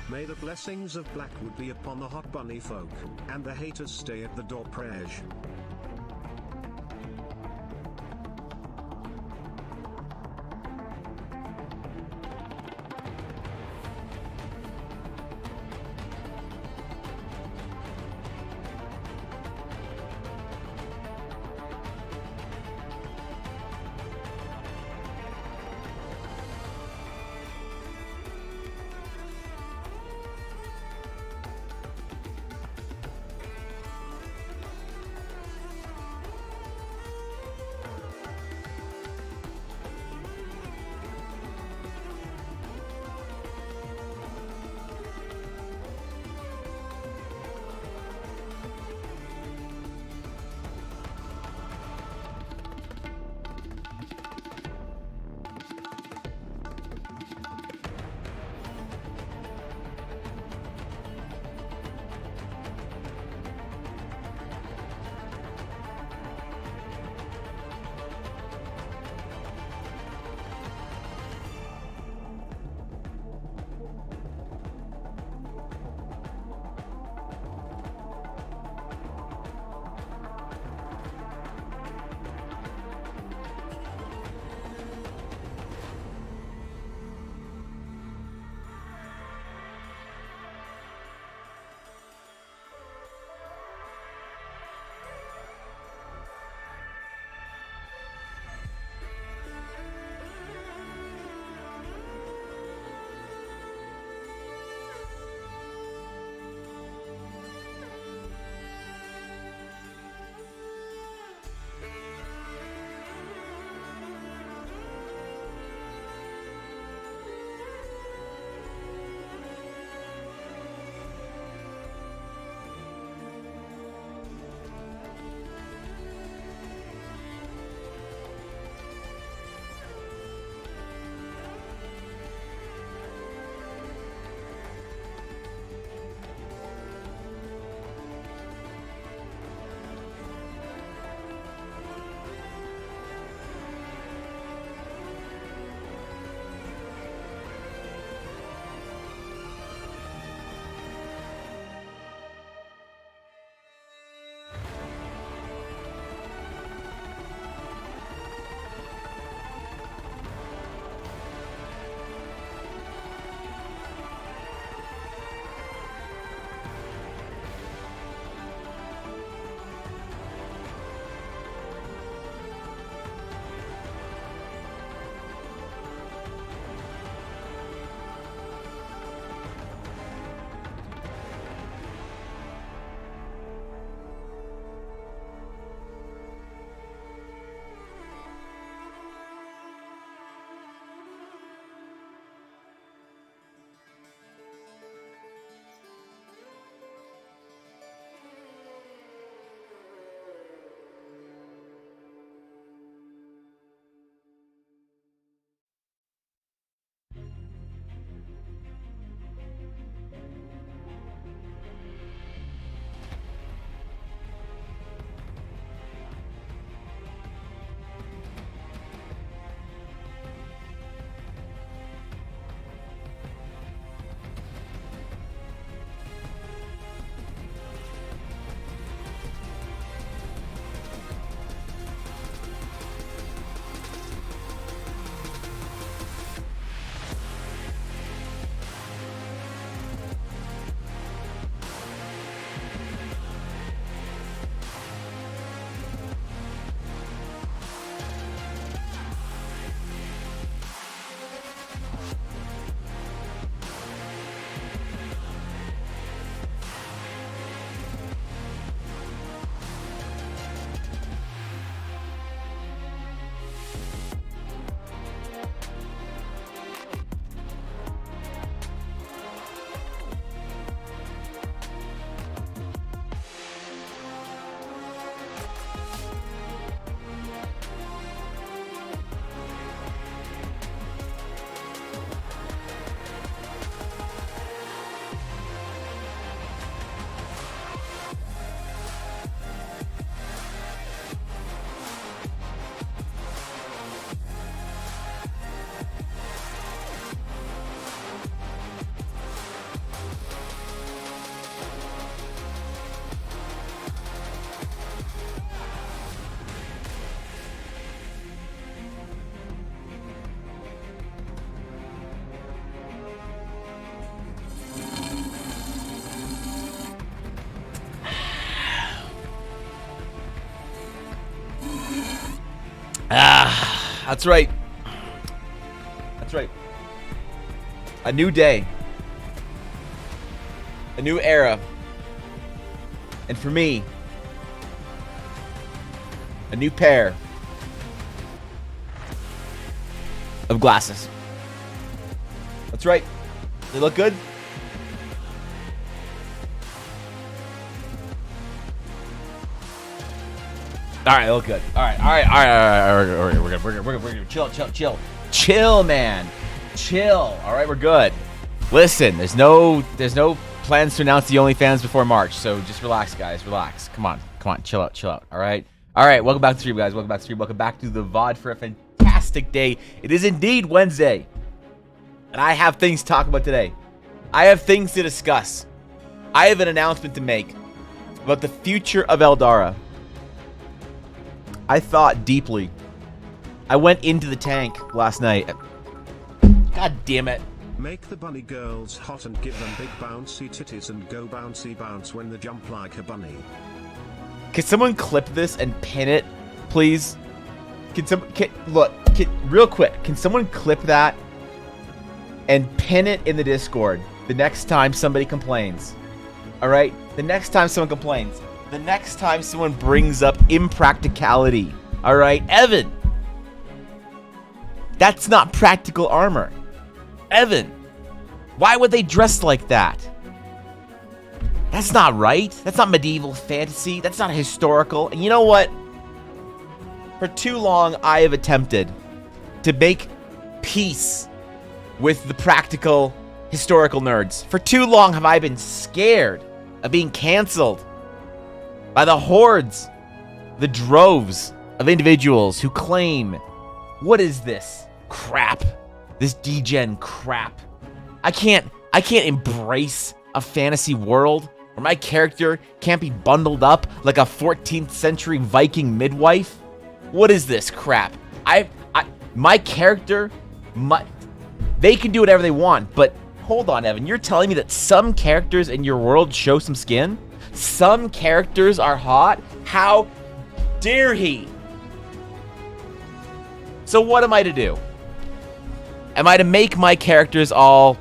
May the blessings of Blackwood be upon the hot bunny folk, and the haters stay at the door prayers. That's right. That's right. A new day. A new era. And for me, a new pair of glasses. That's right. They look good. All right, they look good. All right. We're good. Chill, man. Chill. All right, we're good. Listen, there's no plans to announce the OnlyFans before March, so just relax, guys. Relax. Come on. Chill out. All right. Welcome back to the stream, guys. Welcome back to the VOD for a fantastic day. It is indeed Wednesday, and I have things to talk about today. I have things to discuss. I have an announcement to make about the future of Eldara. I thought deeply. I went into the tank last night. God damn it. Make the bunny girls hot and give them big bouncy titties and go bouncy bounce when they jump like a bunny. Can someone clip this and pin it, please? Real quick, can someone clip that and pin it in the Discord the next time somebody complains? All right? The next time someone complains. The next time someone brings up impracticality. All right? Evan. That's not practical armor. Evan. Why would they dress like that? That's not right. That's not medieval fantasy. That's not historical. And you know what? For too long, I have attempted to make peace with the practical historical nerds. For too long have I been scared of being canceled by the hordes, the droves of individuals who claim, what is this crap? This degen crap. I can't embrace a fantasy world where my character can't be bundled up like a 14th century Viking midwife. What is this crap? My character, they can do whatever they want, but hold on, Evan, you're telling me that some characters in your world show some skin? Some characters are hot? How dare he? So what am I to do? Am I to make my characters all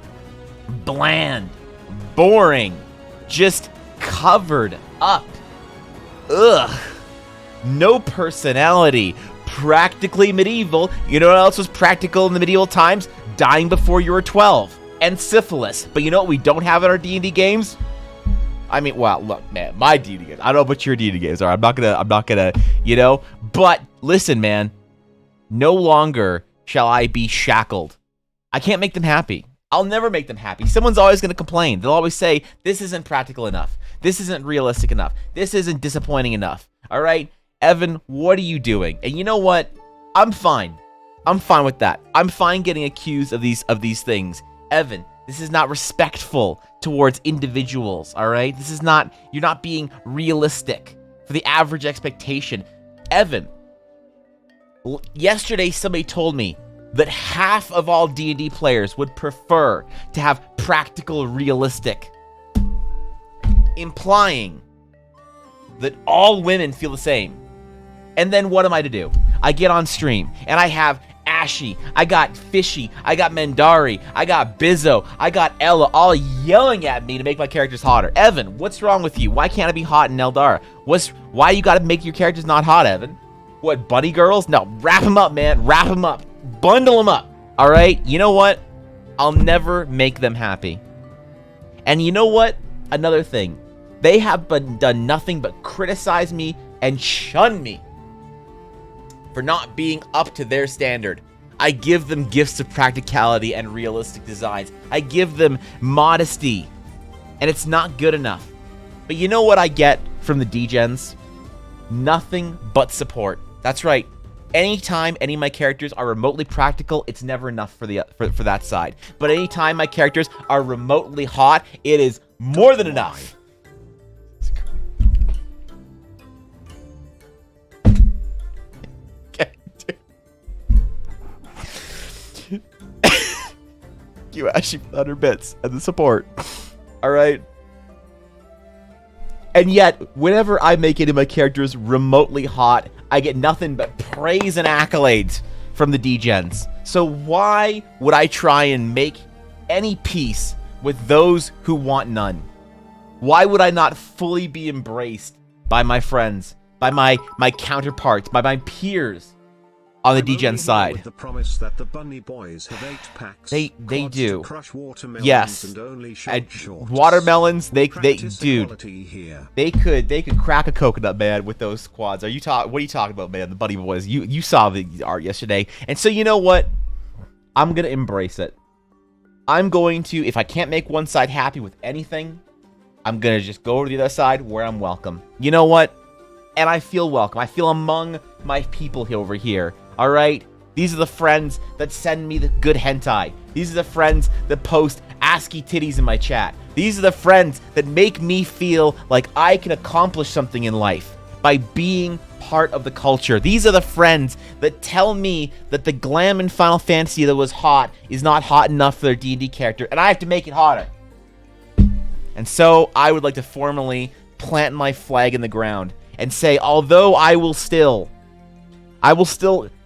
bland, boring, just covered up? Ugh. No personality. Practically medieval. You know what else was practical in the medieval times? Dying before you were 12. And syphilis. But you know what we don't have in our D&D games? I mean, well, look, man, my D&D games. I don't know about your D&D games. All right, I'm not gonna, you know. But listen, man. No longer shall I be shackled. I can't make them happy. I'll never make them happy. Someone's always going to complain. They'll always say, this isn't practical enough. This isn't realistic enough. This isn't disappointing enough. All right? Evan, what are you doing? And you know what? I'm fine. I'm fine with that. I'm fine getting accused of these things. Evan, this is not respectful towards individuals. All right? This is not, you're not being realistic for the average expectation. Evan, yesterday somebody told me that half of all D&D players would prefer to have practical realistic, implying that all women feel the same. And then what am I to do? I get on stream and I have Ashy, I got Fishy, I got Mendari, I got Bizzo, I got Ella, all yelling at me to make my characters hotter. Evan, what's wrong with you? Why can't I be hot in Eldara? Why you gotta make your characters not hot, Evan? What, bunny girls? No, wrap them up, man. Wrap them up. Bundle them up. All right? You know what? I'll never make them happy. And you know what? Another thing. They have done nothing but criticize me and shun me for not being up to their standard. I give them gifts of practicality and realistic designs. I give them modesty. And it's not good enough. But you know what I get from the degens? Nothing but support. That's right. Anytime any of my characters are remotely practical, it's never enough for that side. But anytime my characters are remotely hot, it is more than enough. You actually 100 bits and the support. All right. And yet, whenever I make any of my characters remotely hot, I get nothing but praise and accolades from the degens. So why would I try and make any peace with those who want none? Why would I not fully be embraced by my friends, by my counterparts, by my peers on the degen side? With the promise that the bunny boys have 8 packs. They do. Crush watermelons Yes. and only Watermelons, they Practice dude. equality here. They could crack a coconut, man, with those quads. What are you talking about, man? The bunny boys. You saw the art yesterday. And so you know what? I'm gonna embrace it. I'm going to, if I can't make one side happy with anything, I'm gonna just go to the other side where I'm welcome. You know what? And I feel welcome. I feel among my people over here. All right? These are the friends that send me the good hentai. These are the friends that post ASCII titties in my chat. These are the friends that make me feel like I can accomplish something in life by being part of the culture. These are the friends that tell me that the glam in Final Fantasy that was hot is not hot enough for their D&D character, and I have to make it hotter. And so I would like to formally plant my flag in the ground and say, although I will still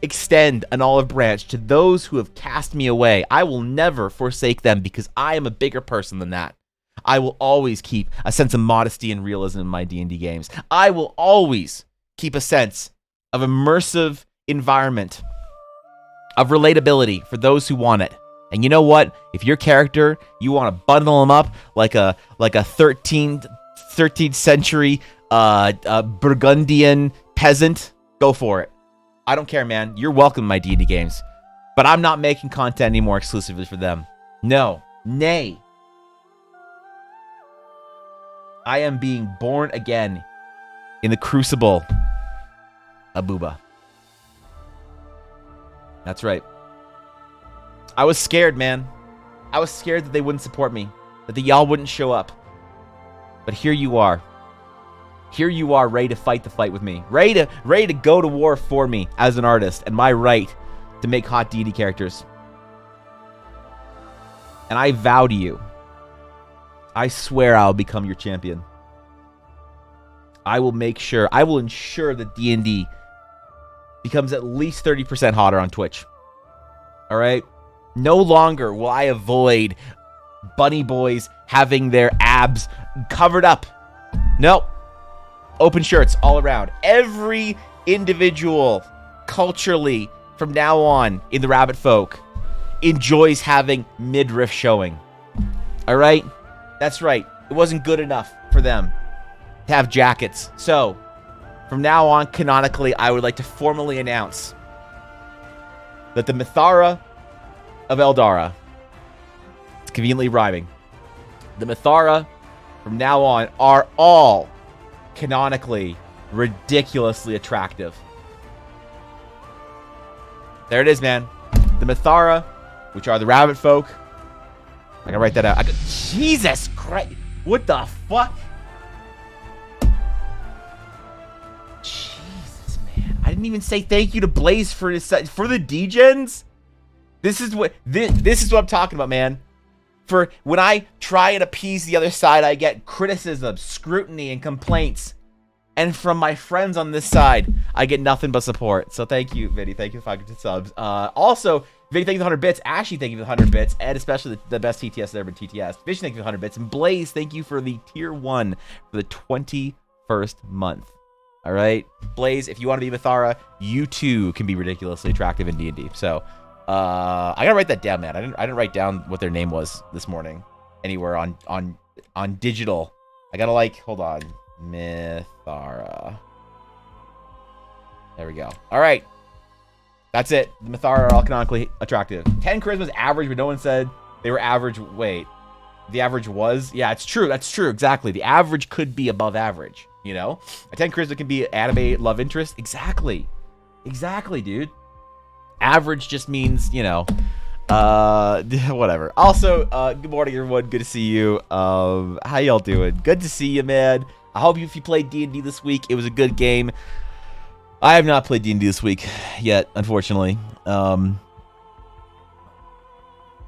extend an olive branch to those who have cast me away, I will never forsake them because I am a bigger person than that. I will always keep a sense of modesty and realism in my D&D games. I will always keep a sense of immersive environment, of relatability for those who want it. And you know what? If your character, you want to bundle them up like a 13th century Burgundian peasant, go for it. I don't care, man. You're welcome in my D&D games. But I'm not making content anymore exclusively for them. No. Nay. I am being born again in the crucible of Booba. That's right. I was scared, man. I was scared that they wouldn't support me, that the y'all wouldn't show up. But here you are. Here you are, ready to fight the fight with me. Ready to go to war for me as an artist and my right to make hot D&D characters. And I vow to you, I swear I'll become your champion. I will ensure that D&D becomes at least 30% hotter on Twitch. All right? No longer will I avoid bunny boys having their abs covered up. Nope. Open shirts all around. Every individual, culturally, from now on, in the Rabbit Folk, enjoys having midriff showing. All right? That's right. It wasn't good enough for them to have jackets. So, from now on, canonically, I would like to formally announce that the Mithara of Eldara, it's conveniently rhyming, the Mithara, from now on, are all canonically ridiculously attractive. There it is, man. The Mithara, which are the Rabbit Folk. I can write that out. Jesus Christ. What the fuck? Jesus, man. I didn't even say thank you to Blaze for the degens. This is what I'm talking about, man. For when I try and appease the other side, I get criticism, scrutiny, and complaints. And from my friends on this side, I get nothing but support. So thank you, Vinny. Thank you for 500 subs. Also, Vinny, thank you for the 100 bits. Ashley, thank you for the 100 bits. And especially the best TTS that's ever been TTS. Vision, thank you for the 100 bits. And Blaze, thank you for the tier 1 for the 21st month. All right? Blaze, if you want to be Mithara, you too can be ridiculously attractive in D&D. So, I gotta write that down, man. I didn't write down what their name was this morning anywhere on digital. I gotta hold on. Mithara. There we go. All right. That's it. The Mithara are all canonically attractive. 10 charisma's average, but no one said they were average. Wait. The average was? Yeah, it's true. That's true. Exactly. The average could be above average, you know? A 10 charisma can be anime love interest. Exactly. Exactly, dude. Average just means, you know, whatever. Also, good morning, everyone. Good to see you. How y'all doing? Good to see you, man. I hope if you played D&D this week, it was a good game. I have not played D&D this week yet, unfortunately. I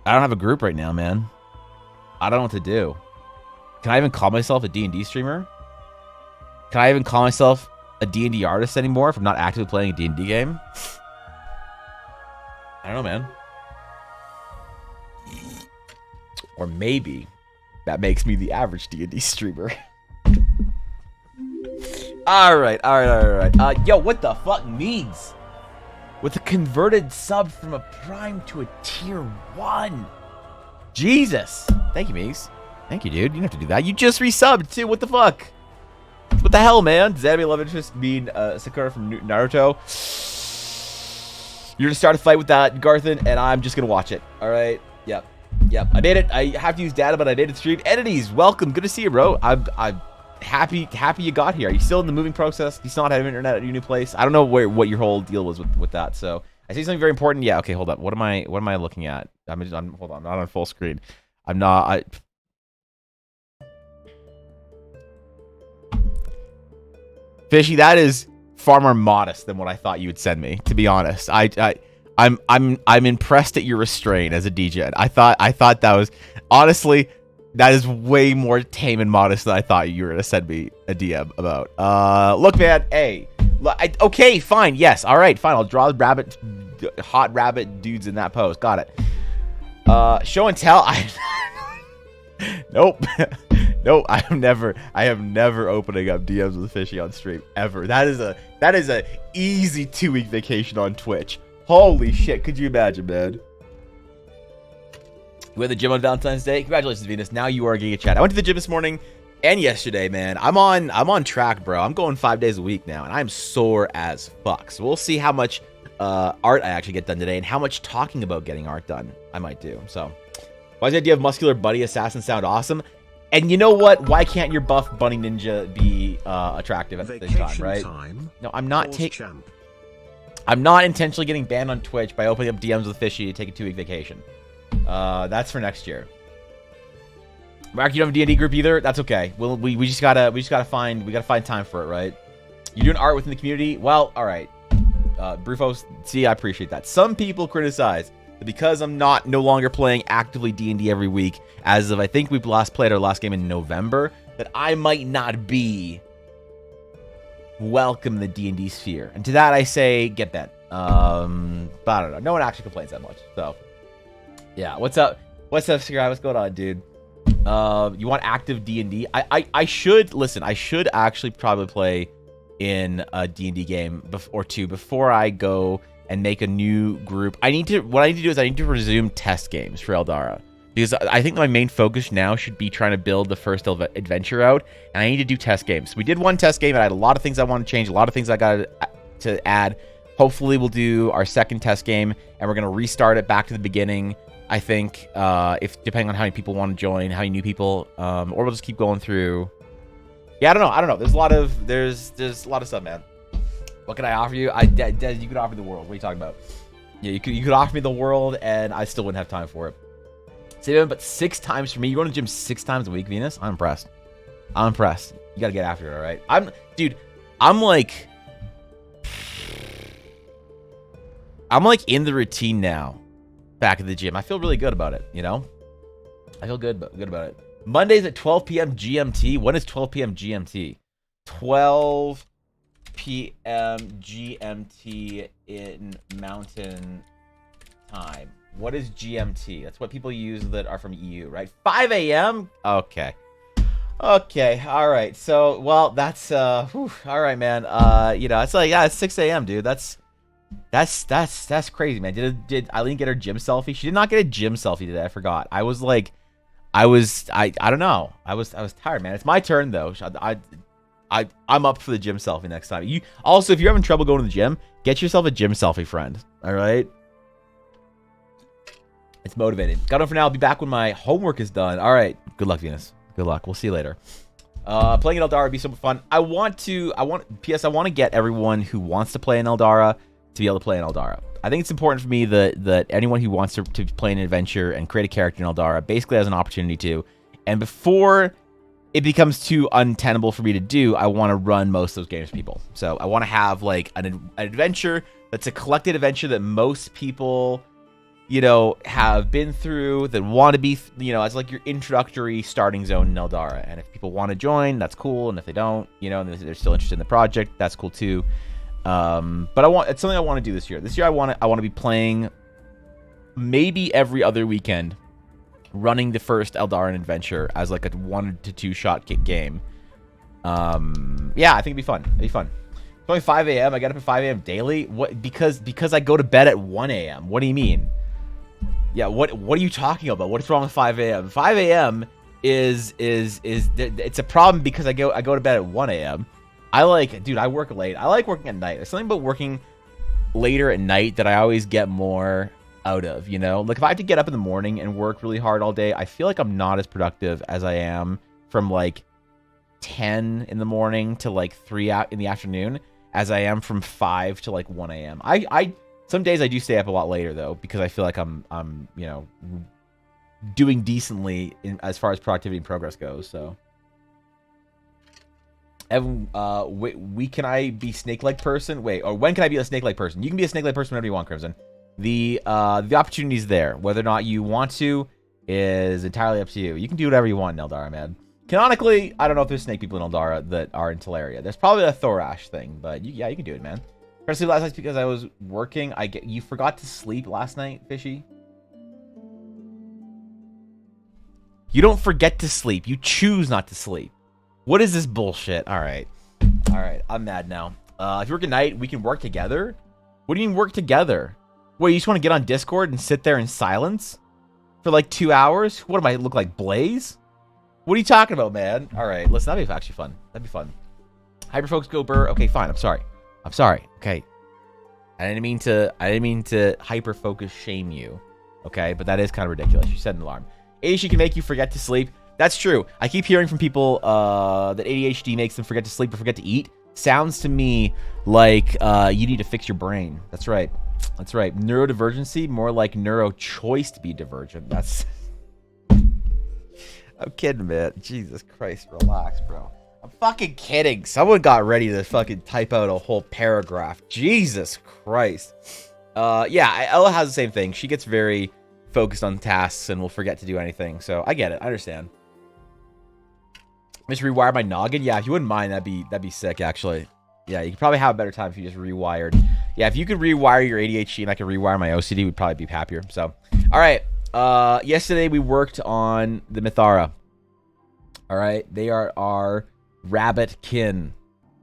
don't have a group right now, man. I don't know what to do. Can I even call myself a D&D streamer? Can I even call myself a D&D artist anymore if I'm not actively playing a D&D game? I don't know, man. Or maybe that makes me the average D&D streamer. All right. Yo, what the fuck needs? With a converted sub from a prime to a tier 1. Jesus. Thank you, Meeks. Thank you, dude. You didn't have to do that. You just resubbed, too. What the fuck? What the hell, man? Does anime love interest mean Sakura from Naruto? You're going to start a fight with that, Garthan, and I'm just going to watch it. All right? Yep. I made it. I have to use data, but I made it stream. Entities, welcome. Good to see you, bro. I'm happy you got here. Are you still in the moving process? Do you still not have internet at your new place? I don't know what your whole deal was with that. So I see something very important. Yeah. Okay. Hold up. What am I looking at? I'm hold on. I'm not on full screen. I'm not. Fishy, that is far more modest than what I thought you would send me. To be honest, I'm impressed at your restraint as a DJ. I thought that was honestly. That is way more tame and modest than I thought you were gonna send me a DM about. Look, man. Hey, okay, fine. Yes, all right, fine. I'll draw the hot rabbit dudes in that pose. Got it. Show and tell. Nope. Nope. I am never opening up DMs with Fishy on stream ever. That is a easy 2-week vacation on Twitch. Holy shit! Could you imagine, man? You went to the gym on Valentine's Day. Congratulations, Venus. Now you are Giga Chat. I went to the gym this morning and yesterday, man. I'm on track, bro. I'm going 5 days a week now, and I'm sore as fuck. So we'll see how much art I actually get done today and how much talking about getting art done I might do. So why does the idea of muscular buddy assassin sound awesome? And you know what? Why can't your buff bunny ninja be attractive at the same time, right? No, I'm not taking. I'm not intentionally getting banned on Twitch by opening up DMs with Fishy to take a 2-week vacation. That's for next year. Mark, you don't have a D&D group either. That's okay. We just gotta find time for it, right? You're doing art within the community. Well, all right. Brufos, see, I appreciate that. Some people criticize that because I'm no longer playing actively D&D every week, as of I think we've last played our last game in November, that I might not be welcome in the D&D sphere. And to that I say, get bent. But I don't know. No one actually complains that much. So. Yeah, what's up? What's up, Sky? What's going on, dude? You want active D&D? I should actually probably play in a D&D game or two before I go and make a new group. What I need to do is I need to resume test games for Eldara, because I think my main focus now should be trying to build the first adventure out, and I need to do test games. We did one test game, and I had a lot of things I want to change, a lot of things I got to add. Hopefully, we'll do our second test game, and we're gonna restart it back to the beginning. I think, if depending on how many people want to join, how many new people, or we'll just keep going through. Yeah, I don't know. There's a lot of stuff, man. What can I offer you? Des, you could offer the world. What are you talking about? Yeah, you could offer me the world, and I still wouldn't have time for it. So, but 6 times for me. You go to the gym 6 times a week, Venus. I'm impressed. You gotta get after it, all right? I'm like in the routine now. Back at the gym. I feel really good about it, you know? I feel good about it. Mondays at 12 p.m. GMT. When is 12 p.m. GMT? 12 p.m. GMT in Mountain Time. What is GMT? That's what people use that are from EU, right? 5 a.m.? Okay. All right. So, well, that's all right, man. It's like, yeah, it's 6 a.m., dude. That's crazy, man. Did Eileen get her gym selfie? She did not get a gym selfie today. I forgot. I don't know. I was tired, man. It's my turn though. I'm up for the gym selfie next time. You also, if you're having trouble going to the gym, get yourself a gym selfie friend. All right. It's motivating. Got on for now. I'll be back when my homework is done. All right. Good luck, Venus. Good luck. We'll see you later. Playing in Eldara would be so fun. I want to get everyone who wants to play in Eldara to be able to play in Eldara. I think it's important for me that anyone who wants to play an adventure and create a character in Eldara basically has an opportunity to. And before it becomes too untenable for me to do, I want to run most of those games for people. So I want to have like an adventure that's a collected adventure that most people, have been through, that want to be, as like your introductory starting zone in Eldara. And if people want to join, that's cool. And if they don't, and they're still interested in the project, that's cool too. But it's something I want to do this year. This year I want to be playing maybe every other weekend, running the first Eldarin adventure as like a 1 to 2 shot game. Yeah, I think it'd be fun. It'd be fun. It's only 5 a.m. I get up at 5 a.m. daily. What? Because I go to bed at 1 a.m. What do you mean? Yeah. What are you talking about? What's wrong with 5 a.m.? 5 a.m. is it's a problem because I go to bed at 1 a.m. Dude, I work late. I like working at night. There's something about working later at night that I always get more out of, you know? Like if I have to get up in the morning and work really hard all day, I feel like I'm not as productive as I am from like 10 in the morning to like 3 in the afternoon as I am from 5 to like 1 a.m. I some days I do stay up a lot later though because I feel like I'm you know, doing decently as far as productivity and progress goes. So Evan, can I be snake leg person? Wait, or when can I be a snake leg person? You can be a snake leg person whenever you want, Crimson. The opportunity is there. Whether or not you want to is entirely up to you. You can do whatever you want in Eldara, man. Canonically, I don't know if there's snake people in Eldara that are in Teleria. There's probably a Thorash thing, but yeah, you can do it, man. Especially last night because I was working. You forgot to sleep last night, Fishy. You don't forget to sleep. You choose not to sleep. What is this bullshit? All right, I'm mad now. If you work at night, we can work together. What do you mean work together? What, you just want to get on Discord and sit there in silence for like 2 hours? What am I, look like Blaze? What are you talking about, man? All right, listen, that'd be actually fun. That'd be fun. Hyperfocus go burr. Okay, fine. I'm sorry. Okay. I didn't mean to hyperfocus shame you. Okay, but that is kind of ridiculous. You set an alarm. ADHD can make you forget to sleep. That's true. I keep hearing from people that ADHD makes them forget to sleep or forget to eat. Sounds to me like you need to fix your brain. That's right. Neurodivergency, more like neuro-choice to be divergent. That's... I'm kidding, man. Jesus Christ, relax, bro. I'm fucking kidding. Someone got ready to fucking type out a whole paragraph. Jesus Christ. Yeah, Ella has the same thing. She gets very focused on tasks and will forget to do anything. So I get it. I understand. Just rewire my noggin. Yeah, if you wouldn't mind, that'd be sick, actually. Yeah, you could probably have a better time if you just rewired. Yeah, if you could rewire your ADHD and I could rewire my OCD, we'd probably be happier. So, all right. Yesterday we worked on the Mithara. All right, they are our rabbit kin.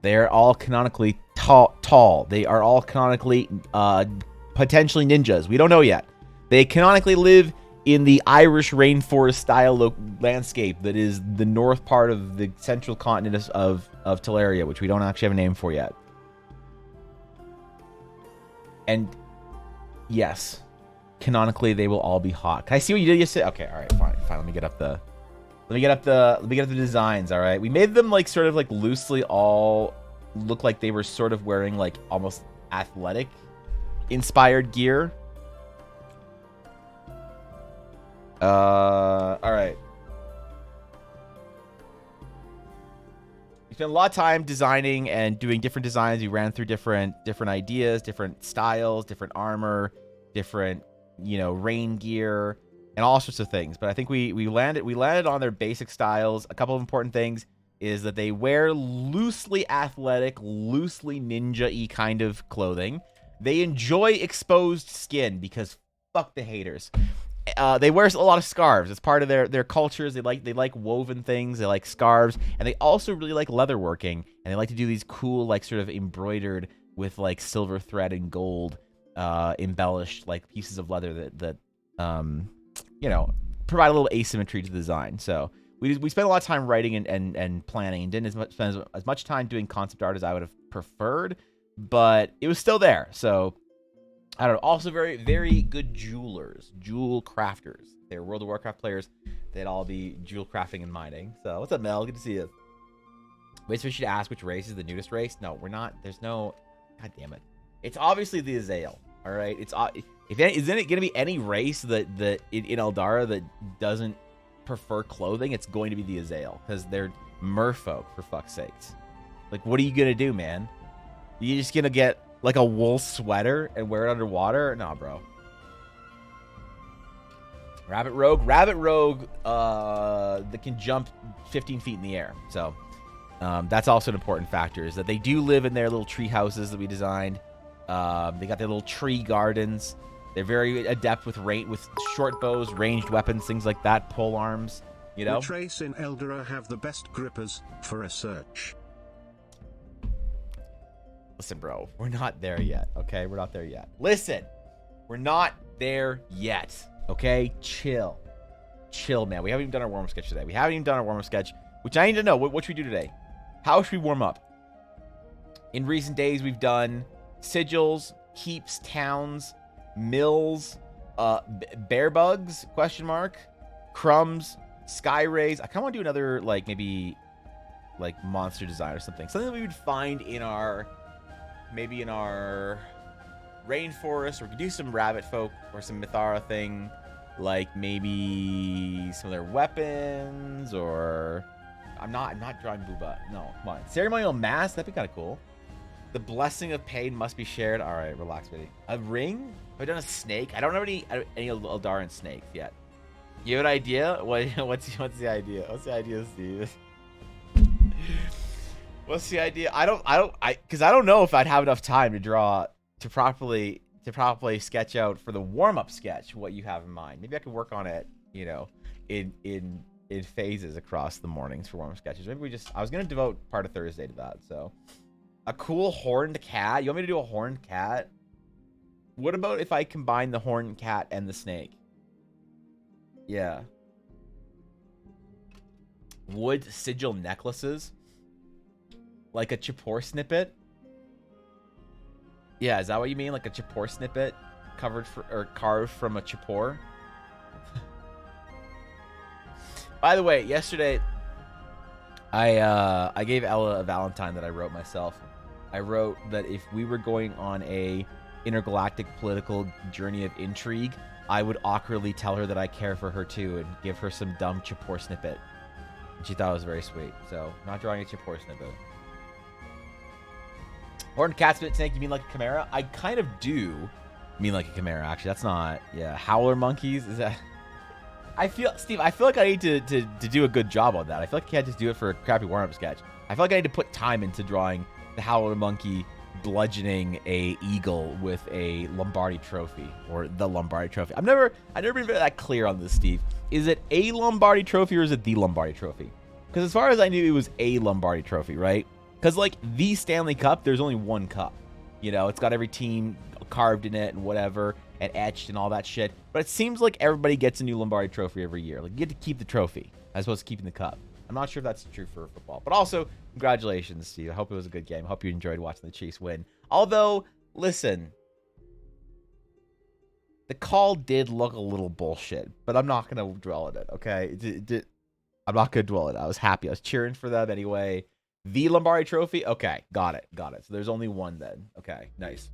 They are all canonically tall. They are all canonically potentially ninjas. We don't know yet. They canonically live in the Irish rainforest style landscape that is the north part of the central continent of Teleria, which we don't actually have a name for yet. And yes, canonically they will all be hot. Can I see what you did yesterday? Okay, all right, fine. Let me get up the designs. All right, we made them like sort of like loosely all look like they were sort of wearing like almost athletic inspired gear. All right. We spent a lot of time designing and doing different designs. We ran through different ideas, different styles, different armor, different, you know, rain gear, and all sorts of things. But I think we landed on their basic styles. A couple of important things is that they wear loosely athletic, loosely ninja-y kind of clothing. They enjoy exposed skin because fuck the haters. They wear a lot of scarves. It's part of their cultures. They like woven things. They like scarves, and they also really like leatherworking. And they like to do these cool, like sort of embroidered with like silver thread and gold, embellished like pieces of leather that you know, provide a little asymmetry to the design. So we spent a lot of time writing and planning, and didn't spend as much time doing concept art as I would have preferred, but it was still there. So I don't know. Also, very, very good jewelers, jewel crafters. They're World of Warcraft players. They'd all be jewel crafting and mining. So, what's up, Mel? Good to see you. Wait, so we should ask which race is the nudist race? No, we're not. There's no. God damn it! It's obviously the Azael. All right. Isn't it going to be any race that in Eldara that doesn't prefer clothing? It's going to be the Azael because they're merfolk, for fuck's sakes. Like, what are you gonna do, man? You just gonna get like a wool sweater and wear it underwater? Nah, bro. Rabbit Rogue that can jump 15 feet in the air. So that's also an important factor, is that they do live in their little tree houses that we designed. They got their little tree gardens. They're very adept with short bows, ranged weapons, things like that, pole arms, you know? Which race in Eldera have the best grippers for a search? Listen, bro, we're not there yet, okay? We're not there yet. Listen, we're not there yet, okay? Chill. Chill, man. We haven't even done our warm-up sketch today. Which I need to know. What should we do today? How should we warm up? In recent days, we've done sigils, keeps, towns, mills, bear bugs, question mark, crumbs, sky rays. I kind of want to do another, like, maybe, like, monster design or something. Something that we would find in our, maybe in our rainforest, or we could do some rabbit folk or some Mithara thing, like maybe some of their weapons, or I'm not drawing Booba. No, come on. Ceremonial mask, that'd be kind of cool. The blessing of pain must be shared. All right, relax, baby. A ring? Have I done a snake? I don't have any Eldarin snakes yet. You have an idea? What's the idea? What's the idea, Steve? What's the idea? Because I don't know if I'd have enough time to draw to properly sketch out for the warm-up sketch what you have in mind. Maybe I could work on it, you know, in phases across the mornings for warm-up sketches. Maybe I was gonna devote part of Thursday to that. So a cool horned cat. You want me to do a horned cat? What about if I combine the horned cat and the snake? Yeah. Wood sigil necklaces, like a Chipor snippet. Yeah, is that what you mean? Like a Chipor snippet carved from a Chipor? By the way, yesterday I gave Ella a Valentine that I wrote myself. I wrote that if we were going on a intergalactic political journey of intrigue, I would awkwardly tell her that I care for her too and give her some dumb Chipor snippet. And she thought it was very sweet. So, not drawing a Chipor snippet. Horned cat spit snake, you mean like a chimera? I kind of do mean like a chimera, actually. That's not, yeah. Howler monkeys, is that? Steve, I feel like I need to do a good job on that. I feel like I can't just do it for a crappy warm-up sketch. I feel like I need to put time into drawing the howler monkey bludgeoning a eagle with a Lombardi trophy, or the Lombardi trophy. I've never been that clear on this, Steve. Is it a Lombardi trophy or is it the Lombardi trophy? Because as far as I knew, it was a Lombardi trophy, right? Because, like, the Stanley Cup, there's only one cup. You know, it's got every team carved in it and whatever, and etched and all that shit. But it seems like everybody gets a new Lombardi trophy every year. Like, you get to keep the trophy as opposed to keeping the cup. I'm not sure if that's true for football. But also, congratulations, Steve. I hope it was a good game. I hope you enjoyed watching the Chiefs win. Although, listen, the call did look a little bullshit, but I'm not going to dwell on it, okay? I'm not going to dwell on it. I was happy. I was cheering for them anyway. The Lombardi trophy? Okay, got it. So there's only one then. Okay, nice.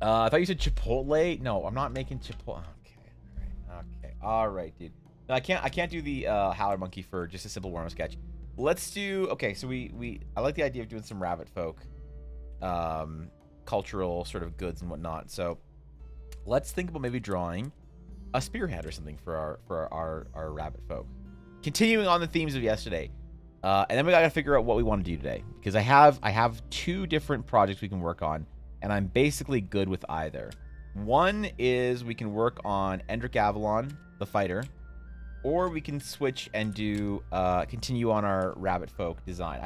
I thought you said Chipotle. No, I'm not making Chipotle. Okay, all right, dude. No, I can't do the howler monkey for just a simple warm-up sketch. Let's do. Okay, so I like the idea of doing some rabbit folk, cultural sort of goods and whatnot. So let's think about maybe drawing a spearhead or something for our rabbit folk. Continuing on the themes of yesterday. And then we gotta figure out what we want to do today, because I have two different projects we can work on, and I'm basically good with either. One is we can work on Endrick Avalon, the fighter, or we can switch and do continue on our rabbit folk design.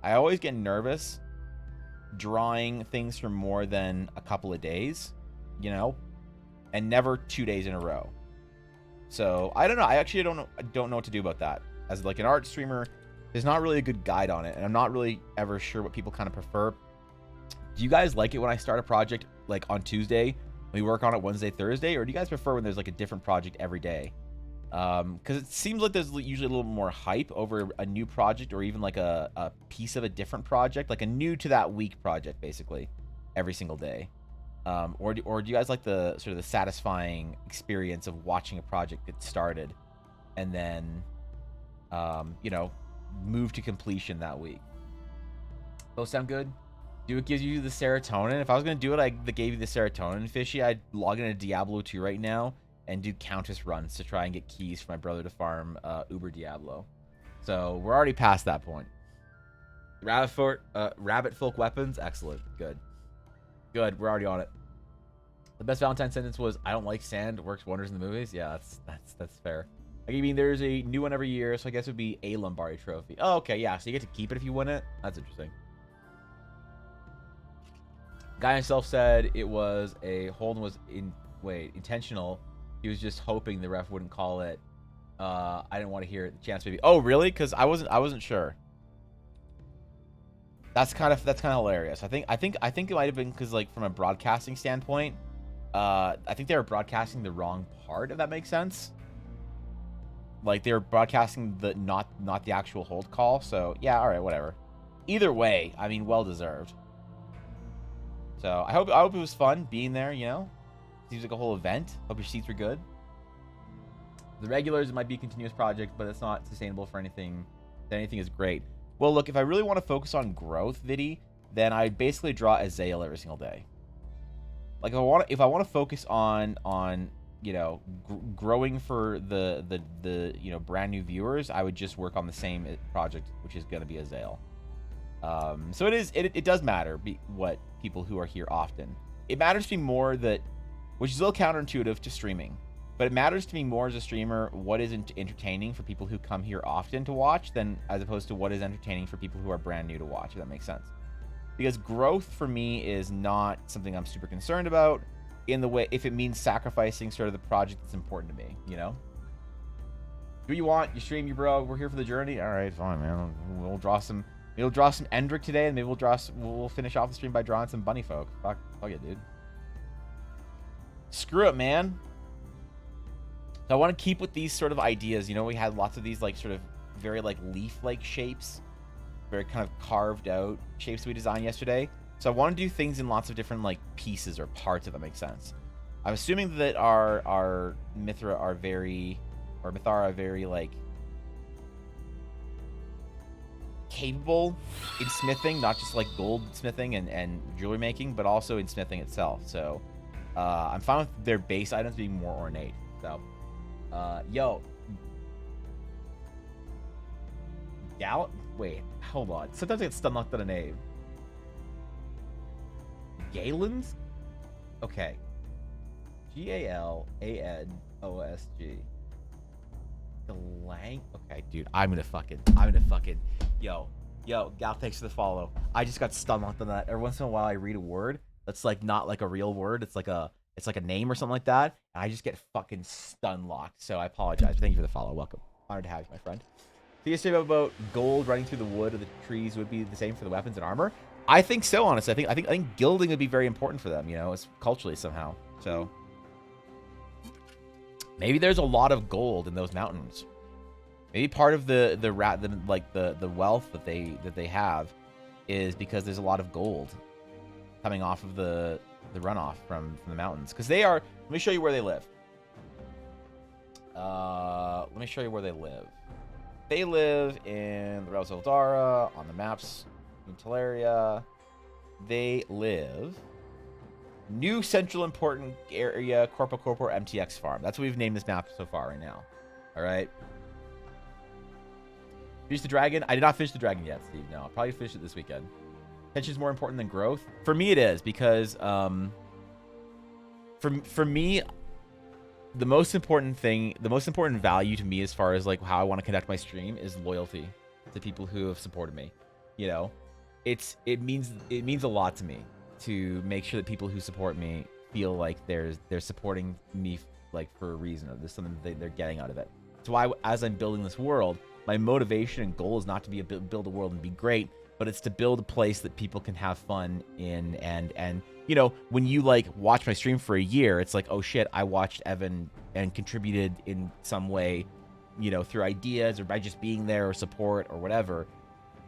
I always get nervous drawing things for more than a couple of days, you know, and never 2 days in a row. So I don't know. I actually don't know what to do about that. As like an art streamer, there's not really a good guide on it, and I'm not really ever sure what people kind of prefer. Do you guys like it when I start a project like on Tuesday, we work on it Wednesday, Thursday, or do you guys prefer when there's like a different project every day? Because it seems like there's usually a little more hype over a new project, or even like a piece of a different project, like a new to that week project, basically, every single day. Or do you guys like the sort of the satisfying experience of watching a project get started and then, you know, move to completion that week? Those sound good? Do it gives you the serotonin? If I was going to do it, I gave you the serotonin, Fishy, I'd log into Diablo 2 right now and do Countess runs to try and get keys for my brother to farm Uber Diablo. So we're already past that point. Rabbit folk weapons? Excellent. Good. We're already on it. The best Valentine sentence was, "I don't like sand. Works wonders in the movies." Yeah, that's fair. Like, I mean, there's a new one every year, so I guess it would be a Lombardi Trophy. Oh, okay, yeah. So you get to keep it if you win it. That's interesting. Guy himself said it was a hold was intentional. He was just hoping the ref wouldn't call it. I didn't want to hear it. The chance maybe. Oh, really? Because I wasn't sure. That's kind of hilarious. I think it might have been because, like, from a broadcasting standpoint, I think they were broadcasting the wrong part, if that makes sense. Like, they were broadcasting the not the actual hold call. So yeah, all right, whatever. Either way, I mean, well deserved. So I hope it was fun being there. You know, seems like a whole event. Hope your seats were good. The regulars, it might be a continuous project, but it's not sustainable for anything. Anything is great. Well, look, if I really want to focus on growth, Viddy, then I basically draw Azael every single day. Like, if I want to focus on you know, growing for the you know, brand new viewers, I would just work on the same project, which is going to be Azael. So it does matter what people who are here often. It matters to me more that, which is a little counterintuitive to streaming, but it matters to me more as a streamer what is entertaining for people who come here often to watch than as opposed to what is entertaining for people who are brand new to watch, if that makes sense. Because growth for me is not something I'm super concerned about in the way, if it means sacrificing sort of the project that's important to me, you know? Do you want? You stream, you bro. We're here for the journey. All right, fine, man. We'll draw some Endrick today, and maybe we'll finish off the stream by drawing some bunny folk. Fuck it, dude. Screw it, man. So I want to keep with these sort of ideas. You know, we had lots of these, like, sort of very, like, leaf-like shapes, very kind of carved out shapes we designed yesterday. So I want to do things in lots of different, like, pieces or parts, if that makes sense. I'm assuming that our Mithra are very, or Mithara are very, like, capable in smithing, not just like gold smithing and jewelry making, but also in smithing itself. So I'm fine with their base items being more ornate. So yo, wait, hold on. Sometimes I get stomached on a name. Galen's? Okay. G-A-L-A-N-O-S-G. Galang? Okay, dude. I'm gonna fucking. Yo, Gal, thanks for the follow. I just got stomached on that. Every once in a while, I read a word that's like not like a real word. It's like a name or something like that, and I just get fucking stun locked. So I apologize. Thank you for the follow. Welcome. Honored to have you, my friend. So you say about gold running through the wood of the trees would be the same for the weapons and armor. I think so, honestly. I think gilding would be very important for them. You know, it's culturally somehow. So maybe there's a lot of gold in those mountains. Maybe part of the wealth that they have is because there's a lot of gold coming off of the runoff from the mountains. Because they are. Let me show you where they live. They live in the Realms of Eldara, on the maps in Teleria. They live new central important area, Corpo MTX farm. That's what we've named this map so far right now. All right. Finish the dragon. I did not finish the dragon yet, Steve. No, I'll probably finish it this weekend. Tension is more important than growth. For me, it is because for me, the most important value to me as far as like how I want to conduct my stream is loyalty to people who have supported me. You know, it means a lot to me to make sure that people who support me feel like they're supporting me like for a reason, or there's something that they're getting out of it. So as I'm building this world, my motivation and goal is not to build a world and be great, but it's to build a place that people can have fun in. And you know, when you like watch my stream for a year, it's like, oh shit, I watched Evan and contributed in some way, you know, through ideas or by just being there or support or whatever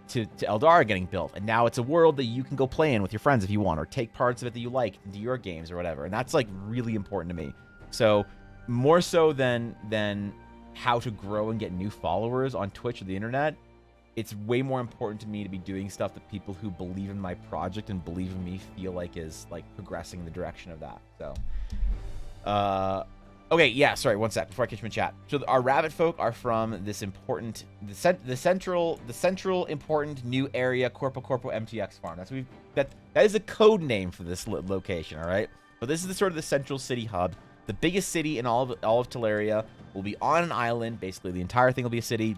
to Eldara getting built. And now it's a world that you can go play in with your friends if you want, or take parts of it that you like into your games or whatever. And that's like really important to me. So more so than how to grow and get new followers on Twitch or the internet, it's way more important to me to be doing stuff that people who believe in my project and believe in me feel like is like progressing in the direction of that. So okay, yeah, sorry, one sec before I catch my chat. So our rabbit folk are from this important the central important new area, Corpo MTX farm. That is a code name for this location, all right? But this is the sort of the central city hub. The biggest city in all of Teleria will be on an island. Basically, the entire thing will be a city.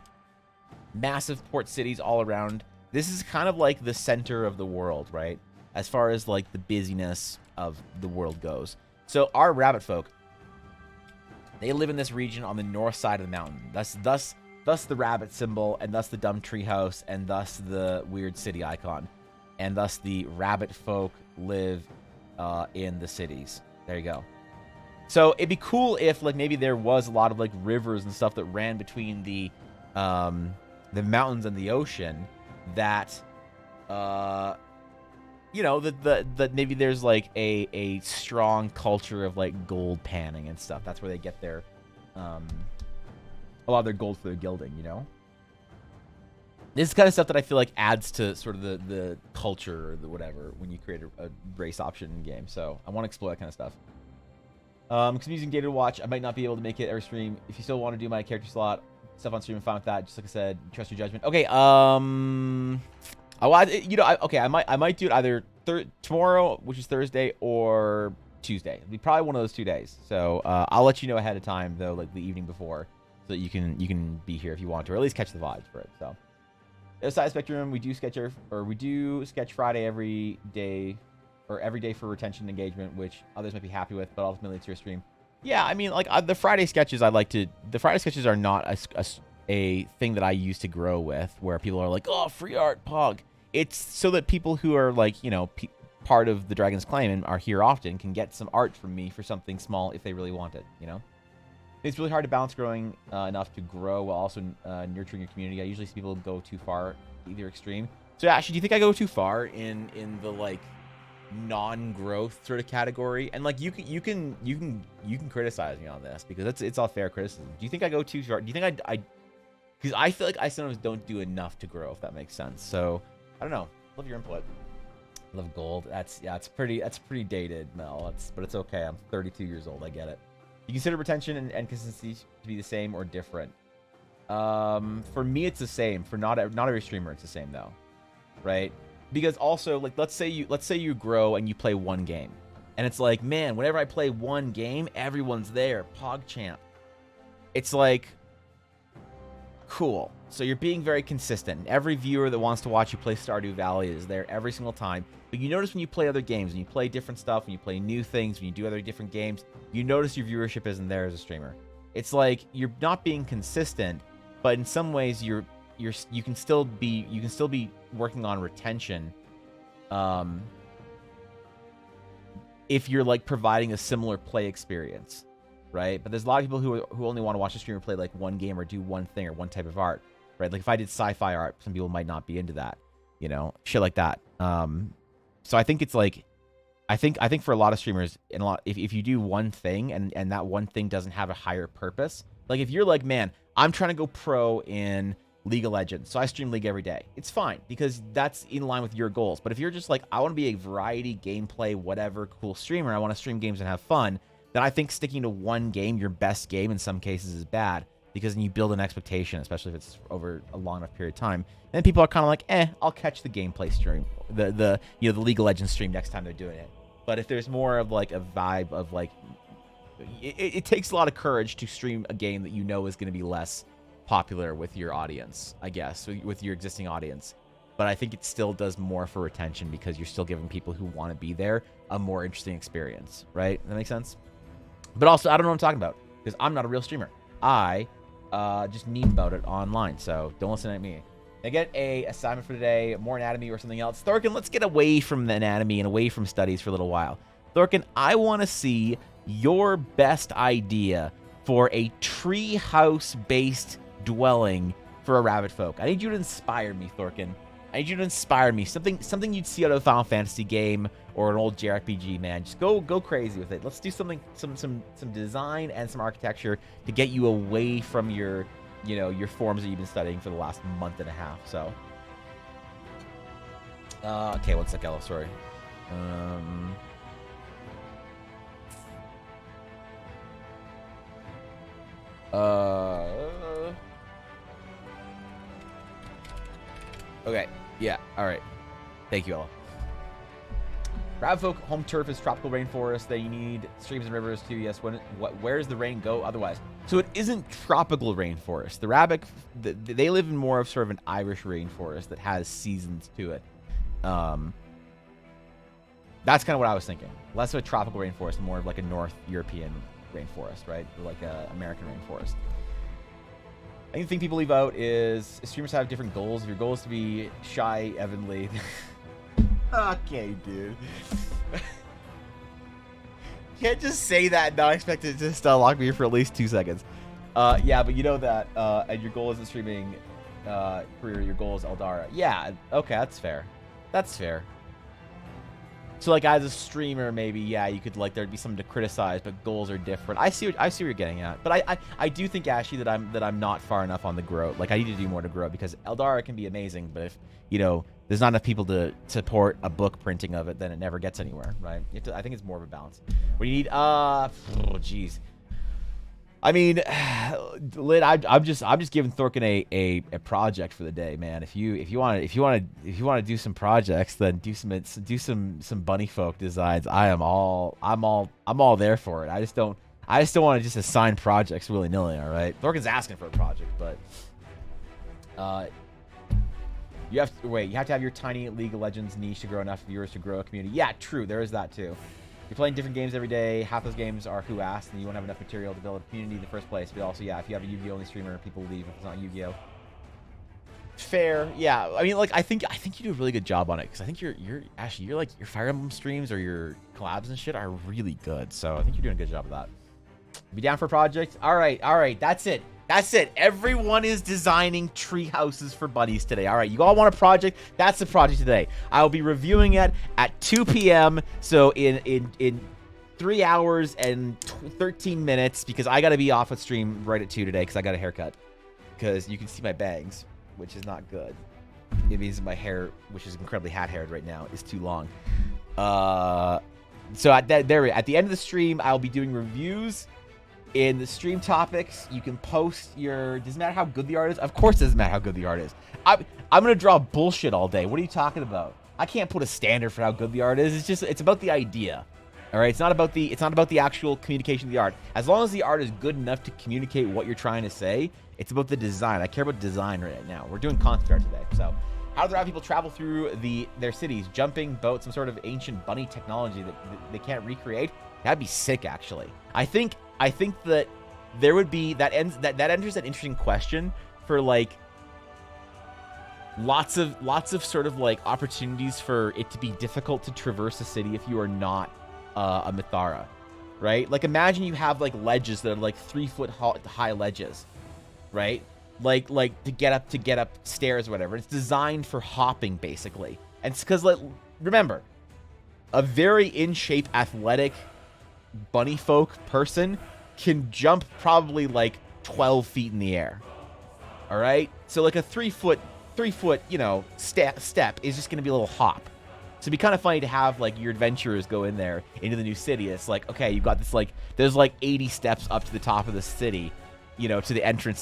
Massive port cities all around. This is kind of like the center of the world, right? As far as like the busyness of the world goes. So our rabbit folk, they live in this region on the north side of the mountain. Thus the rabbit symbol, and thus the dumb treehouse, and thus the weird city icon, and thus the rabbit folk live in the cities. There you go. So it'd be cool if like maybe there was a lot of like rivers and stuff that ran between the mountains and the ocean. That you know, that maybe there's like a strong culture of like gold panning and stuff. That's where they get their a lot of their gold for their gilding, you know? This is kind of stuff that I feel like adds to sort of the culture or the whatever when you create a race option in game. So I want to explore that kind of stuff. Because I'm using data to watch, I might not be able to make it every stream. If you still want to do my character slot stuff on stream, I'm fine with that. Just like I said, trust your judgment. Okay, I might do it either tomorrow, which is Thursday, or Tuesday. It'll be probably one of those 2 days. So I'll let you know ahead of time though, like the evening before, so that you can be here if you want to, or at least catch the vibes for it. So, side spectrum, we do sketch Friday every day, or every day for retention and engagement, which others might be happy with, but ultimately it's your stream. Yeah, I mean, like the Friday sketches, the Friday sketches are not a thing that I used to grow with, where people are like, oh, free art, Pog. It's so that people who are like, you know, part of the Dragon's Claim and are here often can get some art from me for something small if they really want it, you know? It's really hard to balance growing enough to grow while also nurturing your community. I usually see people go too far, either extreme. So actually, do you think I go too far in the like non-growth sort of category? And like you can criticize me on this because it's all fair criticism. Do you think I go too far? Do you think I because I feel like I sometimes don't do enough to grow, if that makes sense. So I don't know. Love your input. Love gold. That's pretty dated, Mel. But it's okay. I'm 32 years old. I get it. You consider retention and consistency to be the same or different? For me, it's the same. For not every streamer, it's the same though, right? Because also, like, let's say you grow and you play one game, and it's like, man, whenever I play one game, everyone's there, PogChamp. It's like, cool. So you're being very consistent. Every viewer that wants to watch you play Stardew Valley is there every single time. But you notice when you play other games, when you play different stuff, when you play new things, when you do other different games, you notice your viewership isn't there as a streamer. It's like you're not being consistent, but in some ways you can still be working on retention. If you're like providing a similar play experience, right? But there's a lot of people who only want to watch a streamer play like one game or do one thing or one type of art, right? Like if I did sci-fi art, some people might not be into that, you know, shit like that. So I think it's like, I think for a lot of streamers, and if you do one thing and that one thing doesn't have a higher purpose, like if you're like, man, I'm trying to go pro in League of Legends, so I stream League every day, it's fine because that's in line with your goals. But if you're just like, I want to be a variety gameplay whatever cool streamer, I want to stream games and have fun, then I think sticking to one game, your best game in some cases, is bad, because then you build an expectation, especially if it's over a long enough period of time. And then people are kind of like, I'll catch the gameplay stream, the League of Legends stream next time they're doing it. But if there's more of like a vibe of like, it takes a lot of courage to stream a game that you know is going to be less popular with your audience, I guess, with your existing audience. But I think it still does more for retention because you're still giving people who want to be there a more interesting experience, right? That makes sense? But also, I don't know what I'm talking about because I'm not a real streamer. I just meme about it online, so don't listen at me. I get a assignment for today, more anatomy or something else. Thorkin, let's get away from the anatomy and away from studies for a little while. Thorkin, I want to see your best idea for a tree house-based dwelling for a rabbit folk. I need you to inspire me, Thorkin. I need you to inspire me. Something you'd see out of a Final Fantasy game or an old JRPG, man. Just go crazy with it. Let's do something, some design and some architecture to get you away from your forms that you've been studying for the last month and a half. So, okay, one sec, Ella. Sorry. Okay. Yeah. All right. Thank you, Ella. Rabbit folk home turf is tropical rainforest. They need streams and rivers too. Yes. Where does the rain go otherwise? So it isn't tropical rainforest. The rabbit, they live in more of sort of an Irish rainforest that has seasons to it. That's kind of what I was thinking. Less of a tropical rainforest, more of like a North European rainforest, right? Or like a American rainforest. I think the thing people leave out is streamers have different goals. If your goal is to be shy, evenly. Okay, dude. Can't just say that and not expect it to just lock me for at least 2 seconds. Yeah, but you know that, and your goal isn't streaming career, your goal is Eldara. Yeah, okay, that's fair. That's fair. So, like, as a streamer, maybe, yeah, you could, like, there'd be something to criticize, but goals are different. I see what you're getting at. But I do think, Ashy, that I'm not far enough on the grow. Like, I need to do more to grow, because Eldara can be amazing, but if, you know, there's not enough people to support a book printing of it, then it never gets anywhere, right? You have to, I think it's more of a balance. What do you need? Oh, jeez. I mean, Lid, I'm just giving Thorkin a project for the day, man. If you want to do some projects, then do some bunny folk designs. I'm all there for it. I just don't want to just assign projects willy nilly. All right, Thorkin's asking for a project, but you have to have your tiny League of Legends niche to grow enough viewers to grow a community. Yeah, true. There is that too. You're playing different games every day. Half those games are who asked, and you won't have enough material to build a community in the first place. But also, yeah, if you have a Yu-Gi-Oh only streamer, people leave if it's not Yu-Gi-Oh. Fair, yeah. I mean, like, I think you do a really good job on it, because I think you're Ashley, you're like, your Fire Emblem streams or your collabs and shit are really good. So I think you're doing a good job of that. Be down for a project? All right. That's it. Everyone is designing tree houses for buddies today. All right, you all want a project? That's the project today. I'll be reviewing it at 2 p.m. So in 3 hours and 13 minutes, because I got to be off of stream right at 2 today because I got a haircut. Because you can see my bangs, which is not good. It means my hair, which is incredibly hat-haired right now, is too long. So at the end of the stream, I'll be doing reviews. In the stream topics, you can post your... Doesn't matter how good the art is? Of course it doesn't matter how good the art is. I'm going to draw bullshit all day. What are you talking about? I can't put a standard for how good the art is. It's about the idea. All right? It's not about the actual communication of the art. As long as the art is good enough to communicate what you're trying to say, it's about the design. I care about design right now. We're doing concept art today. So, how do the rabbit people travel through their cities? Jumping, boats, some sort of ancient bunny technology that they can't recreate? That'd be sick, actually. I think that there would be that enters an interesting question for like lots of sort of like opportunities for it to be difficult to traverse a city if you are not a Mithara, right? Like imagine you have like ledges that are like 3 foot high ledges, right? Like to get up stairs or whatever. It's designed for hopping basically, and it's because like remember, a very in shape athletic bunny folk person can jump probably like 12 feet in the air. All right, so like a 3 foot, you know, step is just gonna be a little hop. So it'd be kind of funny to have like your adventurers go in there into the new city. It's like, okay, you've got this like there's like 80 steps up to the top of the city, you know, to the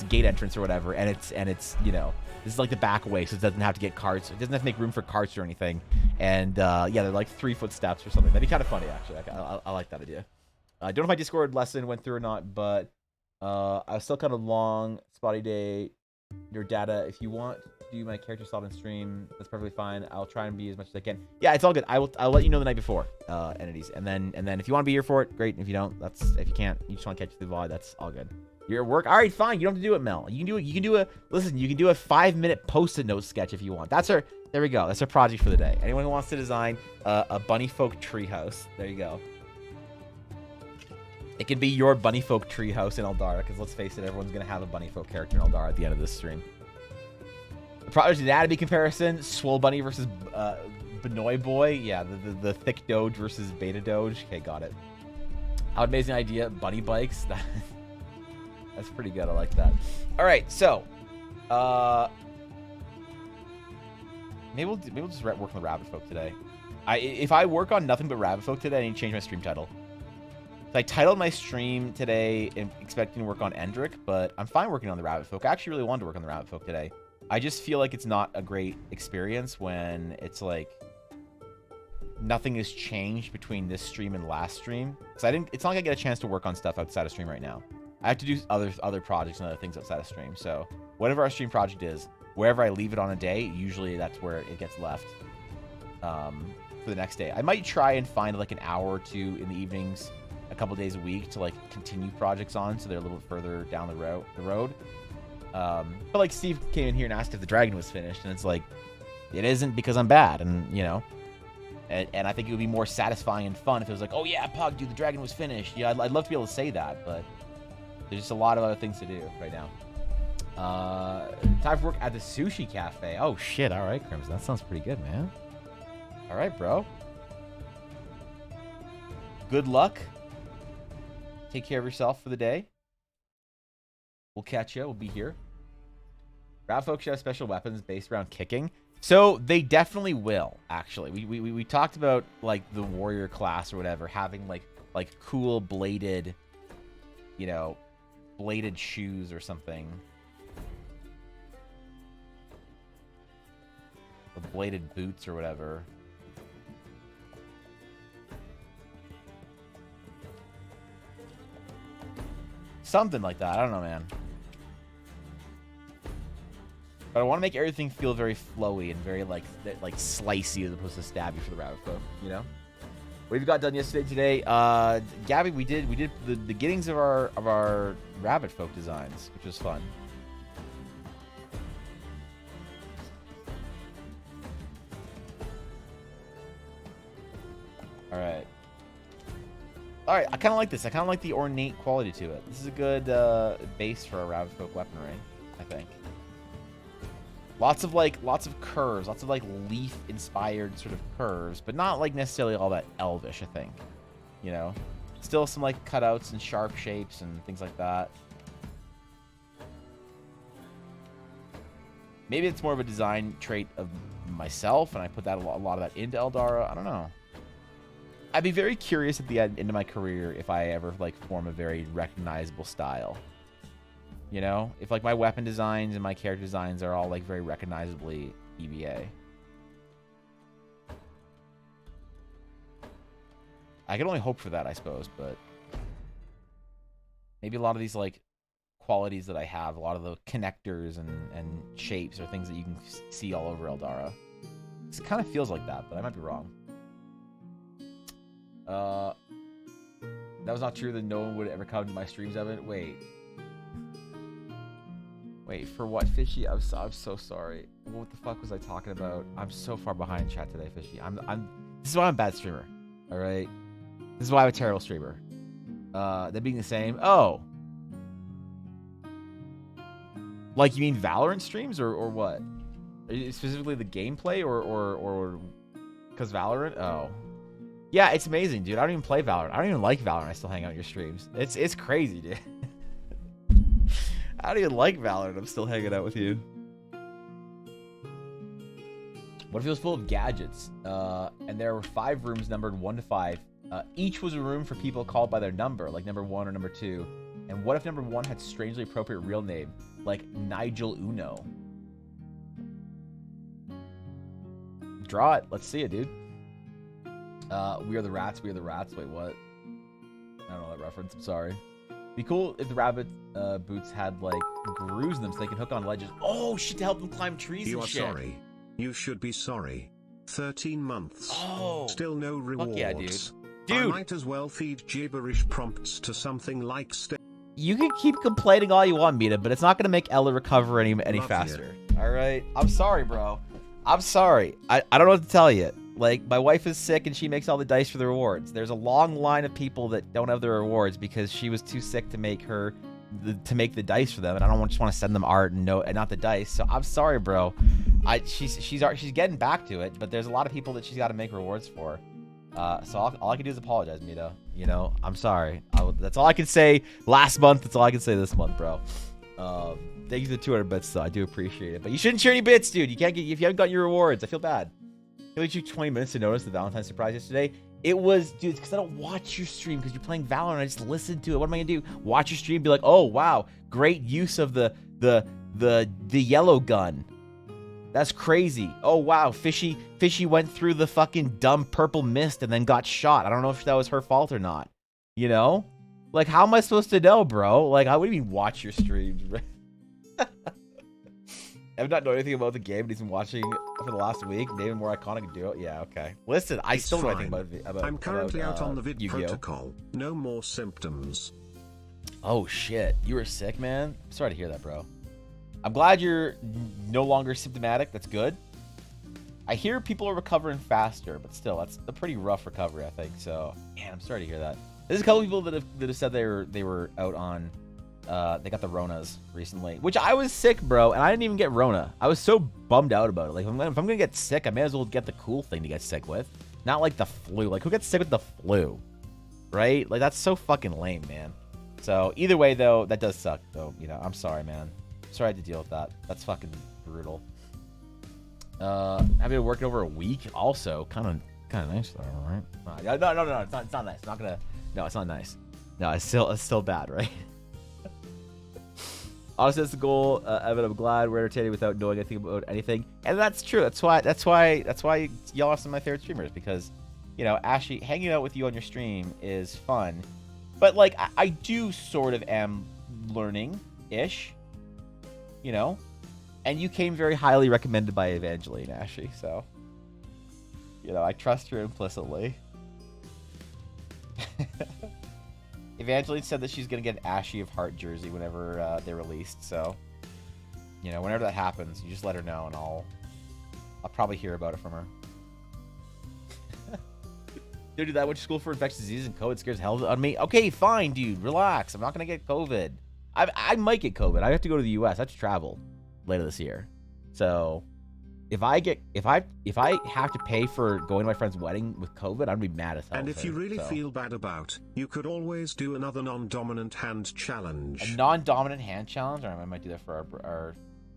gate entrance or whatever, and it's you know, this is like the back way, so it doesn't have to get carts. It doesn't have to make room for carts or anything. And yeah, they're like 3 foot steps or something. That'd be kind of funny actually. I like that idea. I don't know if my Discord lesson went through or not, but I was still kind of long. Spotty day, your data. If you want to do my character slot on stream, that's perfectly fine. I'll try and be as much as I can. Yeah, it's all good. I'll let you know the night before, entities, and then if you want to be here for it, great. If you don't, if you can't, you just want to catch the VOD, that's all good. You're at work, all right, fine. You don't have to do it, Mel. You can do it. You can do a 5-minute post-it note sketch if you want. There we go. That's our project for the day. Anyone who wants to design a bunny folk treehouse, there you go. It can be your bunny folk treehouse in Eldara, because let's face it, everyone's going to have a bunny folk character in Eldara at the end of this stream. The project anatomy comparison, Swole Bunny versus Benoy Boy. Yeah, the thick Doge versus Beta Doge. Okay, got it. How amazing idea. Bunny bikes. That's pretty good. I like that. All right, so maybe we'll just work on the rabbit folk today. If I work on nothing but rabbit folk today, I need to change my stream title. So I titled my stream today expecting to work on Endrick, but I'm fine working on the rabbit folk. I actually really wanted to work on the rabbit folk today. I just feel like it's not a great experience when it's like nothing has changed between this stream and last stream. Because it's not like I get a chance to work on stuff outside of stream right now. I have to do other projects and other things outside of stream. So whatever our stream project is, wherever I leave it on a day, usually that's where it gets left for the next day. I might try and find like an hour or two in the evenings, a couple days a week to like continue projects on, so they're a little bit further down the road. But like Steve came in here and asked if the dragon was finished, and it's like, it isn't, because I'm bad, and you know, and I think it would be more satisfying and fun if it was like, oh yeah, Pug, dude, the dragon was finished. Yeah, I'd love to be able to say that, but there's just a lot of other things to do right now. Time for work at the sushi cafe. Oh shit! All right, Crimson, that sounds pretty good, man. All right, bro. Good luck. Take care of yourself for the day. We'll catch you. We'll be here. Rav folks should have special weapons based around kicking. So they definitely will, actually. We talked about like the warrior class or whatever having like cool bladed, you know, bladed shoes or something. Or bladed boots or whatever. Something like that. I don't know, man. But I want to make everything feel very flowy and very like slicey as opposed to stabby for the rabbit folk, you know? What have you got done today? Gabby, we did the beginnings of our rabbit folk designs, which was fun. All right, I kind of like this. I kind of like the ornate quality to it. This is a good base for a rabbit folk weaponry, I think. Lots of curves, lots of like leaf inspired sort of curves, but not like necessarily all that elvish, I think. You know, still some like cutouts and sharp shapes and things like that. Maybe it's more of a design trait of myself, and I put that a lot of that into Eldara. I don't know. I'd be very curious at the end of my career if I ever like form a very recognizable style. You know, if like my weapon designs and my character designs are all like very recognizably EVA. I can only hope for that, I suppose, but maybe a lot of these like qualities that I have, a lot of the connectors and shapes are things that you can see all over Eldara. It kind of feels like that, but I might be wrong. That was not true that no one would ever come to my streams of it. Wait, for what, Fishy? I'm so sorry. What the fuck was I talking about? I'm so far behind chat today, Fishy. This is why I'm a bad streamer. All right, this is why I'm a terrible streamer. That being the same. Oh, like you mean Valorant streams or what? Specifically the gameplay or because Valorant? Oh. Yeah, it's amazing, dude. I don't even play Valorant. I don't even like Valorant. I still hang out in your streams. It's crazy, dude. I don't even like Valorant. I'm still hanging out with you. What if it was full of gadgets? And there were 5 rooms numbered 1 to 5. Each was a room for people called by their number, like number 1 or number 2. And what if number 1 had strangely appropriate real name, like Nigel Uno? Draw it. Let's see it, dude. We are the rats. We are the rats. Wait, what? I don't know that reference. I'm sorry. Be cool if the rabbit boots had like grooves in them so they can hook on ledges. Oh shit! To help them climb trees. You and are shit. Sorry. You should be sorry. 13 months. Oh. Still no rewards. Fuck yeah, dude. I might as well feed gibberish prompts to something like You can keep complaining all you want, Mita, but it's not gonna make Ella recover any Love faster. All right. I'm sorry, bro. I'm sorry. I don't know what to tell you. Like, my wife is sick and she makes all the dice for the rewards. There's a long line of people that don't have their rewards because she was too sick to make the dice for them, and I don't just want to send them art and not the dice. So I'm sorry, bro. She's getting back to it, but there's a lot of people that she's got to make rewards for. So all I can do is apologize, Mita. You know, I'm sorry. That's all I can say last month. That's all I can say this month, bro. Thank you for the 200 bits, though. I do appreciate it. But you shouldn't share any bits, dude. You can't get if you haven't gotten your rewards. I feel bad. It took you 20 minutes to notice the Valentine's surprise yesterday. It was, dude, it's because I don't watch your stream because you're playing Valorant. I just listen to it. What am I gonna do? Watch your stream, be like, oh wow, great use of the yellow gun. That's crazy. Oh, wow. Fishy went through the fucking dumb purple mist and then got shot. I don't know if that was her fault or not. You know? Like, how am I supposed to know, bro? Like, how would you even watch your streams, bro? I've not known anything about the game, but he's been watching for the last week. Maybe more iconic duo. Yeah, okay. Listen, I still don't know anything about I'm currently out on the vid Yu-Gi-Oh. protocol. No more symptoms. Oh, shit. You were sick, man? I'm sorry to hear that, bro. I'm glad you're no longer symptomatic. That's good. I hear people are recovering faster, but still, that's a pretty rough recovery, I think. So, man, I'm sorry to hear that. There's a couple people that have said they were out on, they got the Ronas recently, which I was sick, bro, and I didn't even get Rona. I was so bummed out about it. Like, if I'm gonna get sick, I may as well get the cool thing to get sick with, not like the flu. Like, who gets sick with the flu, right? Like, that's so fucking lame, man. So either way, though, that does suck. Though, you know, I'm sorry, man. Sorry I had to deal with that. That's fucking brutal. Having to work it over a week, also kind of nice though, right? No, it's not nice. It's not gonna. No, it's not nice. No, it's still bad, right? Honestly, that's the goal. Evan, I'm glad we're entertaining without knowing anything about anything, and that's true. That's why y'all are some of my favorite streamers, because, you know, Ashley, hanging out with you on your stream is fun, but like I do sort of am learning-ish. You know, and you came very highly recommended by Evangeline, Ashley, so, you know, I trust her implicitly. Evangeline said that she's going to get an Ashy of Heart jersey whenever they're released, so, you know, whenever that happens, you just let her know, and I'll probably hear about it from her. Dude, I went to school for infectious diseases and COVID scares hell out of me. Okay, fine, dude, relax. I'm not going to get COVID. I might get COVID. I have to go to the U.S. I have to travel later this year. So if I have to pay for going to my friend's wedding with COVID, I'd be mad as hell. And if you really feel bad about, you could always do another non-dominant hand challenge. A non-dominant hand challenge? Or I might do that for our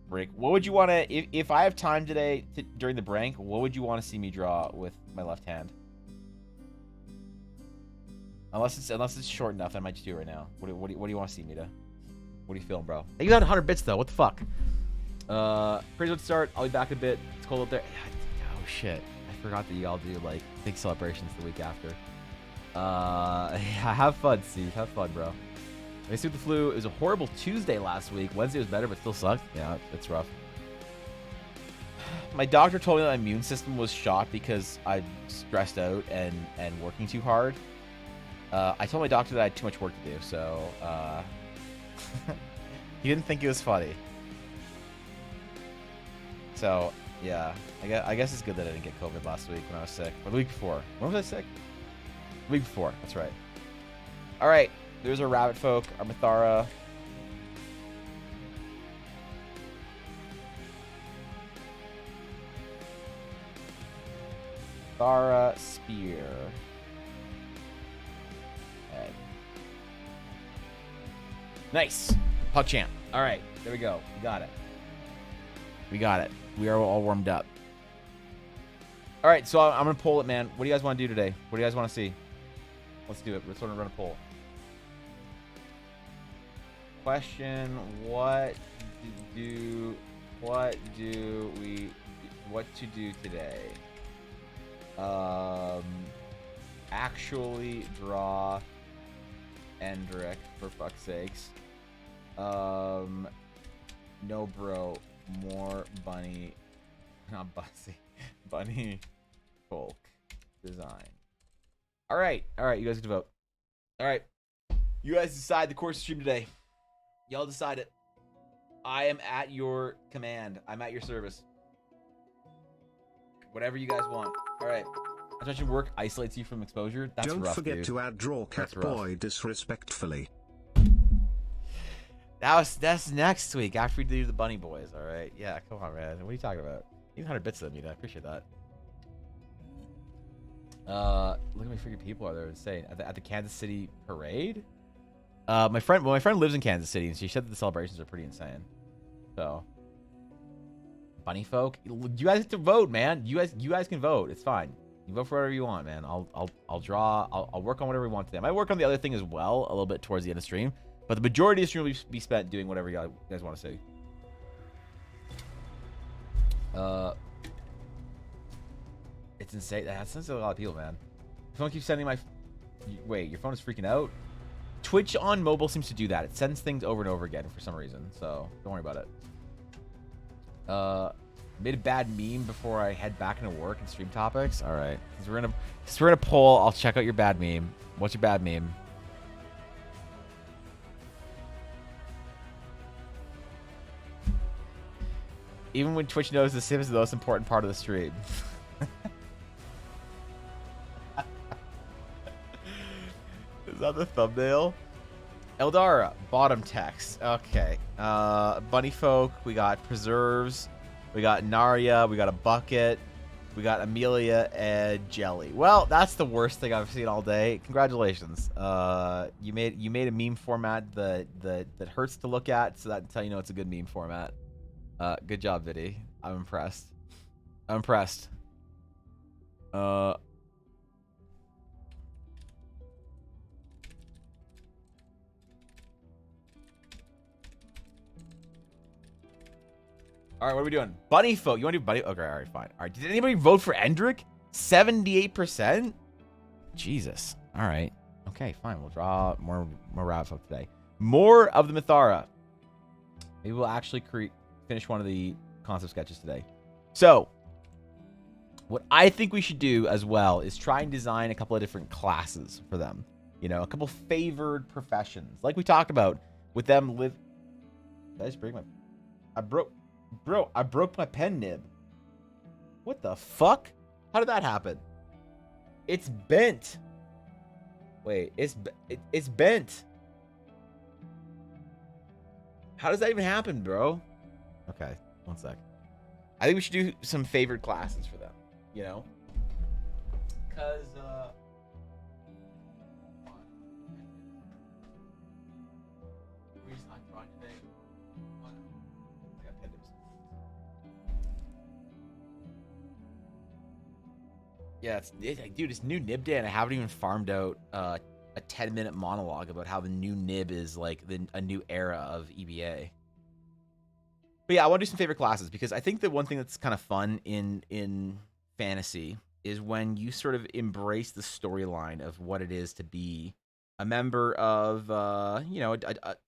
break. What would you want to, if I have time today during the break, what would you want to see me draw with my left hand? Unless it's short enough, I might just do it right now. What do you want to see me to? What are you feeling, bro? Hey, you got 100 bits, though. What the fuck? Praise would start. I'll be back a bit. It's cold up there. Oh, shit. I forgot that y'all do, like, big celebrations the week after. Yeah, have fun, Steve. Have fun, bro. I see with the flu. It was a horrible Tuesday last week. Wednesday was better, but still sucked. Yeah, it's rough. My doctor told me that my immune system was shot because I'm stressed out and working too hard. I told my doctor that I had too much work to do, so, he didn't think it was funny. So, yeah. I guess it's good that I didn't get COVID last week when I was sick. Or the week before. When was I sick? The week before. That's right. Alright. There's our rabbit folk. Our Mathara. Mathara Spear. Okay. Nice. Puck champ. All right. There we go. We got it. We got it. We are all warmed up. All right. So I'm going to poll it, man. What do you guys want to do today? What do you guys want to see? Let's do it. Let's sort of run a poll. Question: What to do today? Actually draw Endrick, for fuck's sakes. No, bro. More bunny. Not Bussy. Bunny folk design. Alright. Alright, you guys get to vote. Alright. You guys decide the course of stream today. Y'all decide it. I am at your command. I'm at your service. Whatever you guys want. Alright. I mentioned work isolates you from exposure. That's rough, Don't forget dude. to add draw cat boy disrespectfully. That's next week after we do the bunny boys. All right. Yeah. Come on, man. What are you talking about? Even 100 bits of them, I appreciate that. Look at my freaking people are there insane at the Kansas City parade. My friend lives in Kansas City, and she said that the celebrations are pretty insane. So, bunny folk, you guys have to vote, man. You guys can vote. It's fine. You vote for whatever you want, man. I'll draw. I'll work on whatever we want today. I might work on the other thing as well a little bit towards the end of stream. But the majority of the stream will be spent doing whatever you guys want to see. It's insane. That's a lot of people, man. Your phone keeps sending my... Wait, your phone is freaking out? Twitch on mobile seems to do that. It sends things over and over again for some reason, so don't worry about it. Made a bad meme before I head back into work and stream topics. All right, since we're in a poll, I'll check out your bad meme. What's your bad meme? Even when Twitch knows the sim is the most important part of the stream. Is that the thumbnail? Eldara, bottom text. Okay. Bunny folk, we got preserves, we got Narya, we got a bucket, we got Amelia and Jelly. Well, that's the worst thing I've seen all day. Congratulations. You made a meme format that hurts to look at, so that's how you know it's a good meme format. Good job, Viddy. I'm impressed. I'm impressed. All right, what are we doing? Bunny folk. You want to do bunny? Okay, all right, fine. All right, did anybody vote for Endrick? 78%? Jesus. All right. Okay, fine. We'll draw more rabbit folk today. More of the Mithara. Maybe we'll actually finish one of the concept sketches today. So, what I think we should do as well is try and design a couple of different classes for them. You know, a couple favored professions. Like we talked about with them live... Did I just break my... Bro, I broke my pen nib. What the fuck? How did that happen? It's bent. Wait, it's bent. How does that even happen, bro? Okay, one sec. I think we should do some favored classes for them, you know? Because, yeah, dude, it's new nib day, and I haven't even farmed out a 10-minute monologue about how the new nib is like a new era of EBA. But yeah, I want to do some favorite classes because I think that one thing that's kind of fun in fantasy is when you sort of embrace the storyline of what it is to be a member of you know,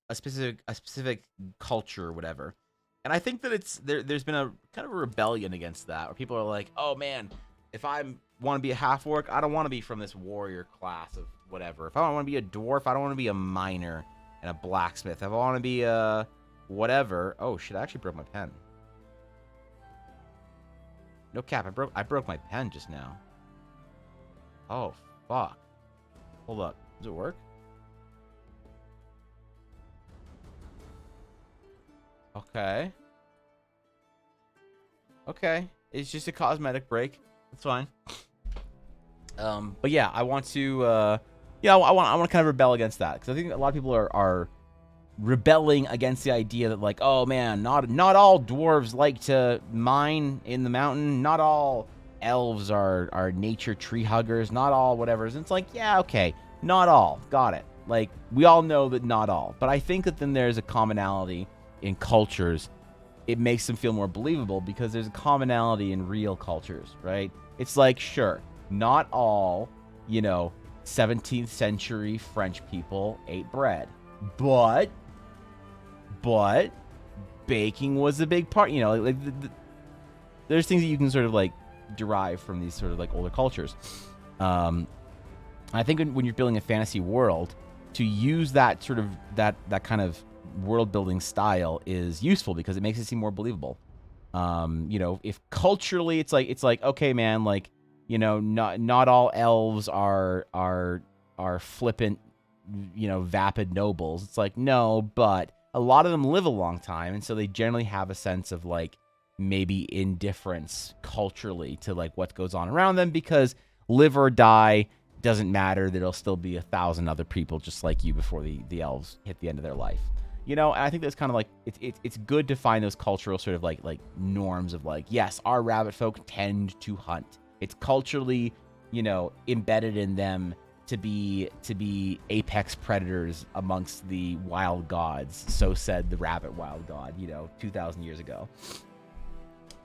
a specific culture or whatever. And I think that there's been a kind of a rebellion against that, where people are like, oh man, if I want to be a half orc, I don't want to be from this warrior class of whatever. If I want to be a dwarf, I don't want to be a miner and a blacksmith. If I want to be a whatever. Oh shit, I actually broke my pen. No cap, I broke my pen just now. Oh fuck. Hold up. Does it work? Okay. Okay. It's just a cosmetic break. It's fine. But yeah, I want to yeah, I want to kind of rebel against that, because I think a lot of people are rebelling against the idea that, like, oh man, not all dwarves like to mine in the mountain, not all elves are nature tree huggers, not all whatever. And it's like, yeah, okay, not all, got it. Like, we all know that not all, but I think that then there's a commonality in cultures. It makes them feel more believable because there's a commonality in real cultures, right? It's like, sure, not all, you know, 17th century French people ate bread, but baking was a big part, you know, like there's things that you can sort of like derive from these sort of like older cultures. I think when you're building a fantasy world, to use that sort of that kind of world building style is useful because it makes it seem more believable. You know, if culturally it's like okay, man, like, you know, not all elves are flippant, you know, vapid nobles. It's like, no, but a lot of them live a long time, and so they generally have a sense of like maybe indifference culturally to like what goes on around them, because live or die doesn't matter. There'll still be 1,000 other people just like you before the elves hit the end of their life. You know, and I think that's kind of like, it's good to find those cultural sort of like norms of like, yes, our rabbit folk tend to hunt. It's culturally, you know, embedded in them to be apex predators amongst the wild gods. So said the rabbit wild god, you know, 2,000 years ago.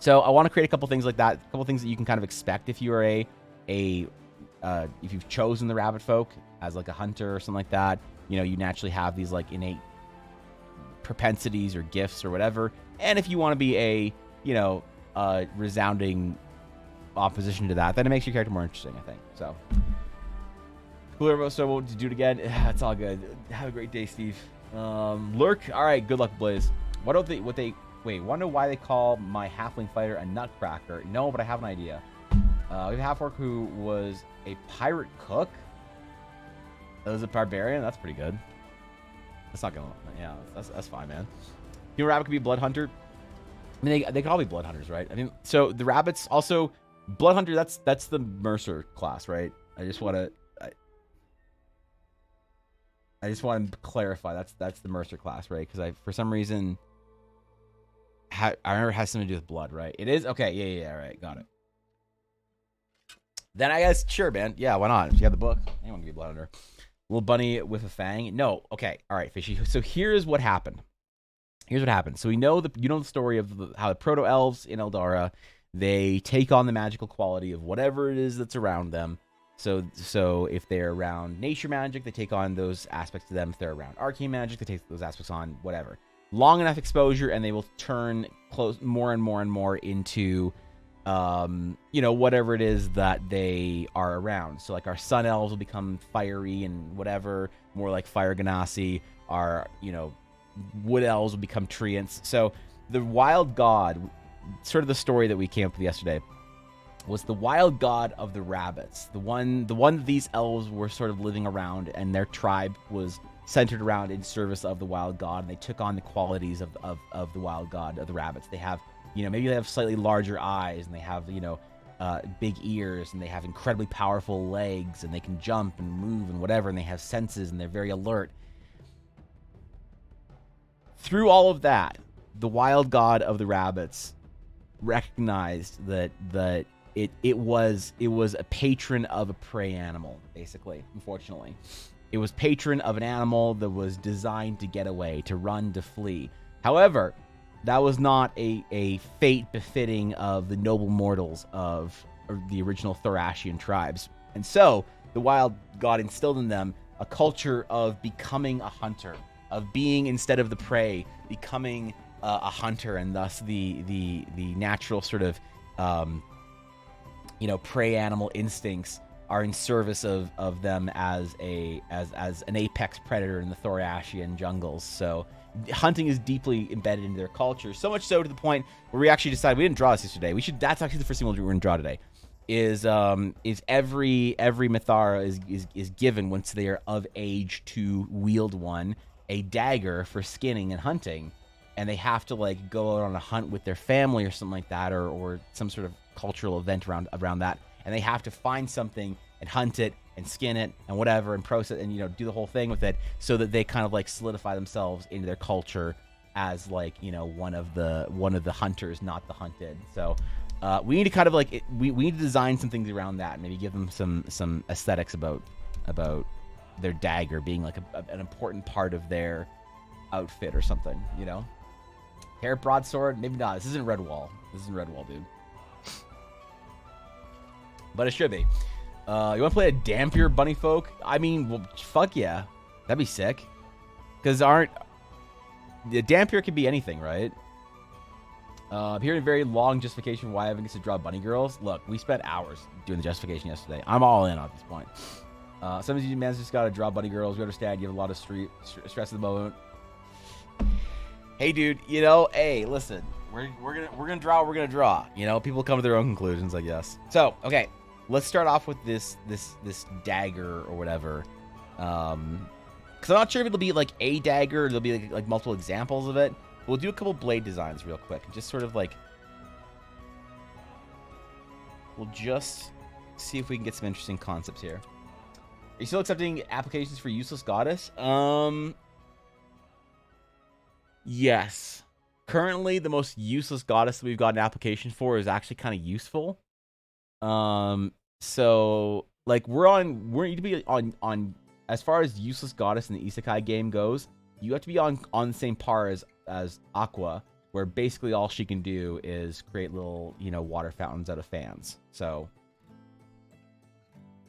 So I want to create a couple things like that, a couple things that you can kind of expect if you are if you've chosen the rabbit folk as like a hunter or something like that. You know, you naturally have these like innate propensities or gifts or whatever. And if you want to be a, you know, resounding opposition to that, then it makes your character more interesting, I think. So, cooler. So we'll do it again. It's all good. Have a great day, Steve. Lurk. All right. Good luck, Blaze. Want to know why they call my halfling fighter a nutcracker? No, but I have an idea. We have a half-orc who was a pirate cook. That was a barbarian. That's pretty good. That's not gonna. Yeah, that's fine, man. You know, rabbit could be a blood hunter. I mean, they could all be blood hunters, right? I mean, so the rabbits also blood hunter. That's the Mercer class, right? I just want to clarify. That's the Mercer class, right? Because for some reason I remember it has something to do with blood, right? It is okay. Yeah. All right, got it. Then I guess sure, man. Yeah, why not? If you have the book, anyone can be a blood hunter. Little bunny with a fang. No, okay, all right, Fishy. So here's what happened. So we know the story of how the proto elves in Eldara, they take on the magical quality of whatever it is that's around them. So if they're around nature magic, they take on those aspects to them. If they're around arcane magic, they take those aspects on. Whatever. Long enough exposure, and they will turn more and more into, you know, whatever it is that they are around. So like our sun elves will become fiery and whatever, more like fire ganassi. Our, you know, wood elves will become treants. So the wild god, sort of the story that we came up with yesterday, was the wild god of the rabbits. The one that these elves were sort of living around, and their tribe was centered around in service of the wild god, and they took on the qualities of the wild god of the rabbits. They have, you know, maybe they have slightly larger eyes, and they have, you know, big ears, and they have incredibly powerful legs, and they can jump and move and whatever, and they have senses, and they're very alert. Through all of that, the wild god of the rabbits recognized that it was a patron of a prey animal, basically. Unfortunately, it was patron of an animal that was designed to get away, to run, to flee. However, that was not a fate befitting of the noble mortals of the original Thorashian tribes. And so the wild god instilled in them a culture of becoming a hunter, of being, instead of the prey, becoming a hunter, and thus the natural sort of you know, prey animal instincts are in service of them as an apex predator in the Thorashian jungles. So hunting is deeply embedded into their culture, so much so to the point where we actually decided, we didn't draw this yesterday. That's actually the first thing we're going to draw today. Is every Mithara is given, once they are of age to wield one, a dagger for skinning and hunting, and they have to like go out on a hunt with their family or something like that, or some sort of cultural event around that, and they have to find something and hunt it and skin it and whatever and process and, you know, do the whole thing with it, so that they kind of like solidify themselves into their culture as, like, you know, one of the hunters, not the hunted. So we need to kind of like we need to design some things around that, and maybe give them some aesthetics about their dagger being like an important part of their outfit or something, you know. Hair broadsword, maybe not. This isn't Redwall, dude. But it should be. You want to play a Dampier bunny folk? I mean, well, fuck yeah, that'd be sick. Because the Dampier could be anything, right? Hearing a very long justification for why Evan gets to draw bunny girls. Look, we spent hours doing the justification yesterday. I'm all in at this point. Sometimes you man's just gotta draw bunny girls. We understand you have a lot of stress at the moment. Hey, dude, you know, hey, listen, we're gonna draw what we're gonna draw. You know, people come to their own conclusions, I guess. So, okay, let's start off with this dagger or whatever. Because I'm not sure if it'll be like a dagger or there'll be like multiple examples of it. We'll do a couple blade designs real quick, just sort of like, we'll just see if we can get some interesting concepts here. Are you still accepting applications for Useless Goddess? Yes. Currently, the most useless goddess that we've got an application for is actually kind of useful. So like we need to be on as far as useless goddess in the isekai game goes, you have to be on the same par as Aqua, where basically all she can do is create little, water fountains out of fans. So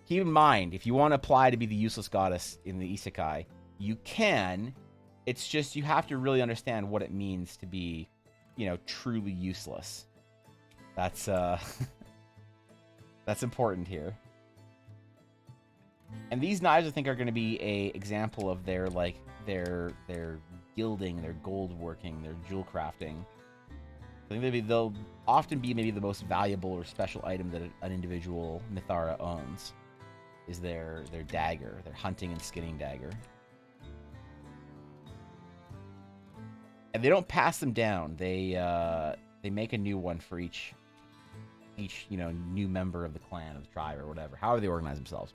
keep in mind, if you want to apply to be the useless goddess in the isekai, you can. It's just you have to really understand what it means to be, truly useless. That's that's important here. And these knives, I think, are going to be a example of their gilding, their gold working, their jewel crafting. I think they'll often be maybe the most valuable or special item that an individual Mithara owns is their dagger, their hunting and skinning dagger. And they don't pass them down. They make a new one for each new member of the clan, of the tribe, or whatever. However they organize themselves.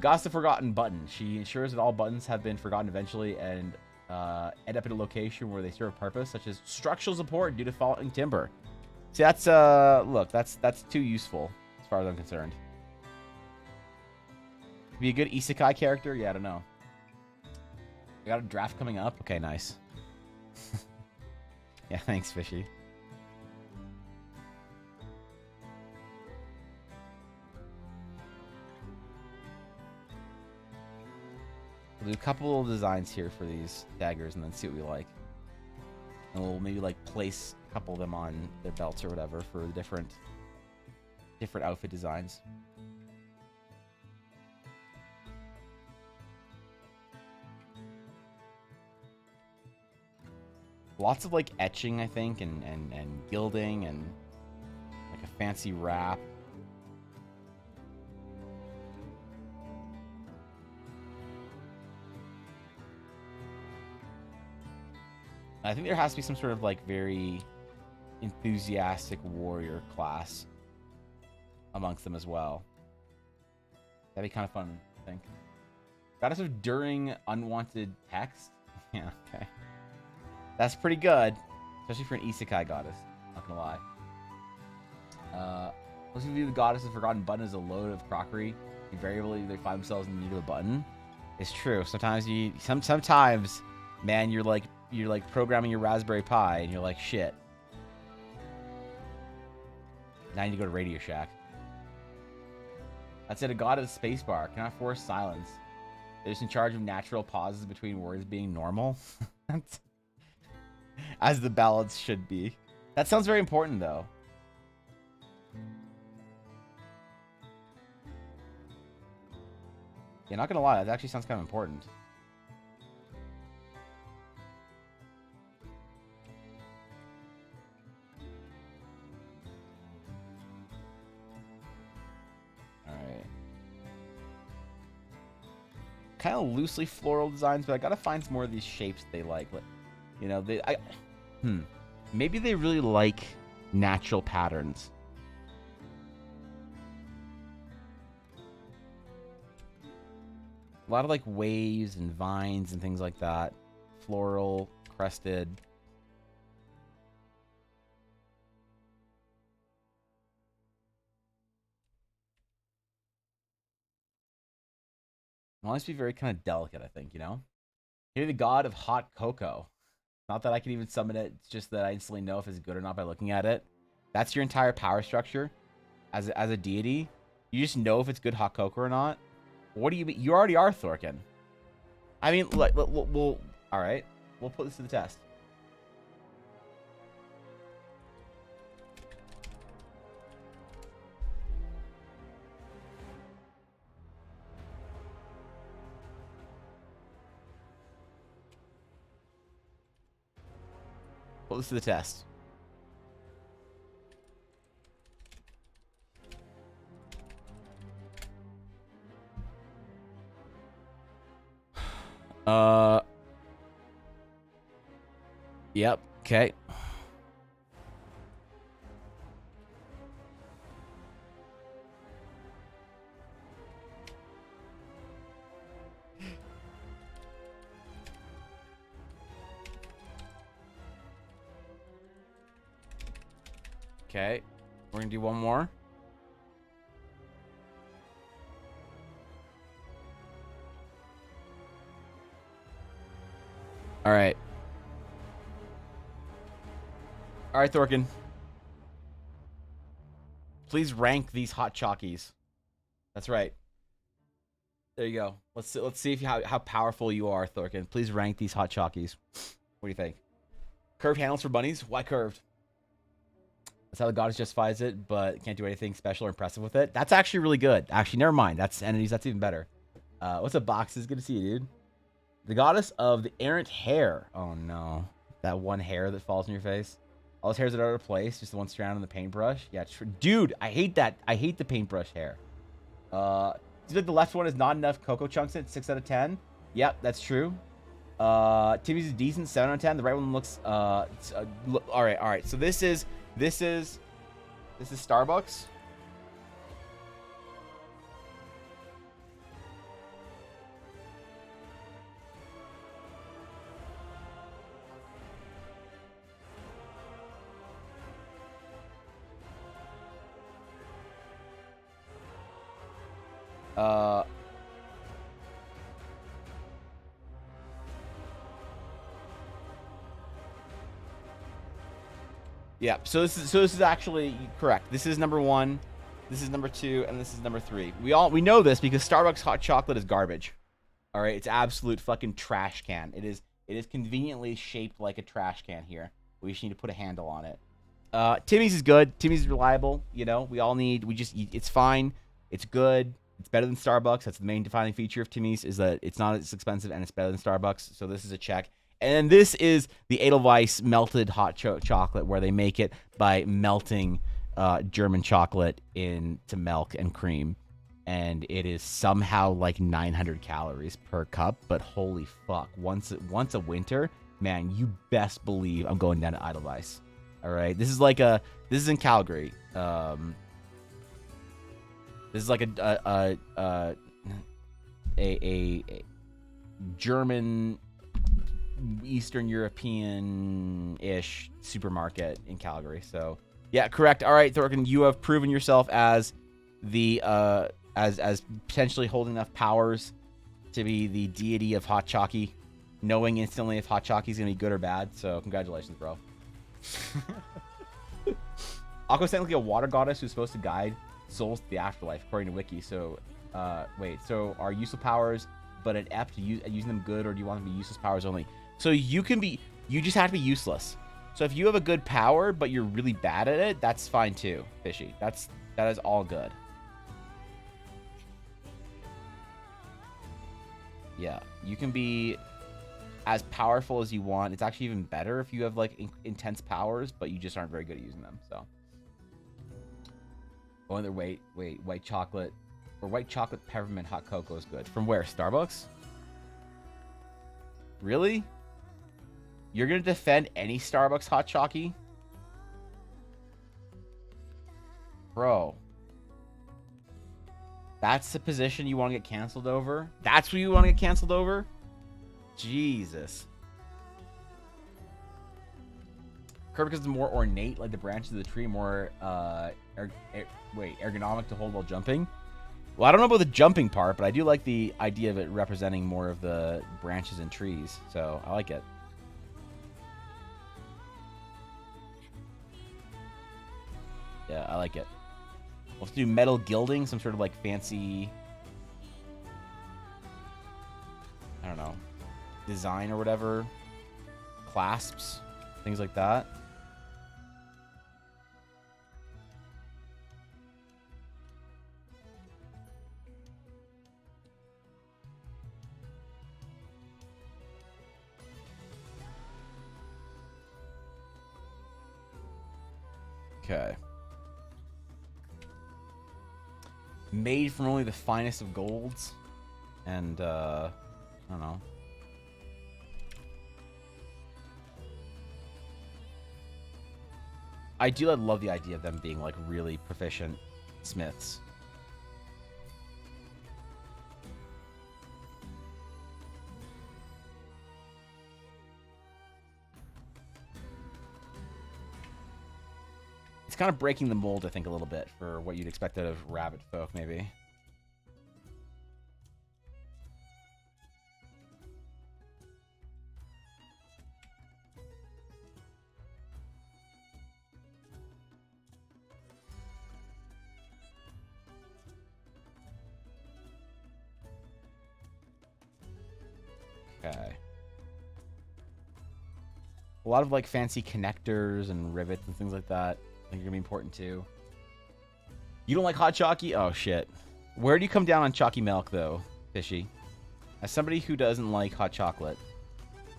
Goddess of Forgotten Button. She ensures that all buttons have been forgotten eventually and end up in a location where they serve a purpose, such as structural support due to falling timber. See, that's look, that's too useful as far as I'm concerned. Be a good isekai character? Yeah, I don't know. I got a draft coming up. Okay, nice. Yeah, thanks, Fishy. We'll do a couple of designs here for these daggers and then see what we like. And we'll maybe like place a couple of them on their belts or whatever for the different outfit designs. Lots of like etching, I think, and gilding and like a fancy wrap. I think there has to be some sort of like very enthusiastic warrior class amongst them as well. That'd be kind of fun, I think. Goddess of during unwanted text? Yeah, okay. That's pretty good, especially for an isekai goddess. Not gonna lie. Most people view the goddess of forgotten button as a load of crockery. Invariably, they find themselves in need of a button. It's true. Sometimes sometimes, man, you're like programming your Raspberry Pi, and you're like, shit. Now you need to go to Radio Shack. That's it. A god of the spacebar cannot force silence. They're just in charge of natural pauses between words being normal. As the balance should be. That sounds very important, though. Yeah, not gonna lie, that actually sounds kind of important. Alright. Kind of loosely floral designs, but I gotta find some more of these shapes they like. You know, maybe they really like natural patterns. A lot of like waves and vines and things like that. Floral, crested. It'll always be very kind of delicate, I think, you know? You're the god of hot cocoa. Not that I can even summon it, it's just that I instantly know if it's good or not by looking at it. That's your entire power structure as a deity. You just know if it's good hot cocoa or not. What do you mean? You already are Thorkin. I mean, we'll all right. We'll put this to the test. Put this to the test. Yep. Okay. Okay. We're gonna do one more. All right. All right, Thorkin. Please rank these hot chalkies. That's right. There you go. Let's see if how powerful you are, Thorkin. Please rank these hot chalkies. What do you think? Curved handles for bunnies? Why curved? That's how the goddess justifies it, but can't do anything special or impressive with it. That's actually really good. Actually, never mind. That's entities. That's even better. What's up, Boxes? Good to see you, dude. The goddess of the errant hair. Oh, no. That one hair that falls in your face. All those hairs that are out of place. Just the one surrounding the paintbrush. Yeah, dude, I hate that. I hate the paintbrush hair. Seems like the left one is not enough cocoa chunks in it. 6 out of 10. Yep, that's true. Timmy's is decent. 7 out of 10. The right one looks... all right. So this is Starbucks. Yeah, so this is actually correct. This is number 1, this is number 2, and this is number 3. We know this because Starbucks hot chocolate is garbage. All right, it's absolute fucking trash can. It is conveniently shaped like a trash can here. We just need to put a handle on it. Timmy's is good. Timmy's is reliable. You know, it's fine. It's good. It's better than Starbucks. That's the main defining feature of Timmy's, is that it's not as expensive and it's better than Starbucks. So this is a check. And this is the Edelweiss melted hot chocolate, where they make it by melting German chocolate into milk and cream. And it is somehow like 900 calories per cup. But holy fuck, once a winter, man, you best believe I'm going down to Edelweiss. All right, this is in Calgary. This is like a German, Eastern European-ish supermarket in Calgary. So yeah, correct. All right, Thorkin, you have proven yourself as the as potentially holding enough powers to be the deity of hot chalky, knowing instantly if hot chalky is gonna be good or bad. So congratulations, bro. Aqua's technically a water goddess who's supposed to guide souls to the afterlife, according to Wiki. So wait, so are useful powers but adept to using them good, or do you want them to be useless powers only? So you just have to be useless. So if you have a good power but you're really bad at it, that's fine too, Fishy. That is all good. Yeah, you can be as powerful as you want. It's actually even better if you have like intense powers, but you just aren't very good at using them. So, oh, and wait, white chocolate or white chocolate peppermint hot cocoa is good. From where? Starbucks? Really? You're gonna defend any Starbucks hot chalky? Bro. That's the position you want to get canceled over? That's what you want to get canceled over? Jesus. Curve because it's more ornate, like the branches of the tree, more ergonomic to hold while jumping. Well, I don't know about the jumping part, but I do like the idea of it representing more of the branches and trees. So I like it. Yeah, I like it. Let's do metal gilding, some sort of like fancy, I don't know, design or whatever. Clasps, things like that. Okay. Made from only the finest of golds. And, I don't know. I do love the idea of them being, like, really proficient smiths. It's kind of breaking the mold, I think, a little bit for what you'd expect out of rabbit folk, maybe. lot of like fancy connectors and rivets and things like that. I think are gonna be important too. You don't like hot chalky? Oh shit. Where do you come down on chalky milk though, Fishy? As somebody who doesn't like hot chocolate,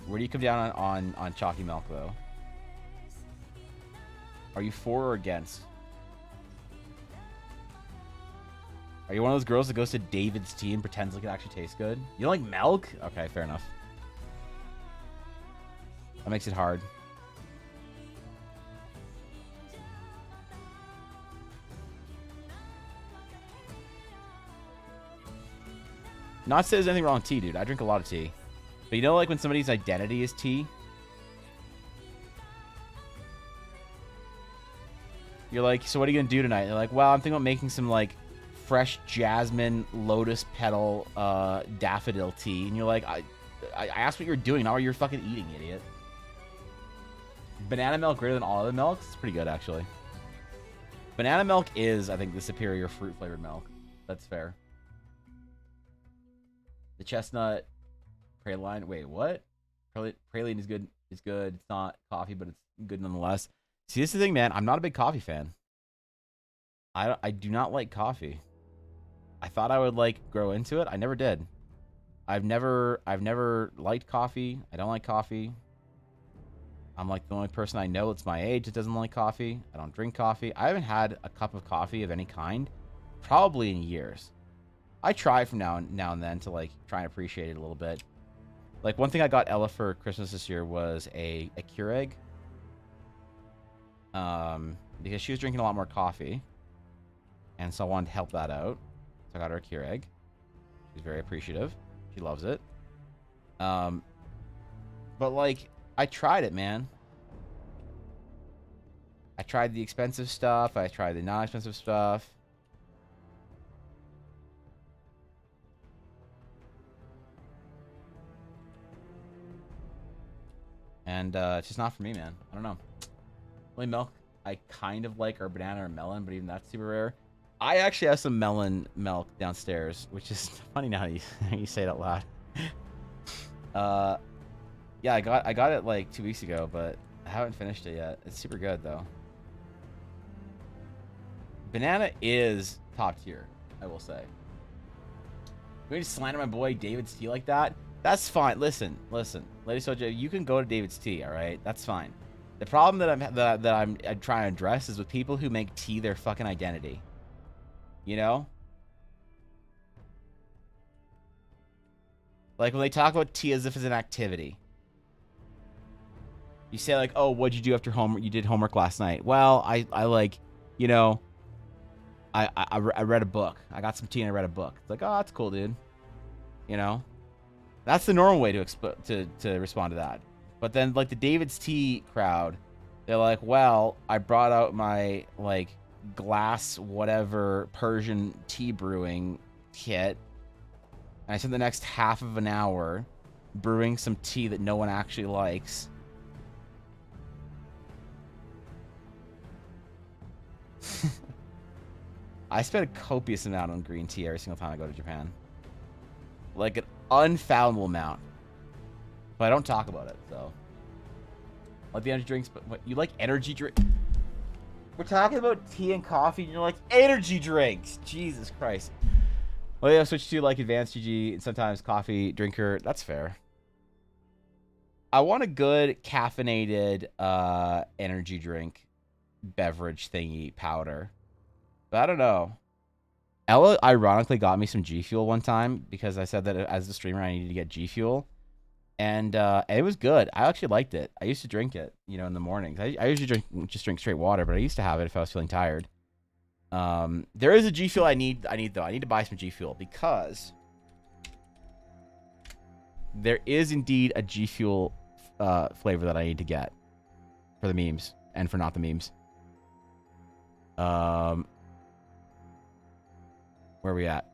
where do you come down on chalky milk though? Are you for or against? Are you one of those girls that goes to David's tea and pretends like it actually tastes good? You don't like milk? Okay, fair enough. That makes it hard. Not that there's anything wrong with tea, dude. I drink a lot of tea. But you know, like when somebody's identity is tea? You're like, so what are you going to do tonight? They're like, well, I'm thinking about making some, like, fresh jasmine, lotus petal, daffodil tea. And you're like, I asked what you're doing, not what you're fucking eating, idiot. Banana milk greater than all other milks? It's pretty good, actually. Banana milk is, I think, the superior fruit-flavored milk. That's fair. The chestnut praline. Wait, what? Praline is good. It's good. It's not coffee, but it's good nonetheless. See, this is the thing, man. I'm not a big coffee fan. I do not like coffee. I thought I would like grow into it. I never did. I've never liked coffee. I don't like coffee. I'm like the only person I know that's my age that doesn't like coffee. I don't drink coffee. I haven't had a cup of coffee of any kind probably in years. I try from now and then to like try and appreciate it a little bit. Like one thing I got Ella for Christmas this year was a Keurig. Because she was drinking a lot more coffee. And so I wanted to help that out. So I got her a Keurig. She's very appreciative. She loves it. But like, I tried it, man. I tried the expensive stuff. I tried the non-expensive stuff. And it's just not for me, man. I don't know. Only milk I kind of like are banana or melon, but even that's super rare. I actually have some melon milk downstairs, which is funny now you say it out loud. Yeah, I got it like 2 weeks ago, but I haven't finished it yet. It's super good though. Banana is top tier, I will say. Going to slander my boy David's tea like that? That's fine. Listen, Lady Soja, you can go to David's tea, all right? That's fine. The problem that I'm trying to address is with people who make tea their fucking identity. You know? Like when they talk about tea as if it's an activity. You say like, "Oh, what'd you do after homework? You did homework last night." Well, I like, you know, I read a book. I got some tea and I read a book. It's like, oh, that's cool, dude. You know, that's the normal way to respond to that. But then like the David's tea crowd, they're like, well, I brought out my like glass whatever Persian tea brewing kit, and I spent the next half of an hour brewing some tea that no one actually likes. I spend a copious amount on green tea every single time I go to Japan. Like an unfathomable amount. But I don't talk about it, so. Like the energy drinks, but what, you like energy drink? We're talking about tea and coffee, and you're like, energy drinks! Jesus Christ. Well, yeah, switch to like advanced GG and sometimes coffee drinker. That's fair. I want a good caffeinated energy drink beverage thingy powder. But I don't know. Ella ironically got me some G Fuel one time because I said that as a streamer I needed to get G Fuel. And it was good. I actually liked it. I used to drink it, you know, in the mornings. I usually just drink straight water, but I used to have it if I was feeling tired. There is a G Fuel I need though. I need to buy some G Fuel because there is indeed a G Fuel flavor that I need to get for the memes and for not the memes. Where are we at?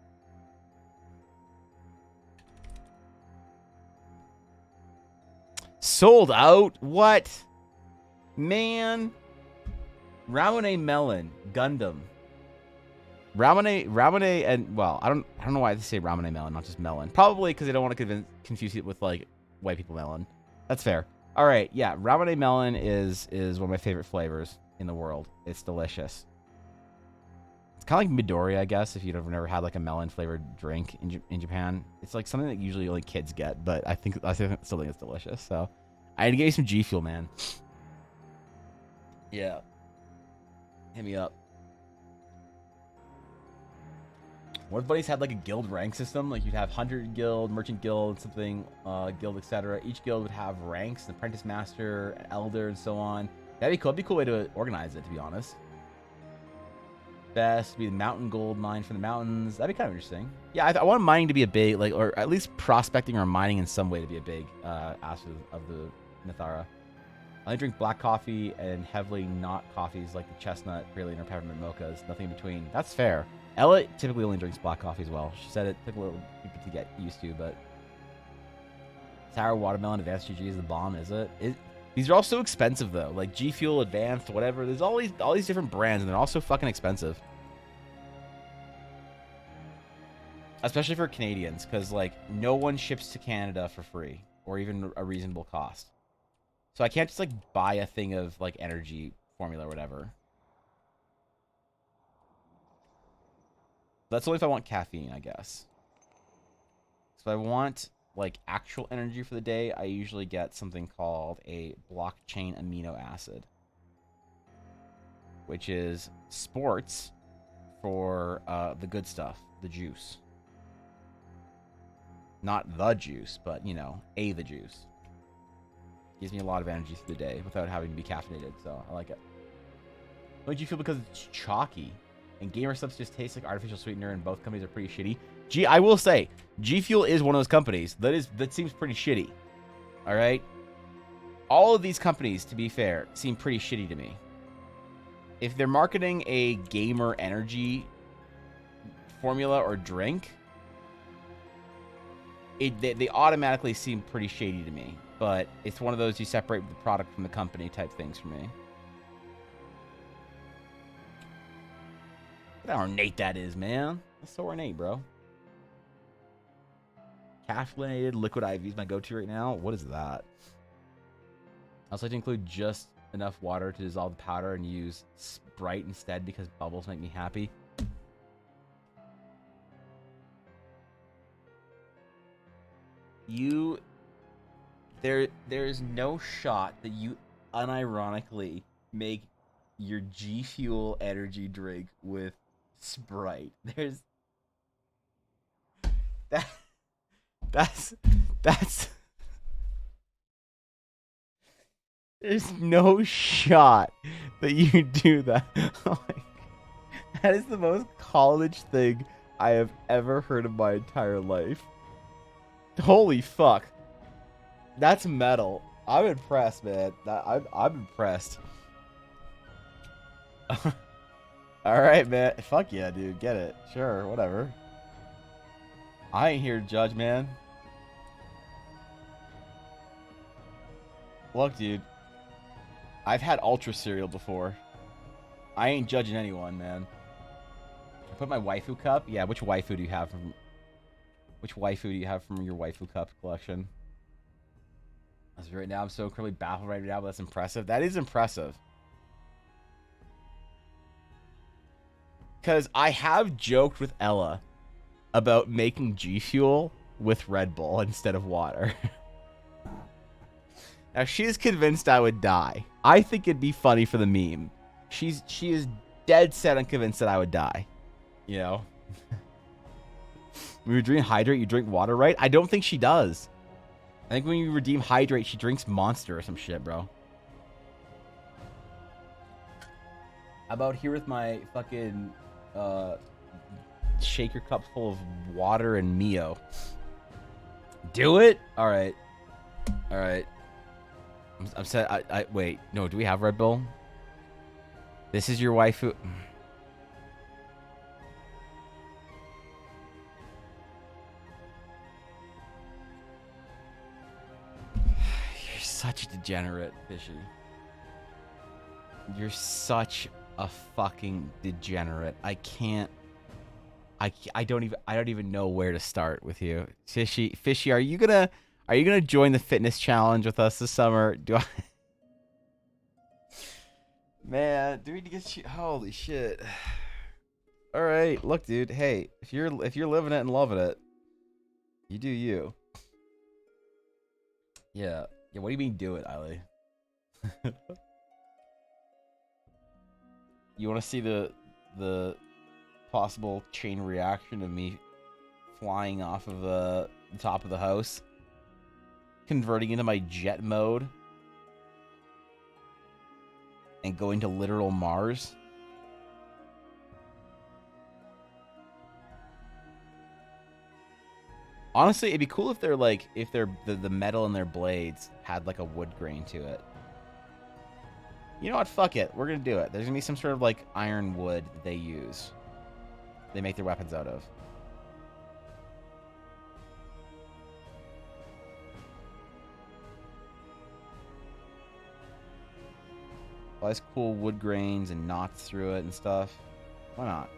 Sold out? What? Man. Ramune Melon. Gundam. Ramune and, well, I don't know why they say Ramune Melon, not just Melon. Probably because they don't want to confuse it with, like, white people melon. That's fair. All right, yeah, ramen melon is one of my favorite flavors in the world. It's delicious. It's kind of like Midori, I guess, if you've never had like a melon flavored drink in Japan. It's like something that usually only kids get, but I still think it's delicious. So I had to get you some G Fuel, man. Yeah, hit me up. What if buddies had like a guild rank system? Like you'd have 100 guild, merchant guild, something, guild, etc. Each guild would have ranks, an apprentice master, elder, and so on. That'd be cool. That'd be a cool way to organize it, to be honest. Best would be the mountain gold mine from the mountains. That'd be kind of interesting. Yeah, I want mining to be a big, like, or at least prospecting or mining in some way to be a big aspect of the Nithara. I only drink black coffee and heavily not coffees like the chestnut, praline, or peppermint mochas. Nothing in between. That's fair. Ella typically only drinks black coffee as well. She said it took a little bit to get used to, but sour watermelon advanced GG is the bomb, is it? These are all so expensive though. Like G Fuel, Advanced, whatever. There's all these different brands, and they're all so fucking expensive. Especially for Canadians, because like no one ships to Canada for free or even a reasonable cost. So I can't just like buy a thing of like energy formula or whatever. That's only if I want caffeine, I guess. So if I want like actual energy for the day, I usually get something called a blockchain amino acid, which is sports for the good stuff, the juice. Not the juice, but you know, the juice. Gives me a lot of energy through the day without having to be caffeinated, so I like it. Don't you feel because it's chalky? And gamer subs just taste like artificial sweetener, and both companies are pretty shitty. I will say, G Fuel is one of those companies that seems pretty shitty. All right, all of these companies, to be fair, seem pretty shitty to me. If they're marketing a gamer energy formula or drink, they automatically seem pretty shady to me. But it's one of those you separate the product from the company type things for me. Look how ornate that is, man. That's so ornate, bro. Caffeinated liquid IV is my go-to right now. What is that? I also like to include just enough water to dissolve the powder and use Sprite instead because bubbles make me happy. There's no shot that you unironically make your G Fuel energy drink with Sprite. That's there's no shot that you do that. That is the most college thing I have ever heard in my entire life. Holy fuck. That's metal. I'm impressed, man. I'm impressed. Alright, man. Fuck yeah, dude. Get it. Sure, whatever. I ain't here to judge, man. Look, dude. I've had Ultra cereal before. I ain't judging anyone, man. I put my waifu cup? Yeah, which waifu do you have from... Which waifu do you have from your waifu cup collection? As right now, I'm so incredibly baffled right now, but that's impressive. That is impressive. Because I have joked with Ella about making G Fuel with Red Bull instead of water. Now, she is convinced I would die. I think it'd be funny for the meme. She is dead set on convinced that I would die. You know? When you redeem hydrate, you drink water, right? I don't think she does. I think when you redeem hydrate, she drinks Monster or some shit, bro. How about here with my fucking shaker cup full of water and Mio? Do it? All right. All right. I'm set. Wait. No, do we have Red Bull? This is your waifu. You're such a degenerate, Fishy. You're such a fucking degenerate. I can't. I don't even know where to start with you. Fishy, are you gonna Are you gonna join the fitness challenge with us this summer? Do I? Man, do we need to get you? Holy shit! All right, look, dude. Hey, if you're living it and loving it, you do you. Yeah. Yeah. What do you mean do it, Eiley? You want to see the possible chain reaction of me flying off of the top of the house, converting into my jet mode, and going to literal Mars? Honestly, it'd be cool if the metal in their blades had like a wood grain to it. You know what? Fuck it. We're gonna do it. There's gonna be some sort of like iron wood that they use. They make their weapons out of. All these cool wood grains and knots through it and stuff. Why not?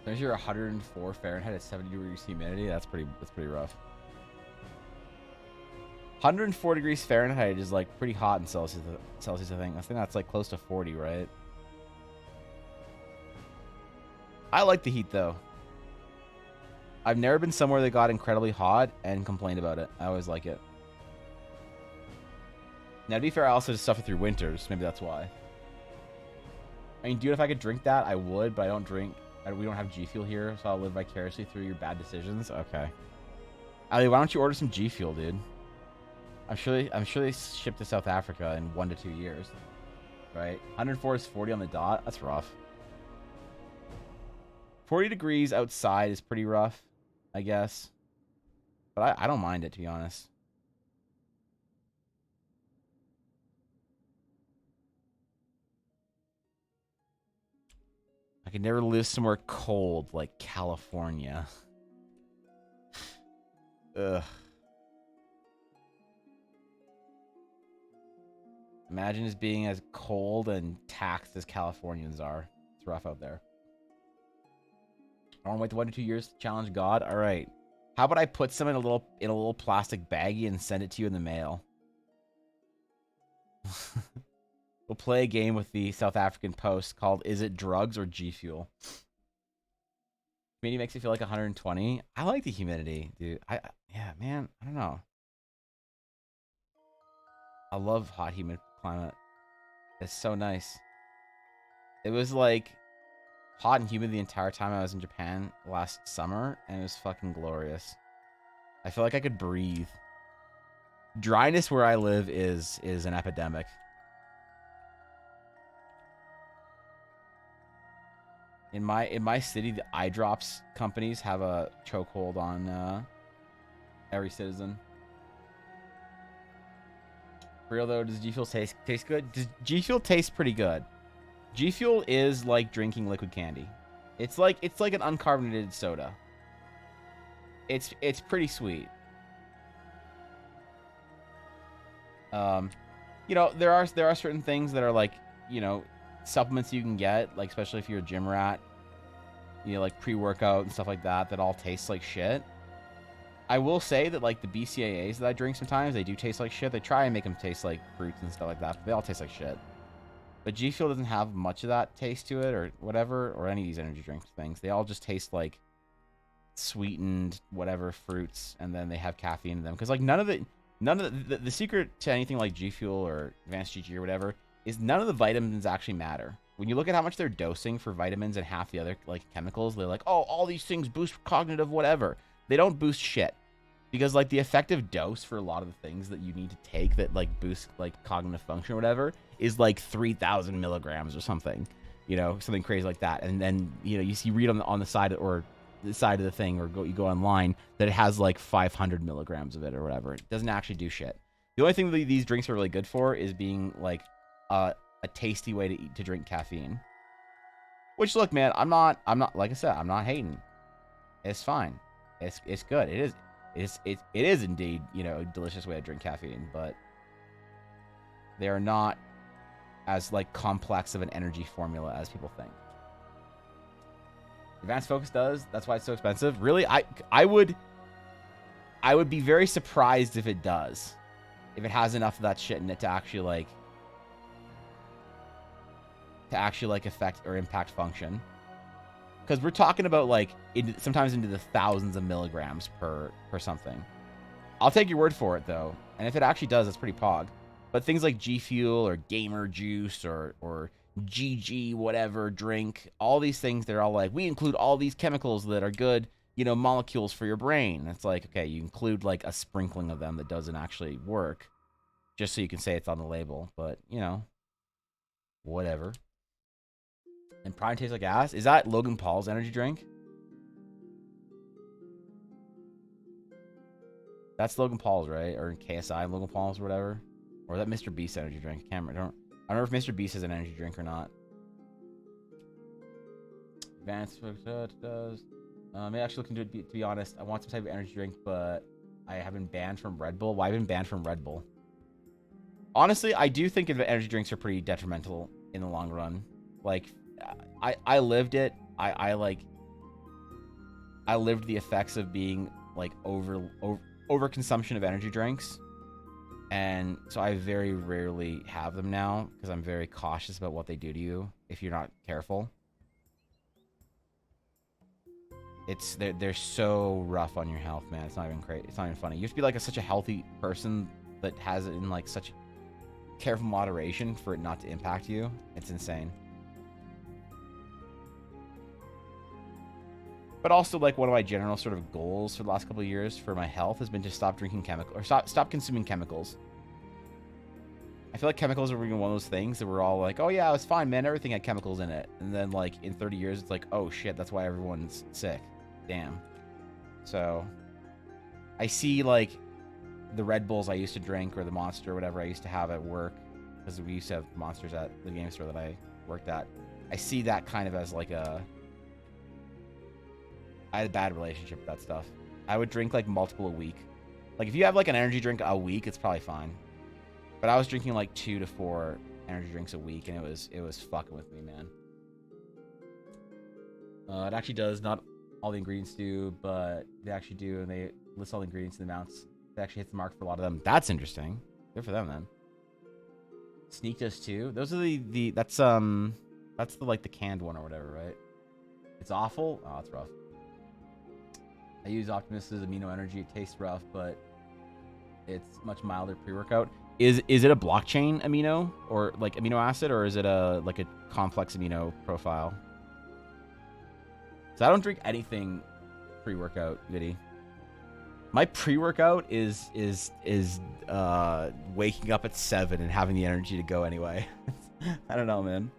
There's your 104 Fahrenheit at 70 degrees humidity. That's pretty rough. 104 degrees Fahrenheit is like pretty hot in Celsius. I think that's like close to 40, right? I like the heat though. I've never been somewhere that got incredibly hot and complained about it. I always like it. Now, to be fair, I also just suffer through winters. Maybe that's why. I mean, dude, if I could drink that, I would, but I don't drink. We don't have G Fuel here, so I'll live vicariously through your bad decisions. Okay. Ali, why don't you order some G Fuel, dude? I'm sure they ship to South Africa in 1 to 2 years. Right? 104 is 40 on the dot. That's rough. 40 degrees outside is pretty rough, I guess. But I don't mind it, to be honest. I could never live somewhere cold like California. Ugh. Imagine just being as cold and taxed as Californians are. It's rough out there. I want to wait the 1 to 2 years to challenge God. All right. How about I put some in a little plastic baggie and send it to you in the mail? We'll play a game with the South African Post called "Is it drugs or G Fuel?" Humidity makes it feel like 120. I like the humidity, dude. Yeah, man. I don't know. I love hot, humid climate. It's so nice. It was like hot and humid the entire time I was in Japan last summer, and it was fucking glorious. I feel like I could breathe. Dryness where I live is an epidemic. In my city, the eye drops companies have a chokehold on every citizen. For real though, does G Fuel taste good? Does G Fuel taste pretty good? G Fuel is like drinking liquid candy. It's like an uncarbonated soda. It's pretty sweet. You know, there are certain things that are like, you know, supplements you can get, like especially if you're a gym rat, you know, like pre-workout and stuff like that, that all taste like shit. I will say that like the BCAAs that I drink sometimes, they do taste like shit. They try and make them taste like fruits and stuff like that, but they all taste like shit. But G Fuel doesn't have much of that taste to it or whatever, or any of these energy drink things. They all just taste like sweetened whatever fruits, and then they have caffeine in them. Because like none of the secret to anything like G Fuel or Advanced GG or whatever is none of the vitamins actually matter. When you look at how much they're dosing for vitamins and half the other like chemicals, they're like, oh, all these things boost cognitive whatever. They don't boost shit. Because like the effective dose for a lot of the things that you need to take that like boost like cognitive function or whatever is like 3,000 milligrams or something, you know, something crazy like that. And then, you know, you read on the side or the side of the thing, or you go online, that it has like 500 milligrams of it or whatever. It doesn't actually do shit. The only thing that these drinks are really good for is being like a tasty way to drink caffeine. Which, look, man, I'm not like I said, I'm not hating. It's fine. It's good. It is indeed, you know, a delicious way to drink caffeine, but They are not as like complex of an energy formula as people think. Advanced Focus does. That's why it's so expensive. Really, I would be very surprised if it does. If it has enough of that shit in it to actually like affect or impact function. Because we're talking about like sometimes into the thousands of milligrams per something. I'll take your word for it though, and if it actually does, it's pretty pog. But things like G Fuel or Gamer Juice or GG whatever drink, all these things, they're all like, we include all these chemicals that are good, you know, molecules for your brain. It's like, okay, you include like a sprinkling of them that doesn't actually work, just so you can say it's on the label. But you know, whatever. And Prime tastes like ass. Is that Logan Paul's energy drink? That's Logan Paul's, right? Or KSI Logan Paul's or whatever. Or is that Mr. Beast's energy drink? I can't remember. I don't know if Mr. Beast has an energy drink or not. Advanced does. Maybe actually looking to be honest. I want some type of energy drink, but I have been banned from Red Bull. Why have I been banned from Red Bull? Honestly, I do think energy drinks are pretty detrimental in the long run. Like, I lived it. I lived the effects of being like overconsumption of energy drinks, and so I very rarely have them now because I'm very cautious about what they do to you if you're not careful. They're so rough on your health, man. It's not even great. It's not even funny. You have to be like such a healthy person that has it in like such careful moderation for it not to impact you. It's insane. But also, like, one of my general sort of goals for the last couple of years for my health has been to stop drinking stop consuming chemicals. I feel like chemicals are one of those things that we're all like, oh yeah, it was fine, man. Everything had chemicals in it. And then like in 30 years, it's like, oh shit, that's why everyone's sick. Damn. So I see like the Red Bulls I used to drink or the Monster or whatever I used to have at work, because we used to have Monsters at the game store that I worked at. I see that kind of as like I had a bad relationship with that stuff. I would drink like multiple a week. Like if you have like an energy drink a week, it's probably fine. But I was drinking like 2 to 4 energy drinks a week, and it was fucking with me, man. It actually does. Not all the ingredients do, but they actually do, and they list all the ingredients and the amounts. It actually hits the mark for a lot of them. That's interesting. Good for them, then. Sneak does too. Those are that's the like the canned one or whatever, right? It's awful. Oh, it's rough. I use Optimus's amino energy. It tastes rough, but it's much milder pre-workout. Is it a blockchain amino or like amino acid, or is it a like a complex amino profile? So I don't drink anything pre-workout, Viddy. My pre-workout is waking up at 7 and having the energy to go anyway. I don't know, man.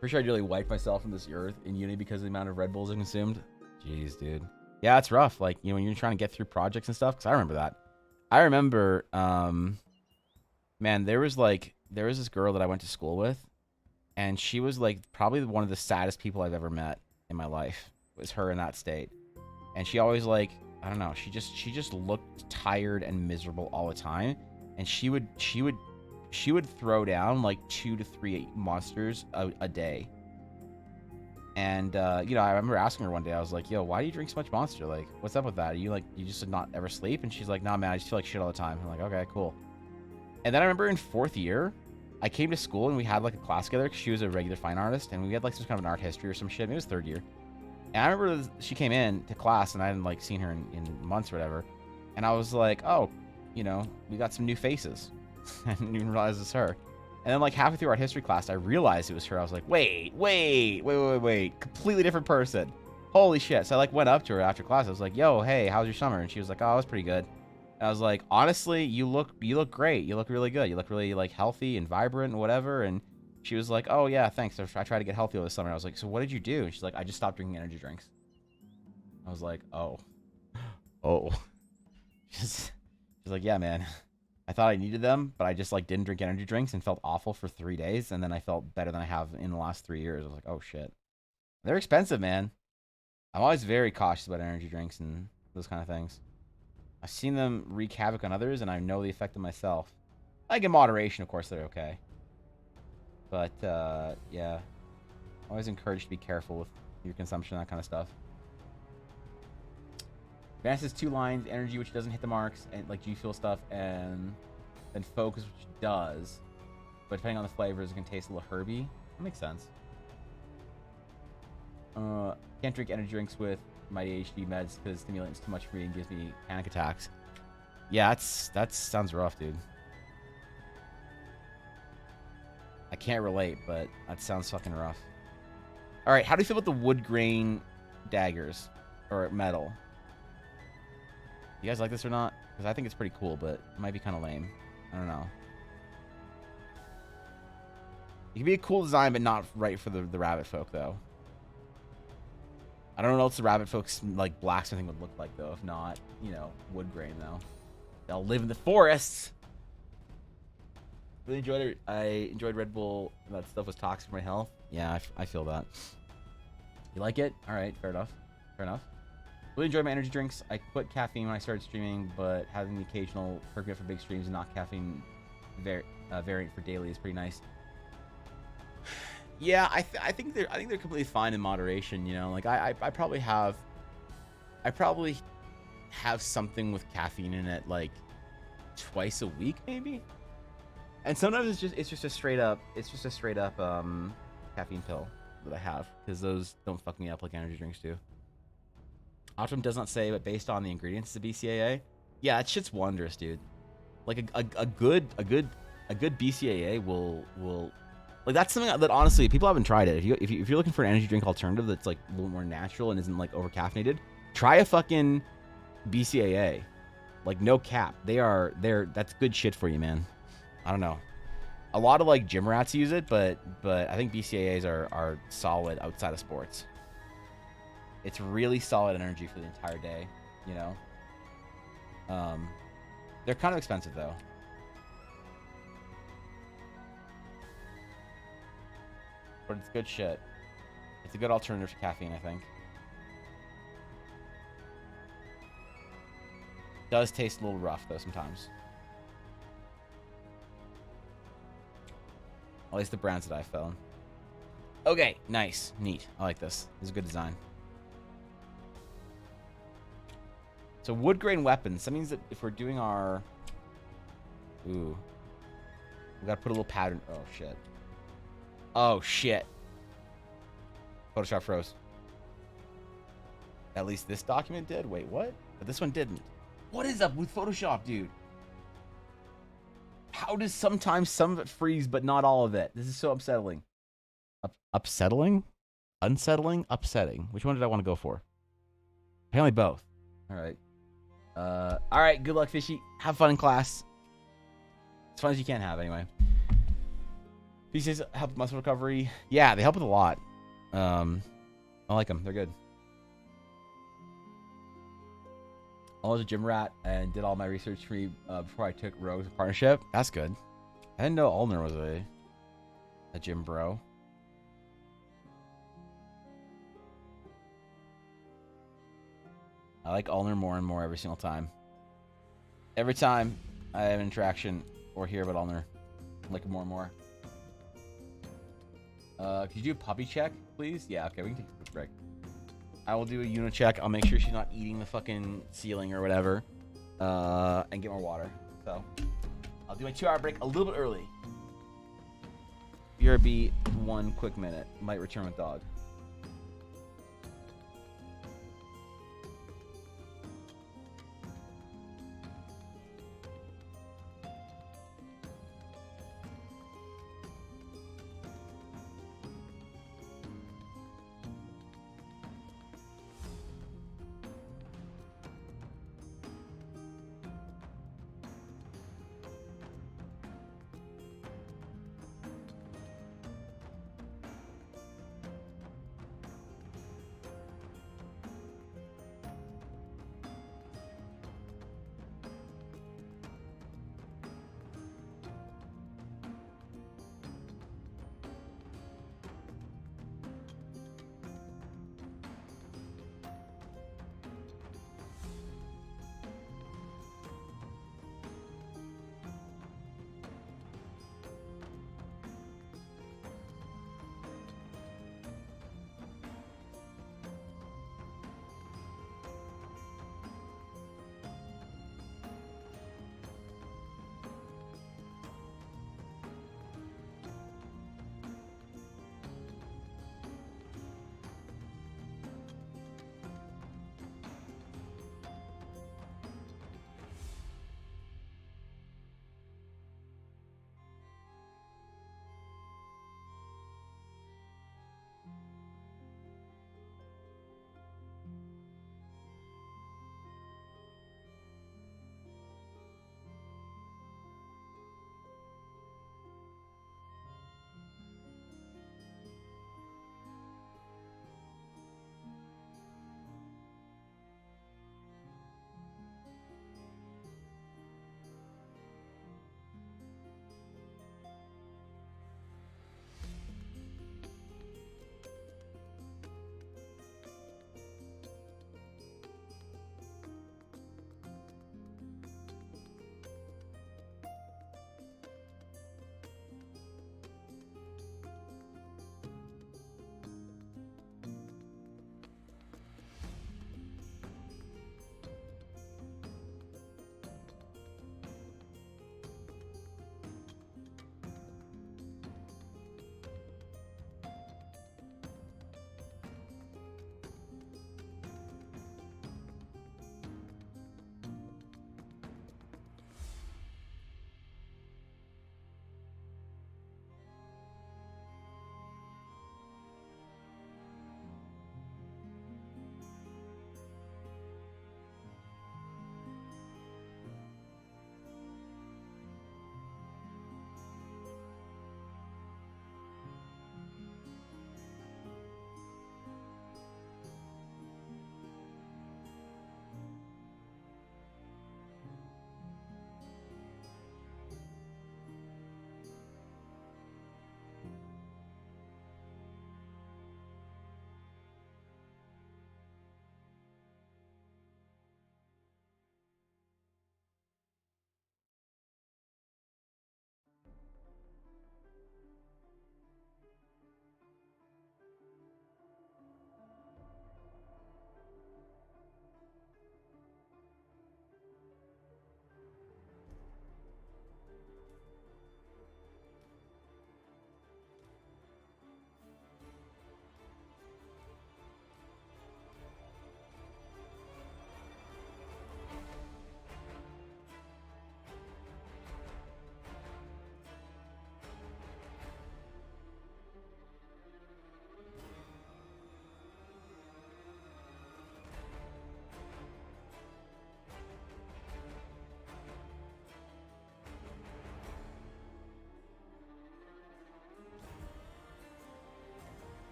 Pretty sure I really wiped myself from this earth in uni because of the amount of Red Bulls I consumed. Jeez, dude. Yeah, it's rough. Like, you know, when you're trying to get through projects and stuff, because I remember that. I remember, man, there was this girl that I went to school with, and she was like probably one of the saddest people I've ever met in my life. It was her in that state. And she always like, I don't know, she just looked tired and miserable all the time. And she would throw down like 2 to 3 monsters a day. And you know, I remember asking her one day, I was like, yo, why do you drink so much Monster? Like, what's up with that? Are you like, you just not ever sleep? And she's like, nah, man, I just feel like shit all the time. I'm like, okay, cool. And then I remember in 4th year, I came to school and we had like a class together because she was a regular fine artist, and we had like some kind of an art history or some shit. Maybe it was 3rd year. And I remember she came in to class and I hadn't like seen her in months or whatever. And I was like, oh, you know, we got some new faces. I didn't even realize it was her. And then like halfway through our history class, I realized it was her. I was like, wait. Completely different person. Holy shit. So I like went up to her after class. I was like, yo, hey, how's your summer? And she was like, oh, it was pretty good. And I was like, honestly, you look great. You look really good. You look really like healthy and vibrant and whatever. And she was like, oh yeah, thanks. I tried to get healthy over the summer. I was like, so what did you do? And she's like, I just stopped drinking energy drinks. I was like, oh. She's like, yeah, man. I thought I needed them, but I just like didn't drink energy drinks and felt awful for 3 days, and then I felt better than I have in the last 3 years. I was like, oh shit. They're expensive, man. I'm always very cautious about energy drinks and those kind of things. I've seen them wreak havoc on others, and I know the effect on myself. Like in moderation, of course, they're okay. But, yeah. Always encouraged to be careful with your consumption, that kind of stuff. Advances 2 lines, energy, which doesn't hit the marks, and like G Fuel stuff, and then focus, which does. But depending on the flavors, it can taste a little herby. That makes sense. Can't drink energy drinks with my ADHD meds because stimulants too much for me and gives me panic attacks. Yeah, that sounds rough, dude. I can't relate, but that sounds fucking rough. All right, how do you feel about the wood grain daggers or metal? You guys like this or not? Because I think it's pretty cool, but it might be kind of lame. I don't know. It can be a cool design, but not right for the rabbit folk, though. I don't know what else the rabbit folks, like, blacksmithing would look like, though. If not, you know, wood grain, though. They'll live in the forests. Really enjoyed it. I enjoyed Red Bull. That stuff was toxic for my health. Yeah, I feel that. You like it? All right, fair enough. Fair enough. Really enjoyed my energy drinks. I quit caffeine when I started streaming, but having the occasional perk for big streams and not caffeine variant for daily is pretty nice. Yeah, I think they're completely fine in moderation. You know, like I probably have something with caffeine in it like twice a week maybe, and sometimes it's just a straight up caffeine pill that I have because those don't fuck me up like energy drinks do. Optimum does not say, but based on the ingredients of the BCAA, yeah, that shit's wondrous, dude. Like a good BCAA will like, that's something that honestly people haven't tried it. If you're looking for an energy drink alternative that's like a little more natural and isn't like over caffeinated, try a fucking BCAA. Like, no cap, that's good shit for you, man. I don't know. A lot of like gym rats use it, but I think BCAAs are solid outside of sports. It's really solid energy for the entire day, you know. They're kind of expensive though. But it's good shit. It's a good alternative to caffeine, I think. Does taste a little rough though sometimes. At least the brands that I found. Okay, nice, neat. I like this. This is a good design. So wood grain weapons. That means that if we're doing our, we gotta put a little pattern. Oh shit. Oh shit. Photoshop froze. At least this document did. Wait, what? But this one didn't. What is up with Photoshop, dude? How does sometimes some of it freeze, but not all of it? This is so upsetting. Upsetting? Unsettling? Upsetting. Which one did I want to go for? Apparently both. All right. All right. Good luck, Fishy. Have fun in class. As fun as you can have, anyway. These days help with muscle recovery. Yeah, they help with a lot. I like them. They're good. I was a gym rat and did all my research for me before I took Rogue's partnership. That's good. I didn't know Ulner was a gym bro. I like Ulner more and more every single time. Every time I have an interaction or hear about Ulner, I like him more and more. Could you do a puppy check, please? Yeah, okay, we can take a quick break. I will do a unit check. I'll make sure she's not eating the fucking ceiling or whatever. And get more water. So, I'll do my 2-hour break a little bit early. BRB, 1 quick minute. Might return with dog.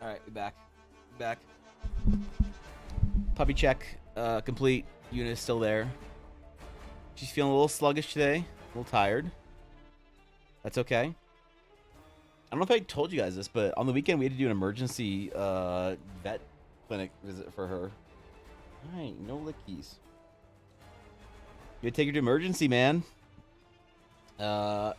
All right, we back. Back. Puppy check complete. Yuna is still there. She's feeling a little sluggish today, a little tired. That's okay. I don't know if I told you guys this, but on the weekend we had to do an emergency vet clinic visit for her. All right, no lickies. You gotta take her to emergency, man. It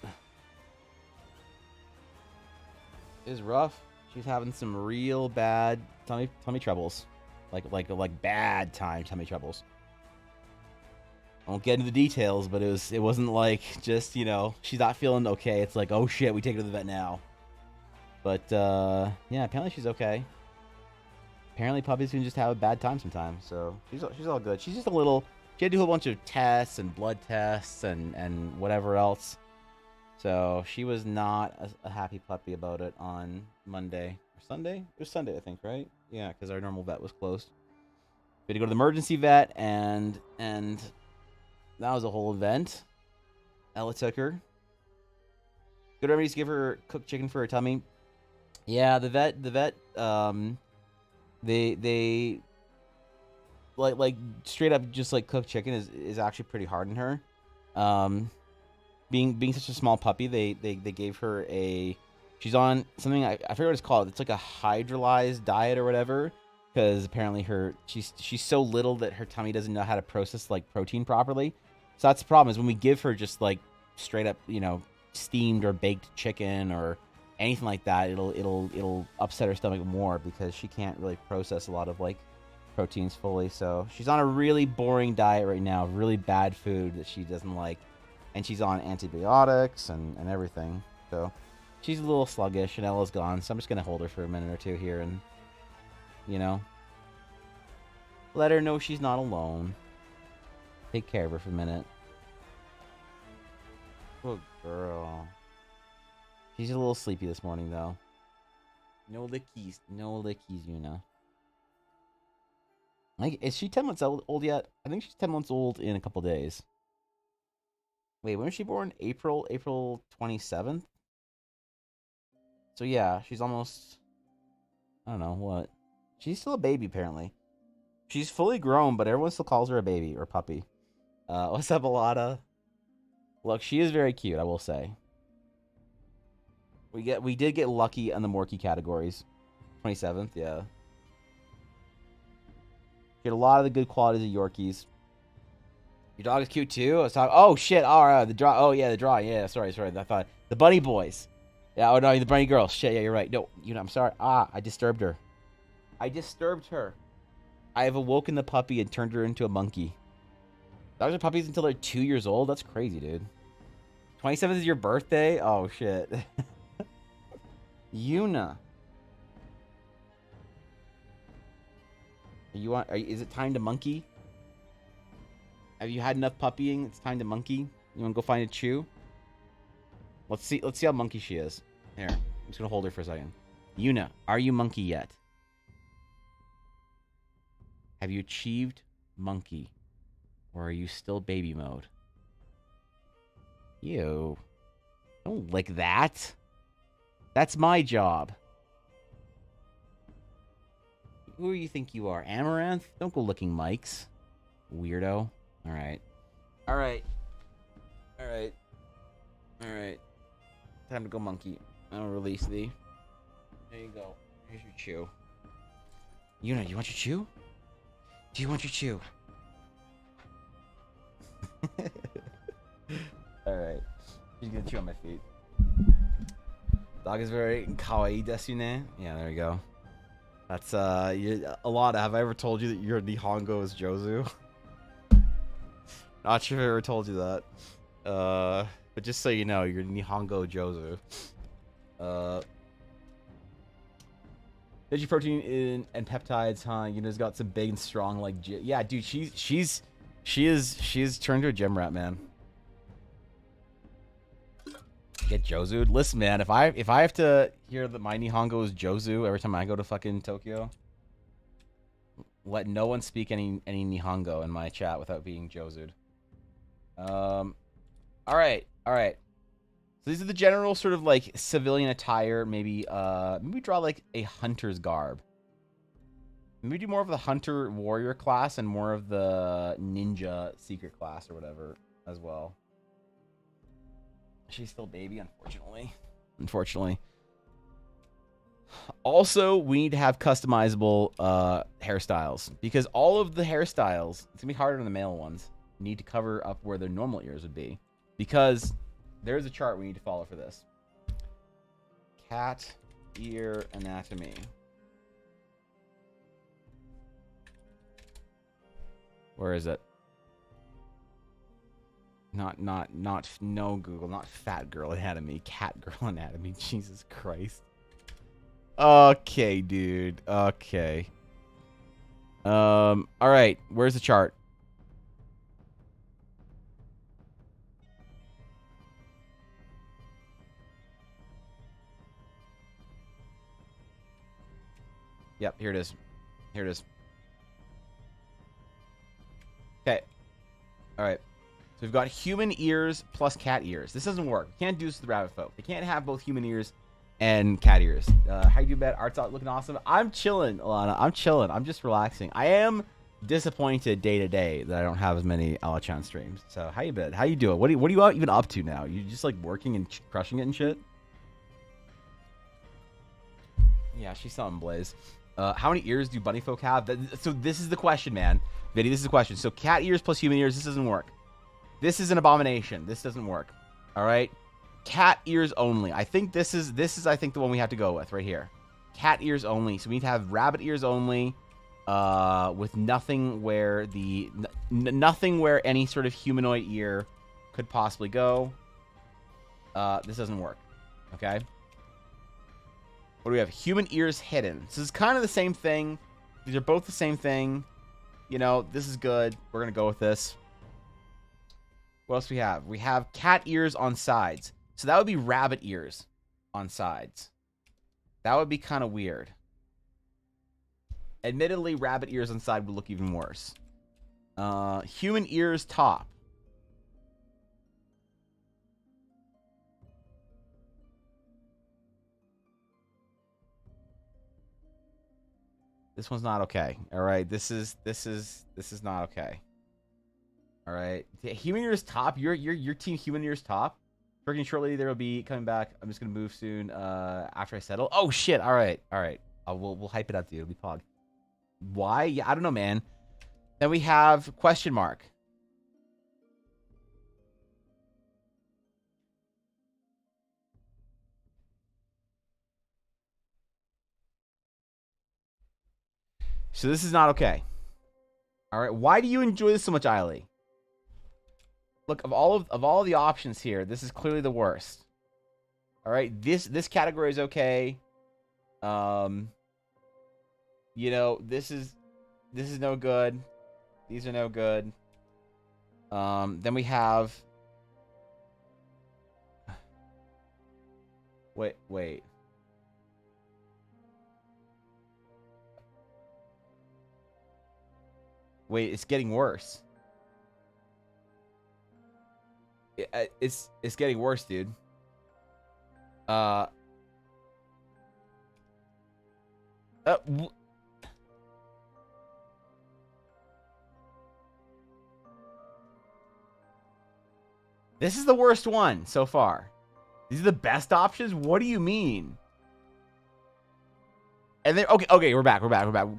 was rough. She's having some real bad tummy troubles, like bad tummy troubles. I won't get into the details, but it wasn't like just she's not feeling okay. It's like, oh shit, we take her to the vet now. But yeah, apparently she's okay. Apparently puppies can just have a bad time sometimes, so she's all good. She's just a little. She had to do a bunch of tests and blood tests and whatever else. So she was not a happy puppy about it on Monday or Sunday. It was Sunday, I think, right? Yeah, because our normal vet was closed. We had to go to the emergency vet, and that was a whole event. Ella took her. Good remedies to give her cooked chicken for her tummy. Yeah, the vet, they like straight up just like cooked chicken is actually pretty hard on her. Being such a small puppy, they gave her she's on something I forget what it's called. It's like a hydrolyzed diet or whatever, because apparently she's so little that her tummy doesn't know how to process like protein properly. So that's the problem, is when we give her just like straight up steamed or baked chicken or anything like that, it'll upset her stomach more because she can't really process a lot of like proteins fully. So she's on a really boring diet right now, really bad food that she doesn't like, and she's on antibiotics and everything. So she's a little sluggish, and Ella's gone, so I'm just gonna hold her for a minute or two here and let her know she's not alone. Take care of her for a minute. Good girl. She's a little sleepy this morning, though. No lickies, Yuna. Like, is she 10 months old yet? I think she's 10 months old in a couple days. Wait, when was she born? April 27th? So yeah, she's almost, I don't know, what? She's still a baby, apparently. She's fully grown, but everyone still calls her a baby or puppy. What's up, Alada? Look, she is very cute, I will say. We did get lucky on the Morky categories. 27th, yeah. Get a lot of the good qualities of Yorkies. Your dog is cute too? Oh shit! All right, the draw. Oh yeah, the draw. Yeah, sorry. I thought the bunny boys. Yeah. Oh no, the bunny girls. Shit. Yeah, you're right. No, I'm sorry. I disturbed her. I have awoken the puppy and turned her into a monkey. Dogs are puppies until they're 2 years old. That's crazy, dude. 27th is your birthday? Oh shit. Yuna. Is it time to monkey? Have you had enough puppying? It's time to monkey. You want to go find a chew? Let's see how monkey she is. Here, I'm just gonna hold her for a second. Yuna, are you monkey yet? Have you achieved monkey, or are you still baby mode? Ew! Don't lick that. That's my job. Who do you think you are, Amaranth? Don't go licking mics, weirdo. All right. Time to go monkey. I'll release thee. There you go. Here's your chew. Yuna, do you want your chew? Do you want your chew? Alright. She's gonna chew on my feet. Dog is very kawaii desu ne. Yeah, there we go. That's, Alana, have I ever told you that your Nihongo is Jozu? Not sure if I ever told you that. But just so you know, your Nihongo Jozu. Veggie protein and peptides, huh? Yuna's got some big and strong, like, yeah, dude, she's turned to a gym rat, man. Get Jozu. Listen, man, if I have to hear that my Nihongo is Jozu every time I go to fucking Tokyo, let no one speak any Nihongo in my chat without being Jozu'd. All right. So these are the general sort of like civilian attire. Maybe maybe draw like a hunter's garb. Maybe do more of the hunter warrior class and more of the ninja secret class or whatever as well. She's still baby, unfortunately. Unfortunately. Also, we need to have customizable hairstyles because all of the hairstyles, it's gonna be harder on the male ones, need to cover up where their normal ears would be. Because there's a chart we need to follow for this. Cat ear anatomy. Where is it? No Google, not fat girl anatomy, cat girl anatomy. Jesus Christ. Okay, dude. Okay. All right. Where's the chart? Yep, here it is. Here it is. Okay. All right. So we've got human ears plus cat ears. This doesn't work. We can't do this with rabbit folk. They can't have both human ears and cat ears. How you do, bet? Art's out looking awesome. I'm chilling, Alana. I'm chilling. I'm just relaxing. I am disappointed day to day that I don't have as many Alachan streams. So how you been? How you doing? What are you even up to now? You just like working and crushing it and shit? Yeah, she's something, Blaze. How many ears do bunny folk have? So this is the question, man. Vinny, this is the question. So cat ears plus human ears, this doesn't work. This is an abomination. This doesn't work. All right? Cat ears only. I think this is I think the one we have to go with right here. Cat ears only. So we need to have rabbit ears only, with nothing where nothing where any sort of humanoid ear could possibly go. This doesn't work. Okay. What do we have? Human ears hidden. This is kind of the same thing. These are both the same thing. You know, this is good. We're gonna go with this. What else we have? We have cat ears on sides. So that would be rabbit ears on sides. That would be kind of weird. Admittedly, rabbit ears on side would look even worse. Human ears top. This one's not okay. All right, this is not okay. All right, human ears top. Your team human ears top. Working shortly, there will be coming back. I'm just gonna move soon. After I settle. Oh shit! All right. We'll hype it up, dude. It'll be pog. Why? Yeah, I don't know, man. Then we have question mark. So this is not okay. All right. Why do you enjoy this so much, Eiley? Look, of all of the options here, this is clearly the worst. All right, this category is okay. You know, this is no good. These are no good. Then we have. Wait. Wait, it's getting worse. It's getting worse, dude. This is the worst one so far. These are the best options? What do you mean? And then okay, we're back.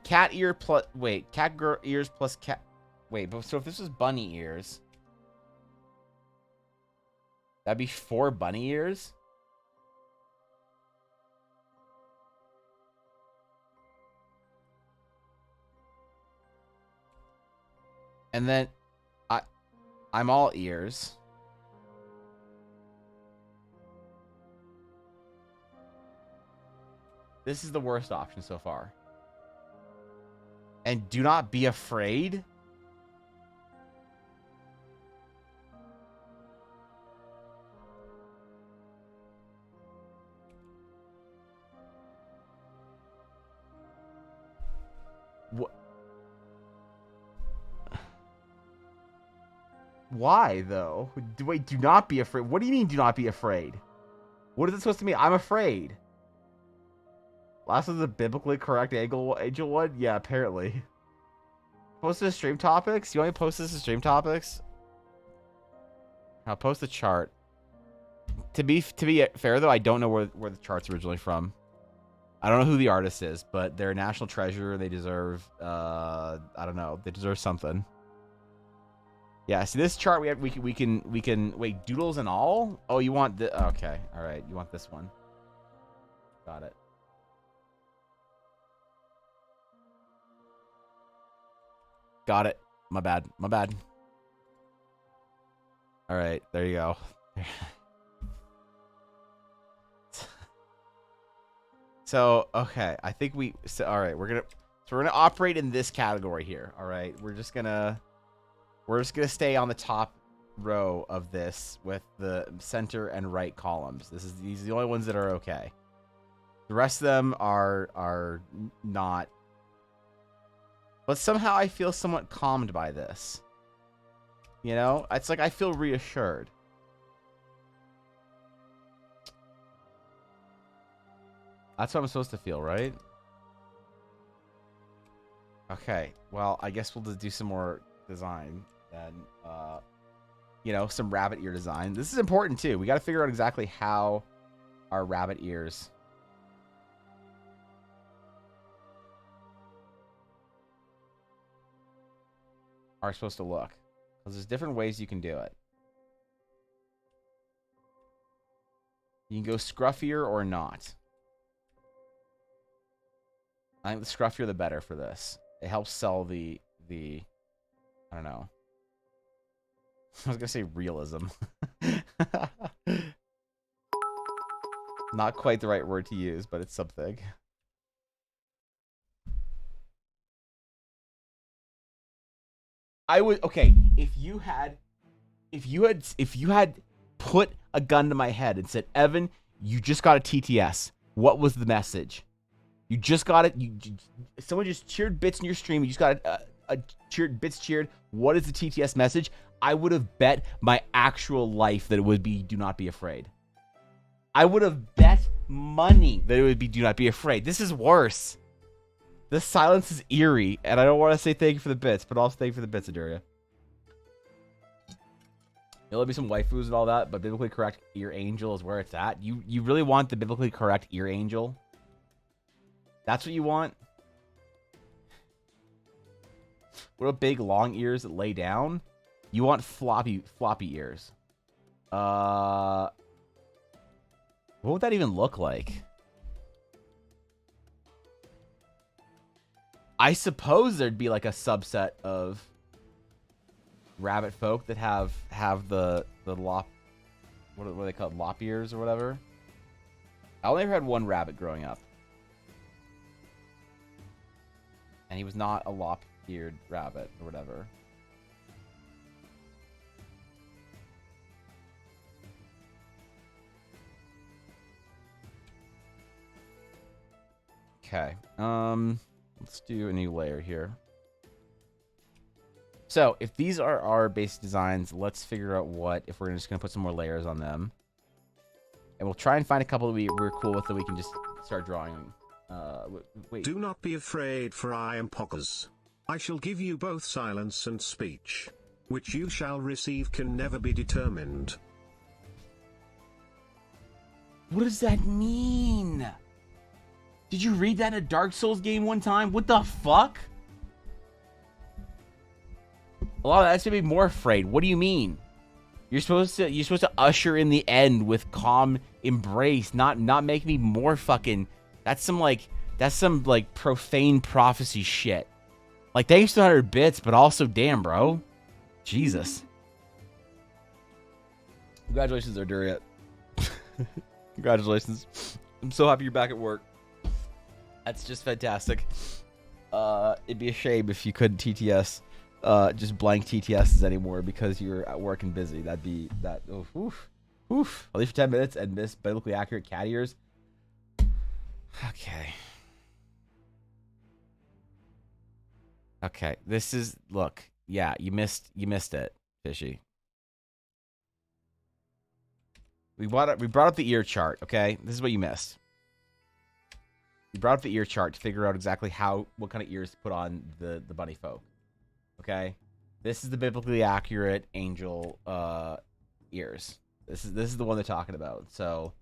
Cat ear plus cat girl ears plus cat. Wait, but so if this was bunny ears, that'd be 4 bunny ears. And then I'm all ears. This is the worst option so far. And do not be afraid. What? Why, though? Wait, do not be afraid. What do you mean, do not be afraid? What is it supposed to mean? I'm afraid. Last was the biblically correct angel one? Yeah, apparently. Post this stream topics? You want me to post this as stream topics? I'll post the chart. To be fair, though, I don't know where the chart's originally from. I don't know who the artist is, but they're a national treasure. They deserve, I don't know. They deserve something. Yeah, see this chart we can wait, doodles and all? Oh, you want the okay. All right, you want this one. Got it. Got it. My bad. My bad. All right, there you go. So, okay, I think all right, we're gonna operate in this category here. All right, we're just gonna stay on the top row of this with the center and right columns. These are the only ones that are okay. The rest of them are not. But somehow I feel somewhat calmed by this. You know, it's like I feel reassured. That's what I'm supposed to feel, right? Okay, well, I guess we'll just do some more design then. You know, some rabbit ear design. This is important too. We got to figure out exactly how our rabbit ears are supposed to look. Because there's different ways you can do it. You can go scruffier or not. I think the scruffier the better for this. It helps sell the I don't know. I was gonna say realism. Not quite the right word to use, but it's something. I would okay, if you had put a gun to my head and said, "Evan, you just got a TTS." What was the message? You just got it. Someone just cheered bits in your stream. You just got a cheered bits cheered. What is the TTS message? I would have bet my actual life that it would be "Do not be afraid." I would have bet money that it would be "Do not be afraid." This is worse. The silence is eerie, and I don't want to say thank you for the bits, but also thank you for the bits, Aduria. There'll be some waifus and all that, but biblically correct ear angel is where it's at. You really want the biblically correct ear angel? That's what you want? What about big long ears that lay down? You want floppy ears. What would that even look like? I suppose there'd be like a subset of rabbit folk that have the lop, what are they called, lop ears or whatever. I only ever had one rabbit growing up, and he was not a lop-eared rabbit or whatever. Okay, let's do a new layer here. So, if these are our basic designs, let's figure out if we're just going to put some more layers on them. And we'll try and find a couple that we're cool with that we can just start drawing. Wait. Do not be afraid, for I am Pockers. I shall give you both silence and speech. Which you shall receive can never be determined. What does that mean? Did you read that in a Dark Souls game one time? What the fuck? A lot of that's gonna be more afraid. What do you mean? You're supposed to usher in the end with calm embrace, not make me more fucking. That's some profane prophecy shit. Like, thanks to 100 bits, but also damn, bro. Jesus. Congratulations, Arduria. Congratulations. I'm so happy you're back at work. That's just fantastic. It'd be a shame if you couldn't TTS. Just blank TTSs anymore because you're at work and busy. That'd be that. Oof. At least for 10 minutes and miss biblically accurate cat ears. Okay. This is look. Yeah, you missed it, Fishy. We brought up the ear chart, okay? This is what you missed. We brought up the ear chart to figure out exactly what kind of ears to put on the bunny folk. Okay? This is the biblically accurate angel ears. This is the one they're talking about. So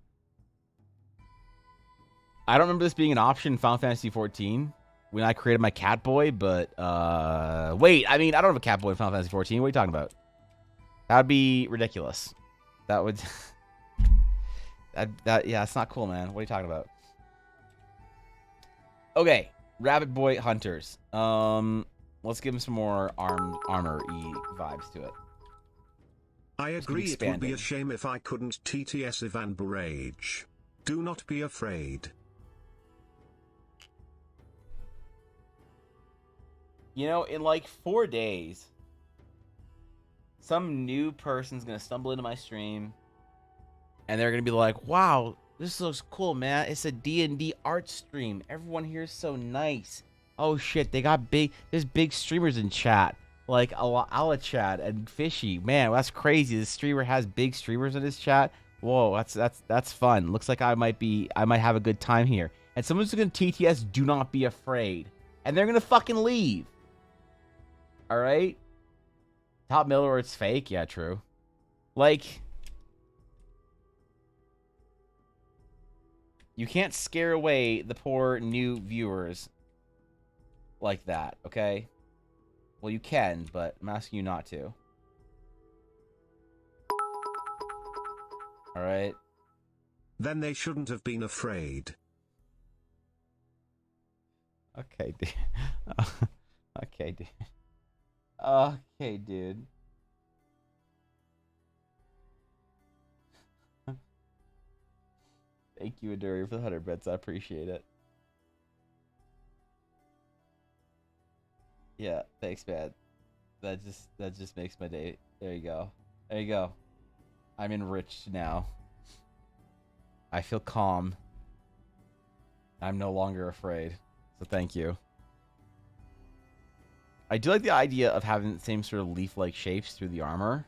I don't remember this being an option in Final Fantasy XIV when I created my Catboy, but wait, I mean, I don't have a Catboy in Final Fantasy XIV. What are you talking about? That would be ridiculous. That would yeah, it's not cool, man. What are you talking about? Okay, Rabbit Boy Hunters. Let's give him some more armor-y vibes to it. I agree, it would be a shame if I couldn't TTS Ivan Barrage. Do not be afraid. You know, in like 4 days, some new person's gonna stumble into my stream, and they're gonna be like, wow, this looks cool, man. It's a D&D art stream. Everyone here is so nice. Oh, shit, there's big streamers in chat. Like Alachat and Fishy. Man, that's crazy. This streamer has big streamers in his chat. Whoa, that's fun. Looks like I might have a good time here. And someone's gonna TTS, do not be afraid. And they're gonna fucking leave. Alright? Top Miller or it's fake? Yeah, true. Like, you can't scare away the poor new viewers like that, okay? Well, you can, but I'm asking you not to. Alright? Then they shouldn't have been afraid. Okay, dude. Okay, dude. Okay, dude. Thank you, Aduri, for the 100 bits. I appreciate it. Yeah, thanks, man. That just makes my day. There you go. There you go. I'm enriched now. I feel calm. I'm no longer afraid. So thank you. I do like the idea of having the same sort of leaf-like shapes through the armor.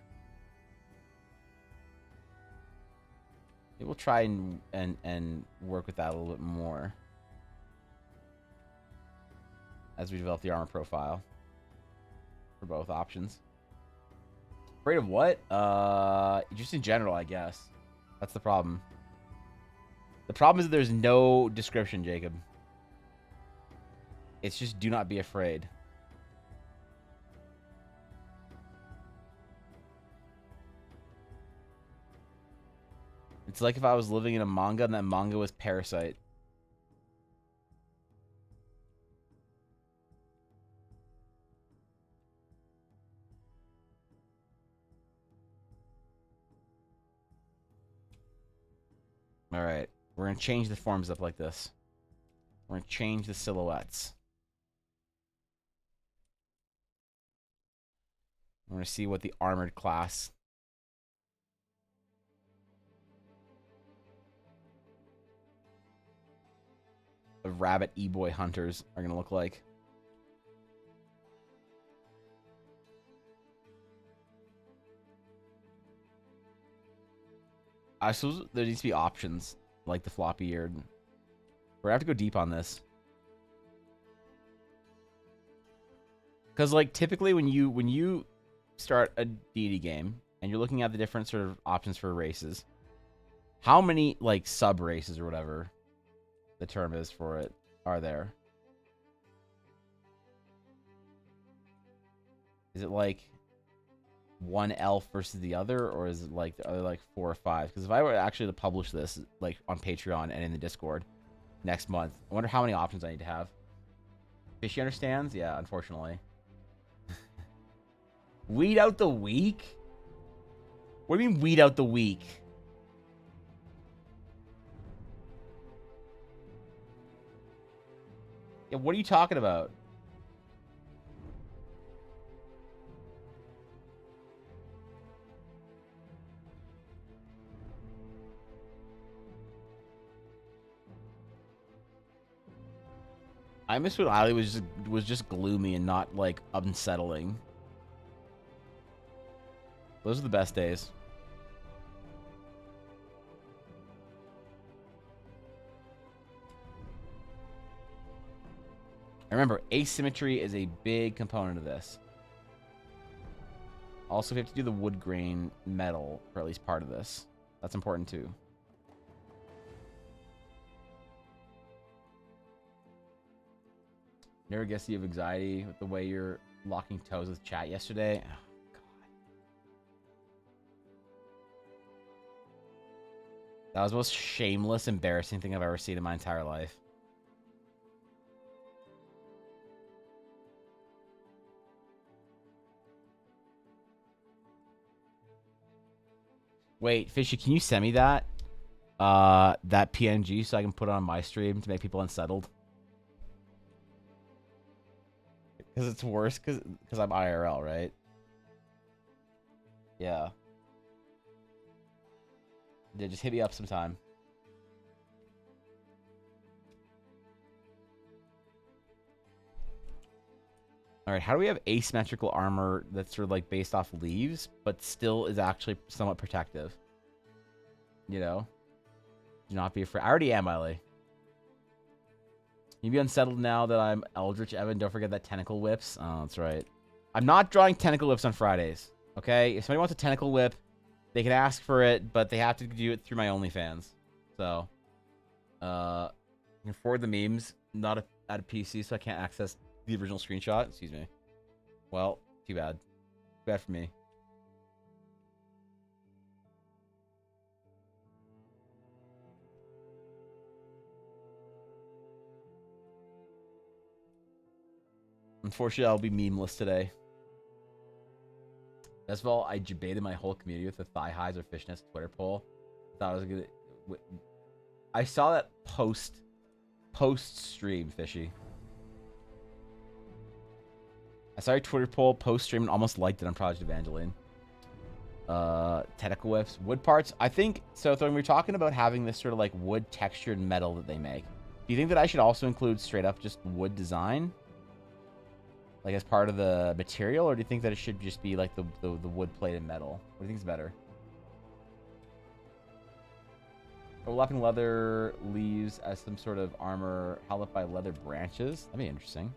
Maybe we'll try and work with that a little bit more as we develop the armor profile for both options. Afraid of what? Just in general, I guess. That's the problem. The problem is that there's no description, Jacob. It's just do not be afraid. It's like if I was living in a manga and that manga was Parasite. Alright. We're going to change the forms up like this. We're going to change the silhouettes. We're going to see what the armored class of rabbit e-boy hunters are going to look like. I suppose there needs to be options, like the floppy eared. We're gonna have to go deep on this. Because, like, typically when you start a D&D game and you're looking at the different sort of options for races, how many, like, sub-races or whatever the term is for it are there? Is it, like, one elf versus the other, or is it like are there like 4 or 5? Because if I were actually to publish this like on Patreon and in the Discord next month, I wonder how many options I need to have. Fishy understands? Yeah, unfortunately. Weed out the weak? What do you mean weed out the weak? Yeah, what are you talking about? I miss when Ali was just gloomy and not like unsettling. Those are the best days. Remember, asymmetry is a big component of this. Also, we have to do the wood grain metal for at least part of this. That's important too. Never guess you have anxiety with the way you're locking toes with chat yesterday. Oh, God. That was the most shameless, embarrassing thing I've ever seen in my entire life. Wait, Fishy, can you send me that? That PNG so I can put it on my stream to make people unsettled? Because it's worse because I'm IRL, right? Yeah. Yeah, just hit me up sometime. Alright, how do we have asymmetrical armor that's sort of like based off leaves, but still is actually somewhat protective? You know? Do not be afraid. I already am, Miley. You be unsettled now that I'm Eldritch Evan. Don't forget that tentacle whips. Oh, that's right. I'm not drawing tentacle whips on Fridays. Okay? If somebody wants a tentacle whip, they can ask for it, but they have to do it through my OnlyFans. So, you can forward the memes. Not at a PC, so I can't access the original screenshot. Excuse me. Well, too bad. Too bad for me. Unfortunately, I'll be memeless today. Best of all, I debated my whole community with the thigh highs or fishnets Twitter poll. Thought I was gonna. I saw that post stream, Fishy. I saw your Twitter poll post stream and almost liked it on Project Evangeline. Tentacle whips, wood parts. I think so. When we're talking about having this sort of like wood textured metal that they make, do you think that I should also include straight up just wood design? Like as part of the material, or do you think that it should just be like the wood plated metal? What do you think is better? Overlapping leather leaves as some sort of armor held up by leather branches. That'd be interesting.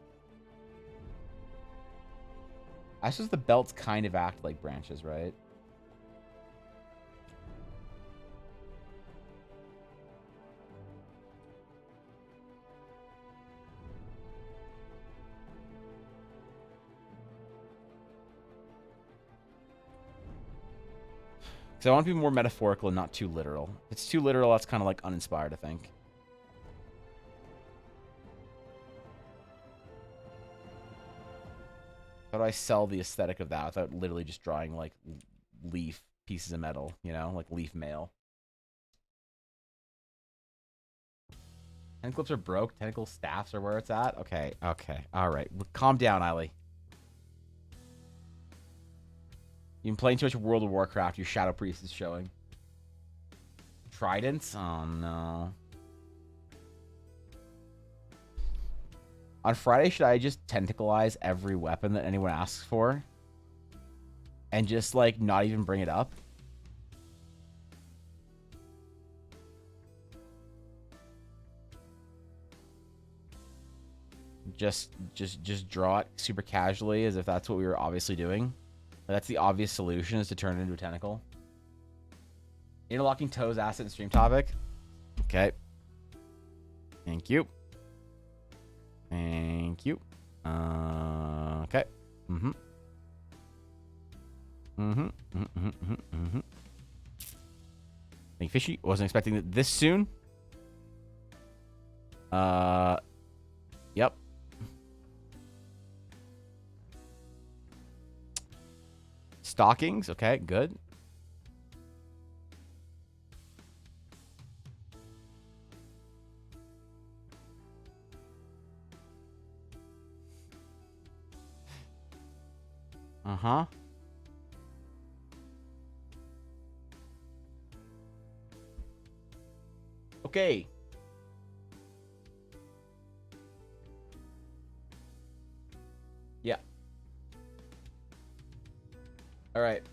I suppose the belts kind of act like branches, right? Because I want to be more metaphorical and not too literal. If it's too literal, that's kind of like uninspired, I think. How do I sell the aesthetic of that without literally just drawing like leaf pieces of metal, you know, like leaf mail? Tentacle clips are broke. Tentacle staffs are where it's at. Okay, okay, all right. Calm down, Eiley. You've been playing too much World of Warcraft. Your Shadow Priest is showing. Tridents? Oh, no. On Friday, should I just tentacleize every weapon that anyone asks for? And just, like, not even bring it up? Just draw it super casually as if that's what we were obviously doing. That's the obvious solution, is to turn it into a tentacle. Interlocking toes, asset, and stream topic. Okay. Thank you. Thank you. Okay. Mm-hmm. Mm-hmm. Mm-hmm. Mm-hmm. Mm-hmm. Thank you, Fishy. Wasn't expecting it this soon. Yep. Stockings. Okay, good. Uh-huh. Okay. Yeah. All right.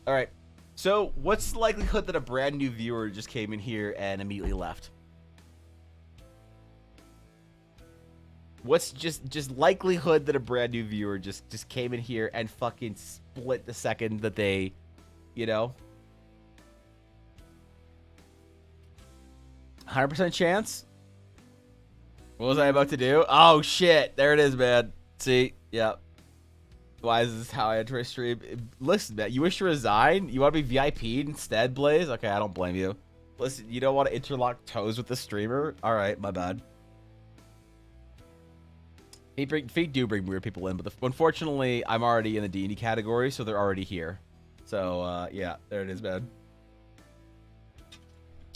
All right. So, what's the likelihood that a brand new viewer just came in here and immediately left? What's just likelihood that a brand new viewer just came in here and fucking split the second that they, you know? 100% chance? What was I about to do? Oh, shit. There it is, man. See? Yep. Why is this how I enter a stream? Listen, man. You wish to resign? You want to be VIP'd instead, Blaze? Okay, I don't blame you. Listen, you don't want to interlock toes with the streamer? All right, my bad. Feet do bring weird people in, but unfortunately, I'm already in the D&D category, so they're already here. So, yeah, there it is, man.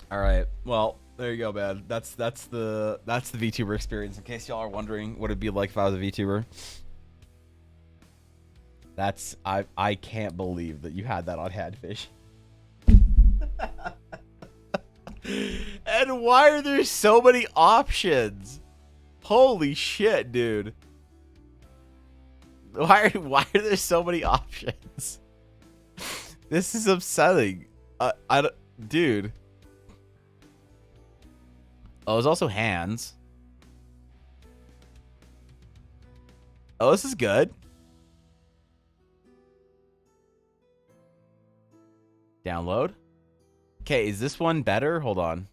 All right, well, there you go, man. That's the VTuber experience. In case y'all are wondering what it'd be like if I was a VTuber. I can't believe that you had that on Hadfish. And why are there so many options? Holy shit, dude. Why are there so many options? This is upsetting. Dude. Oh, there's also hands. Oh, this is good. Download. Okay, is this one better? Hold on.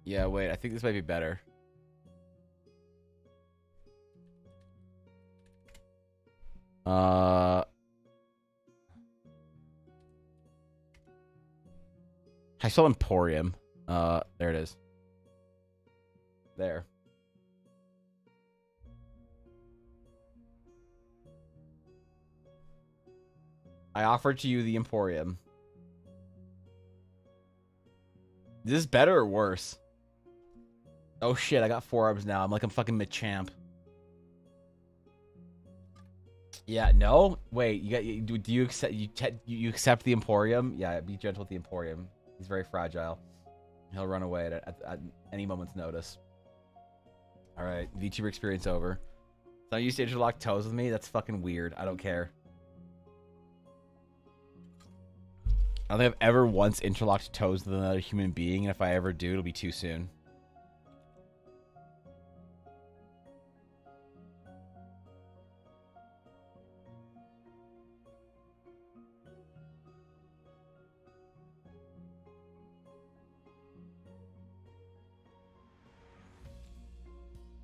Yeah, wait, I think this might be better. I saw Emporium. There it is. There. I offered to you the Emporium. Is this better or worse? Oh shit, I got forearms now. I'm like I'm fucking Machamp. Yeah, no? Wait, do you accept you accept the Emporium? Yeah, be gentle with the Emporium. He's very fragile. He'll run away at any moment's notice. Alright, VTuber experience over. So you used to interlock toes with me? That's fucking weird. I don't care. I don't think I've ever once interlocked toes with another human being, and if I ever do, it'll be too soon.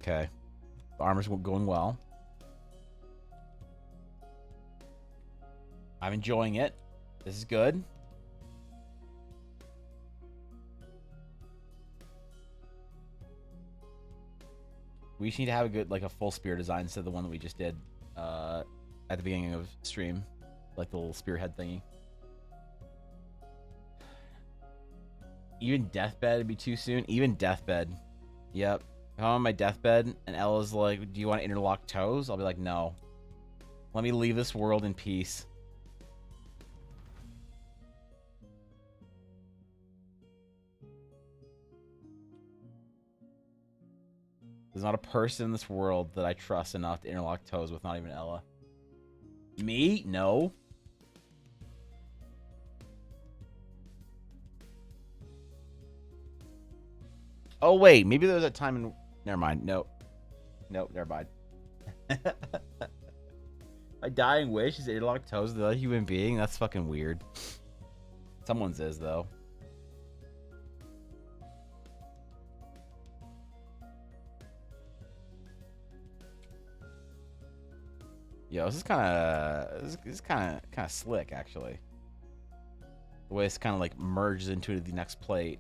Okay. The armor's going well. I'm enjoying it. This is good. We just need to have a good, like, a full spear design instead of the one that we just did at the beginning of stream. Like the little spearhead thingy. Even deathbed would be too soon. Even deathbed. Yep. If I'm on my deathbed and Ella's like, do you want to interlock toes? I'll be like, no. Let me leave this world in peace. There's not a person in this world that I trust enough to interlock toes with, not even Ella. Me? No. Oh, wait. Maybe there was a time in... Never mind. Nope. Nope. Never mind. My dying wish is to interlock toes with another human being? That's fucking weird. Someone's is, though. Yo, this is kind of slick, actually. The way it's kind of like merges into the next plate.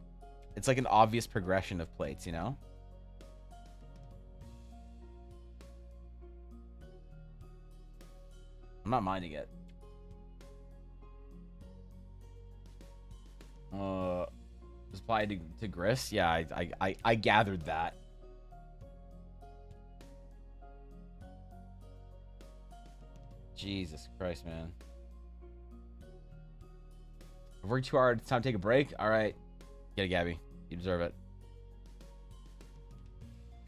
It's like an obvious progression of plates, you know? I'm not minding it. Applied to Gris? Yeah, I gathered that. Jesus Christ, man. I've worked too hard. It's time to take a break. All right. Get it, Gabby. You deserve it.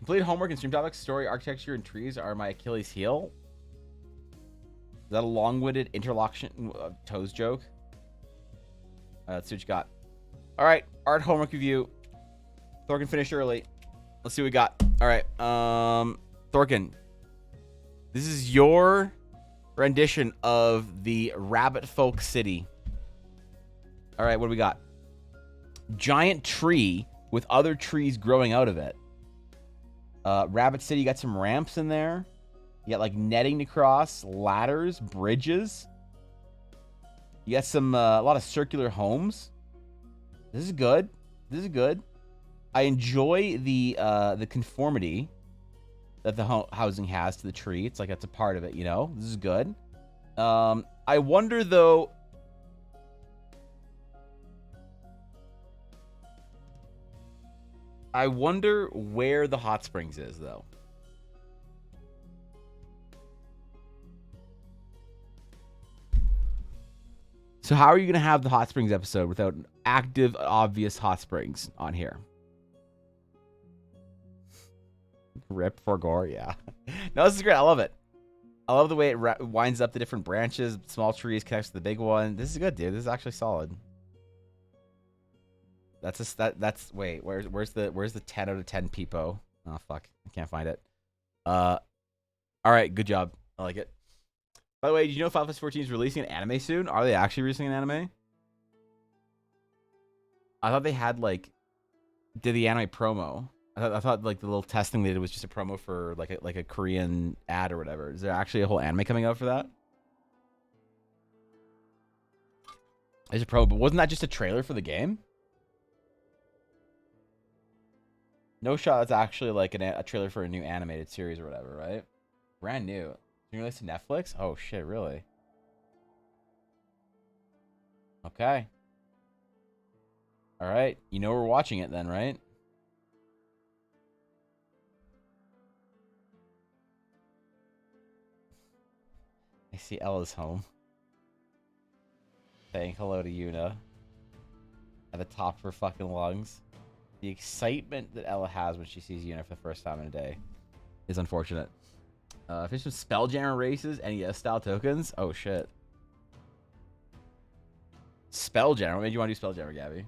Complete homework and stream topics, story, architecture, and trees are my Achilles heel. Is that a long-winded interlocution toes joke? Let's see what you got. All right, art homework review. Thorkin finished early. Let's see what we got. All right, Thorkin, this is your rendition of the Rabbit Folk City. All right, what do we got? Giant tree with other trees growing out of it. Rabbit City, you got some ramps in there. You got like netting to cross, ladders, bridges. You got some a lot of circular homes. This is good. This is good. I enjoy the conformity that the housing has to the tree. It's like that's a part of it, you know. This is good. I wonder though. I wonder where the hot springs is though. So how are you going to have the hot springs episode without an active, obvious hot springs on here? Rip for gore, yeah. No, this is great. I love it. I love the way it winds up the different branches, small trees connects to the big one. This is good, dude. This is actually solid. That's wait, where's the 10 out of 10 peepo? Oh fuck, I can't find it. All right, good job. I like it. By the way, did you know Final Fantasy 14 is releasing an anime soon? Are they actually releasing an anime? I thought they had like did the anime promo. I thought like the little test thing they did was just a promo for like a Korean ad or whatever. Is there actually a whole anime coming out for that? There's a promo, but wasn't that just a trailer for the game? No Shot, that's actually like a trailer for a new animated series or whatever, right? Brand new. You released to Netflix? Oh shit, really? Okay. Alright. You know we're watching it then, right? I see Ella's home. Saying hello to Yuna. At the top of her fucking lungs. The excitement that Ella has when she sees Yuna for the first time in a day is unfortunate. Fish some Spelljammer races, NES style tokens. Oh shit. Spelljammer. What made you want to do Spelljammer, Gabby?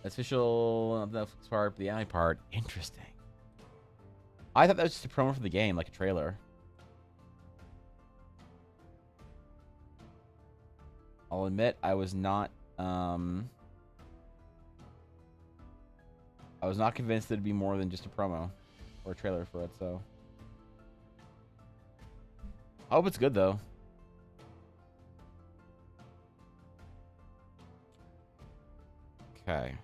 Official Netflix part, the anime part. Interesting. I thought that was just a promo for the game, like a trailer. I'll admit I was not convinced it'd be more than just a promo or a trailer for it, so I hope it's good though. Okay.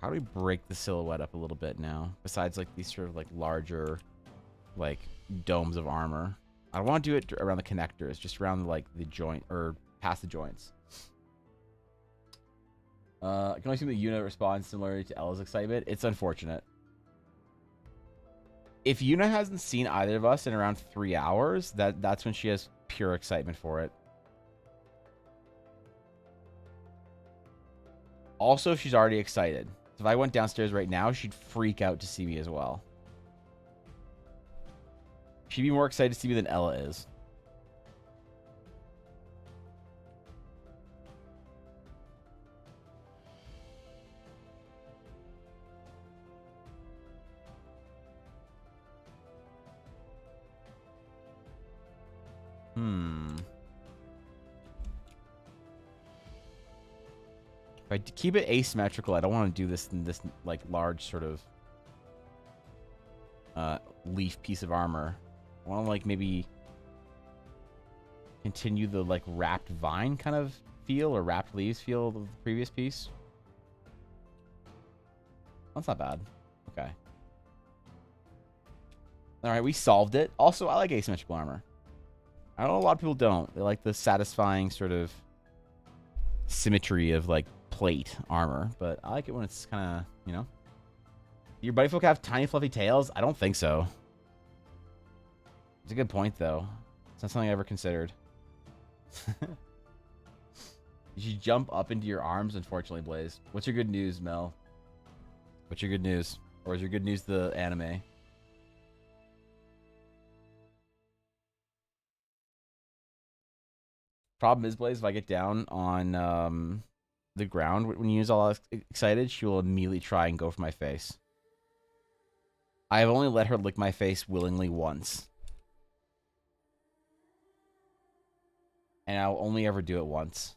How do we break the silhouette up a little bit now? Besides like these sort of like larger like domes of armor. I don't want to do it around the connectors, just around like the joint or past the joints. I can only see the Yuna responds similarly to Ella's excitement. It's unfortunate. If Yuna hasn't seen either of us in around 3 hours, that's when she has pure excitement for it. Also, she's already excited. If I went downstairs right now, she'd freak out to see me as well. She'd be more excited to see me than Ella is. If I keep it asymmetrical, I don't want to do this in this like large sort of leaf piece of armor. I want to like maybe continue the like wrapped vine kind of feel or wrapped leaves feel of the previous piece. That's not bad. Okay. All right, we solved it. Also, I like asymmetrical armor. I know a lot of people don't. They like the satisfying sort of symmetry of like plate armor, but I like it when it's kind of, you know. Do your buddy folk have tiny fluffy tails? I don't think so. It's a good point though. It's not something I ever considered. You should jump up into your arms, unfortunately, Blaze. What's your good news, Mel? What's your good news? Or is your good news the anime? Problem is, Blaze, if I get down on the ground when Yuna's all excited, she will immediately try and go for my face. I have only let her lick my face willingly once. And I'll only ever do it once.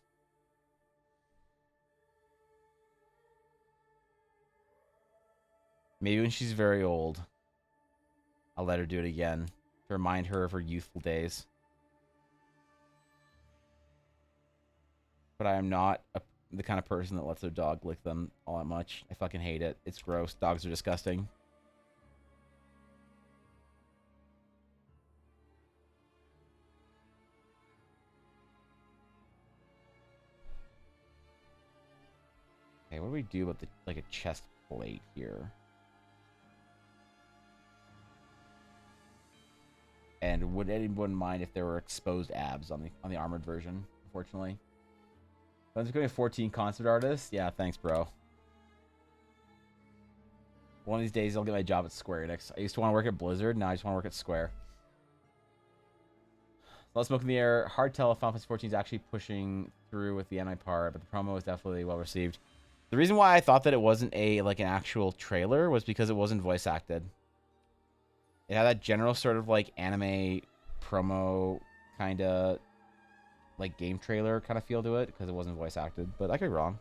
Maybe when she's very old, I'll let her do it again to remind her of her youthful days. But I am not the kind of person that lets their dog lick them all that much. I fucking hate it. It's gross. Dogs are disgusting. Okay, what do we do about the like a chest plate here? And would anyone mind if there were exposed abs on the armored version? Unfortunately, I'm just going to 14 concept artists. Yeah, thanks, bro. One of these days, I'll get my job at Square Enix. I used to want to work at Blizzard. Now I just want to work at Square. Lots of smoke in the air. Hard tell if Final Fantasy 14 is actually pushing through with the anime part, but the promo was definitely well received. The reason why I thought that it wasn't like an actual trailer was because it wasn't voice acted. It had that general sort of like anime promo kind of like game trailer kind of feel to it because it wasn't voice acted, but I could be wrong.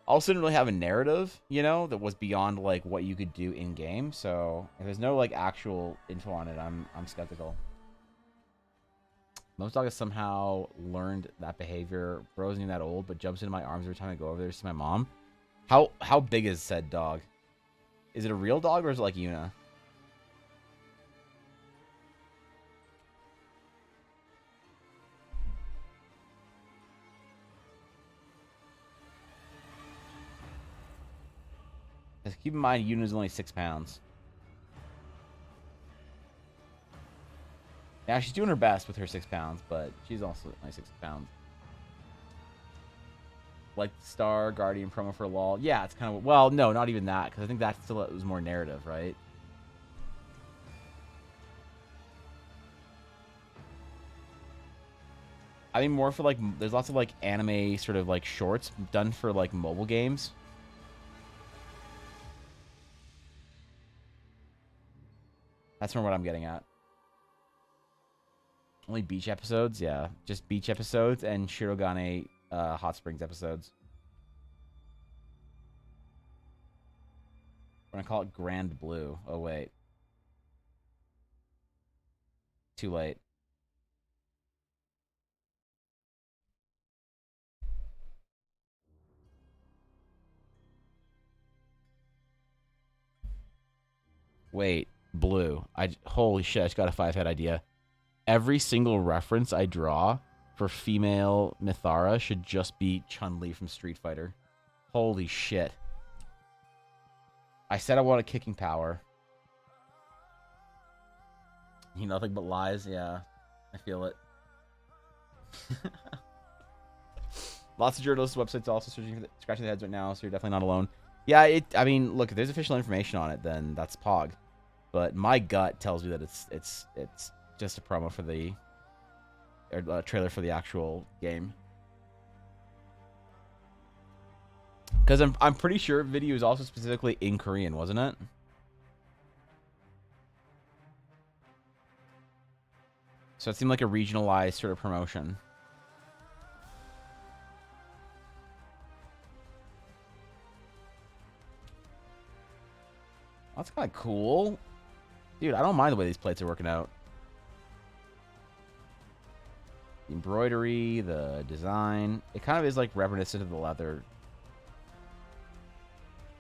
Also didn't really have a narrative, you know, that was beyond like what you could do in game. So if there's no like actual info on it, I'm skeptical. Most dog has somehow learned that behavior. Bro isn't even that old, but jumps into my arms every time I go over there to see my mom. How big is said dog? Is it a real dog or is it like Yuna? Just keep in mind, Yuna's only 6 pounds. Yeah, she's doing her best with her 6 pounds, but she's also only 6 pounds. Like the Star Guardian promo for LOL. Yeah, it's kind of... Well, no, not even that, because I think that still was more narrative, right? I mean, more for, like... There's lots of, like, anime sort of, like, shorts done for, like, mobile games. That's more what I'm getting at. Only beach episodes? Yeah. Just beach episodes and Shirogane Hot Springs episodes. We're gonna call it Grand Blue. Oh, wait. Too late. Wait. Blue. Holy shit, I just got a 5-head idea. Every single reference I draw for female Mithara should just be Chun-Li from Street Fighter. Holy shit. I said I want a kicking power. Nothing but lies. Yeah, I feel it. Lots of journalists' websites also scratching their heads right now, so you're definitely not alone. Yeah, I mean, look, if there's official information on it, then that's Pog. But my gut tells me that it's just a promo for the trailer for the actual game. Because I'm pretty sure video is also specifically in Korean, wasn't it? So it seemed like a regionalized sort of promotion. That's kind of cool. Dude, I don't mind the way these plates are working out. The embroidery, the design. It kind of is like reminiscent of the leather.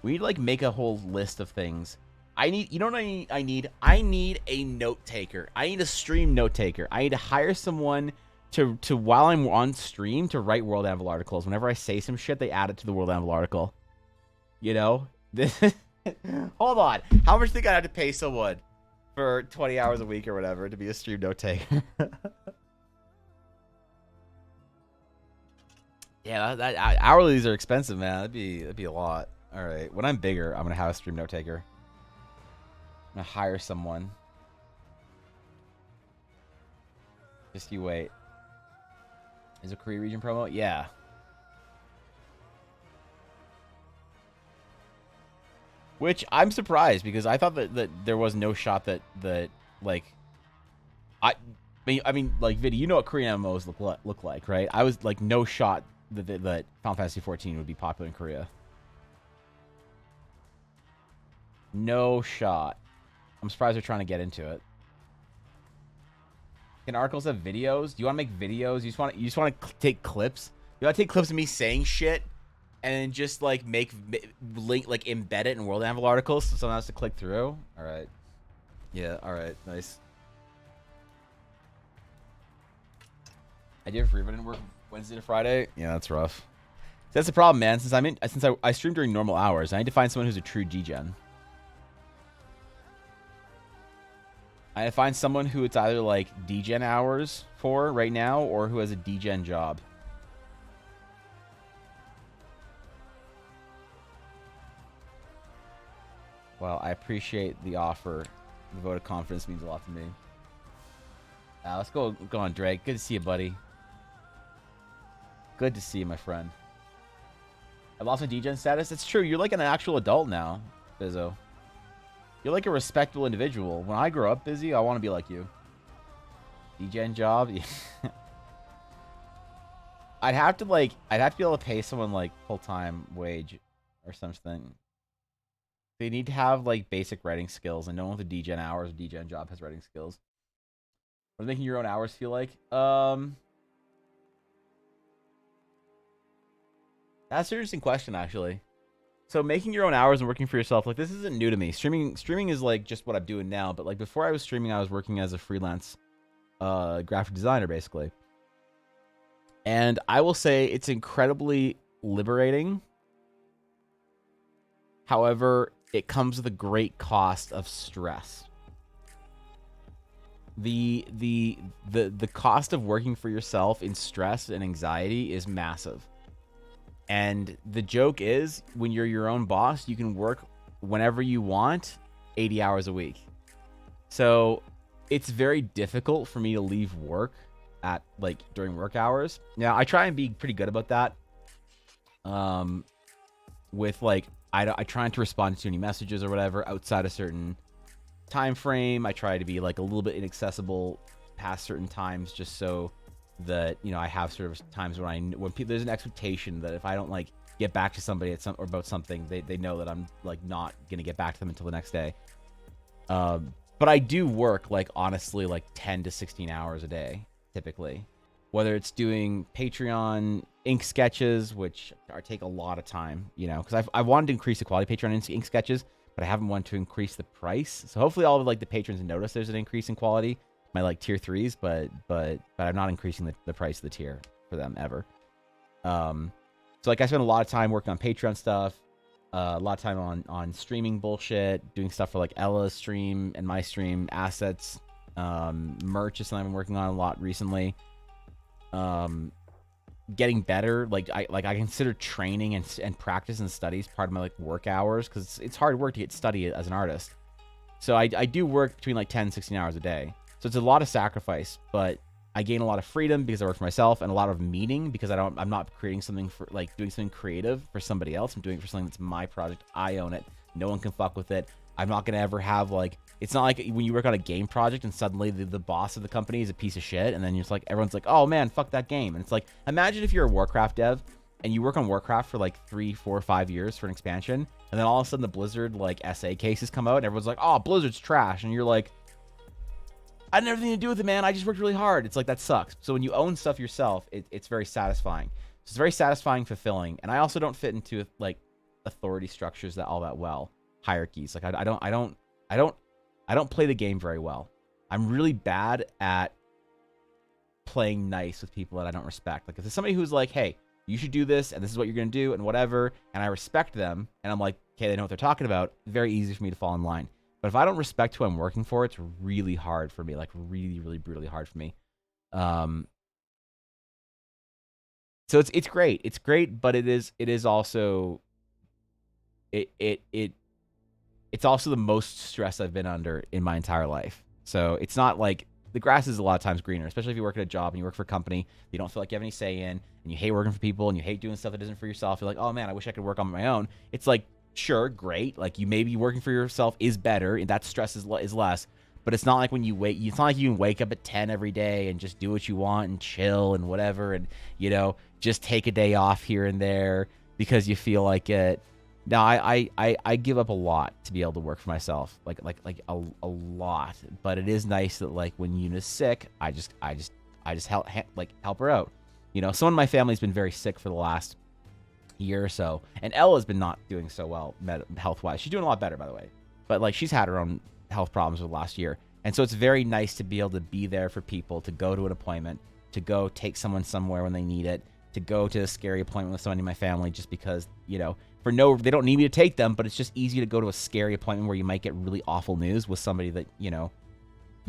We need to like make a whole list of things. You know what I need? I need a note taker. I need a stream note taker. I need to hire someone to while I'm on stream to write World Anvil articles. Whenever I say some shit, they add it to the World Anvil article. You know? Hold on. How much do you think I'd have to pay someone for 20 hours a week or whatever to be a stream note taker? Yeah, hourlies are expensive, man. That'd be a lot. All right. When I'm bigger, I'm gonna have a stream note taker. I'm gonna hire someone. Just you wait. Is a Korea region promo? Yeah. Which I'm surprised because I thought that there was no shot that like I mean like Viddy, you know what Korean MMOs look like, right? I was like no shot that Final Fantasy 14 would be popular in Korea. No shot. I'm surprised they're trying to get into it. Can articles have videos? Do you want to make videos? You just want to take clips? You want to take clips of me saying shit and just like link like embed it in World Anvil articles so someone has to click through? All right. Yeah. All right. Nice. I did free, but didn't work Wednesday to Friday. Yeah, that's rough. So that's the problem, man. Since I stream during normal hours, I need to find someone who's a true G-Gen. I find someone who it's either like D-Gen hours for right now or who has a D-Gen job. Well, I appreciate the offer. The vote of confidence means a lot to me. Let's go on, Drake. Good to see you, buddy. Good to see you, my friend. I lost my D-Gen status. It's true. You're like an actual adult now, Bizzo. You're like a respectable individual. When I grow up, Busy, I want to be like you. D-Gen job? I'd have to be able to pay someone like full-time wage or something. They need to have like basic writing skills, and no one with a D-Gen hours or D-Gen job has writing skills. What does making your own hours feel like? That's an interesting question, actually. So making your own hours and working for yourself, like this isn't new to me. Streaming is like just what I'm doing now, but like before I was streaming, I was working as a freelance graphic designer, basically. And I will say it's incredibly liberating. However, it comes with a great cost of stress. The cost of working for yourself in stress and anxiety is massive. And the joke is, when you're your own boss, you can work whenever you want, 80 hours a week. So it's very difficult for me to leave work at like during work hours. Now I try and be pretty good about that. With like I try not to respond to any messages or whatever outside a certain time frame. I try to be like a little bit inaccessible past certain times, just so that, you know, I have sort of times when there's an expectation that if I don't like get back to somebody or about something, they know that I'm like not gonna get back to them until the next day. But I do work like honestly like 10 to 16 hours a day typically, whether it's doing Patreon ink sketches, which take a lot of time, you know, because I've wanted to increase the quality of Patreon ink sketches, but I haven't wanted to increase the price. So hopefully all of like the patrons notice there's an increase in quality, my like tier 3s, but I'm not increasing the price of the tier for them ever. So like I spend a lot of time working on Patreon stuff, a lot of time on streaming bullshit, doing stuff for like Ella's stream and my stream, assets, merch is something I've been working on a lot recently. Getting better, like I consider training and practice and studies part of my like work hours, because it's hard work to get study as an artist. So I do work between like 10 and 16 hours a day. So it's a lot of sacrifice, but I gain a lot of freedom because I work for myself, and a lot of meaning because I'm not creating something for like doing something creative for somebody else. I'm doing it for something that's my project. I own it. No one can fuck with it. I'm not gonna ever have like, it's not like when you work on a game project and suddenly the boss of the company is a piece of shit, and then you're just like, everyone's like, oh man, fuck that game. And it's like, imagine if you're a Warcraft dev and you work on Warcraft for like 3, 4, 5 years for an expansion, and then all of a sudden the Blizzard like SA cases come out and everyone's like, oh, Blizzard's trash, and you're like, I had everything to do with it, man. I just worked really hard. It's like, that sucks. So when you own stuff yourself, it's very satisfying. So it's very satisfying, fulfilling. And I also don't fit into like authority structures that all that well. Hierarchies. Like I don't play the game very well. I'm really bad at playing nice with people that I don't respect. Like if there's somebody who's like, hey, you should do this, and this is what you're gonna do, and whatever, and I respect them, and I'm like, okay, they know what they're talking about, very easy for me to fall in line. But if I don't respect who I'm working for, it's really hard for me, like really, really brutally hard for me. So it's great. It's great, but it is also it's also the most stress I've been under in my entire life. So it's not like the grass is a lot of times greener, especially if you work at a job and you work for a company you don't feel like you have any say in, and you hate working for people and you hate doing stuff that isn't for yourself. You're like, oh man, I wish I could work on my own. It's like, sure, great. Like you maybe working for yourself is better, and that stress is less. But it's not like when you wait. It's not like you can wake up at 10 every day and just do what you want and chill and whatever, and just take a day off here and there because you feel like it. No, I give up a lot to be able to work for myself, like a lot. But it is nice that like when Yuna's sick, I just help her out. Someone in my family's been very sick for the last year or so, and Ella's been not doing so well health wise. She's doing a lot better, by the way, but like she's had her own health problems over the last year, and so it's very nice to be able to be there for people, to go to an appointment, to go take someone somewhere when they need it, to go to a scary appointment with someone in my family, just because they don't need me to take them, but it's just easy to go to a scary appointment where you might get really awful news with somebody that you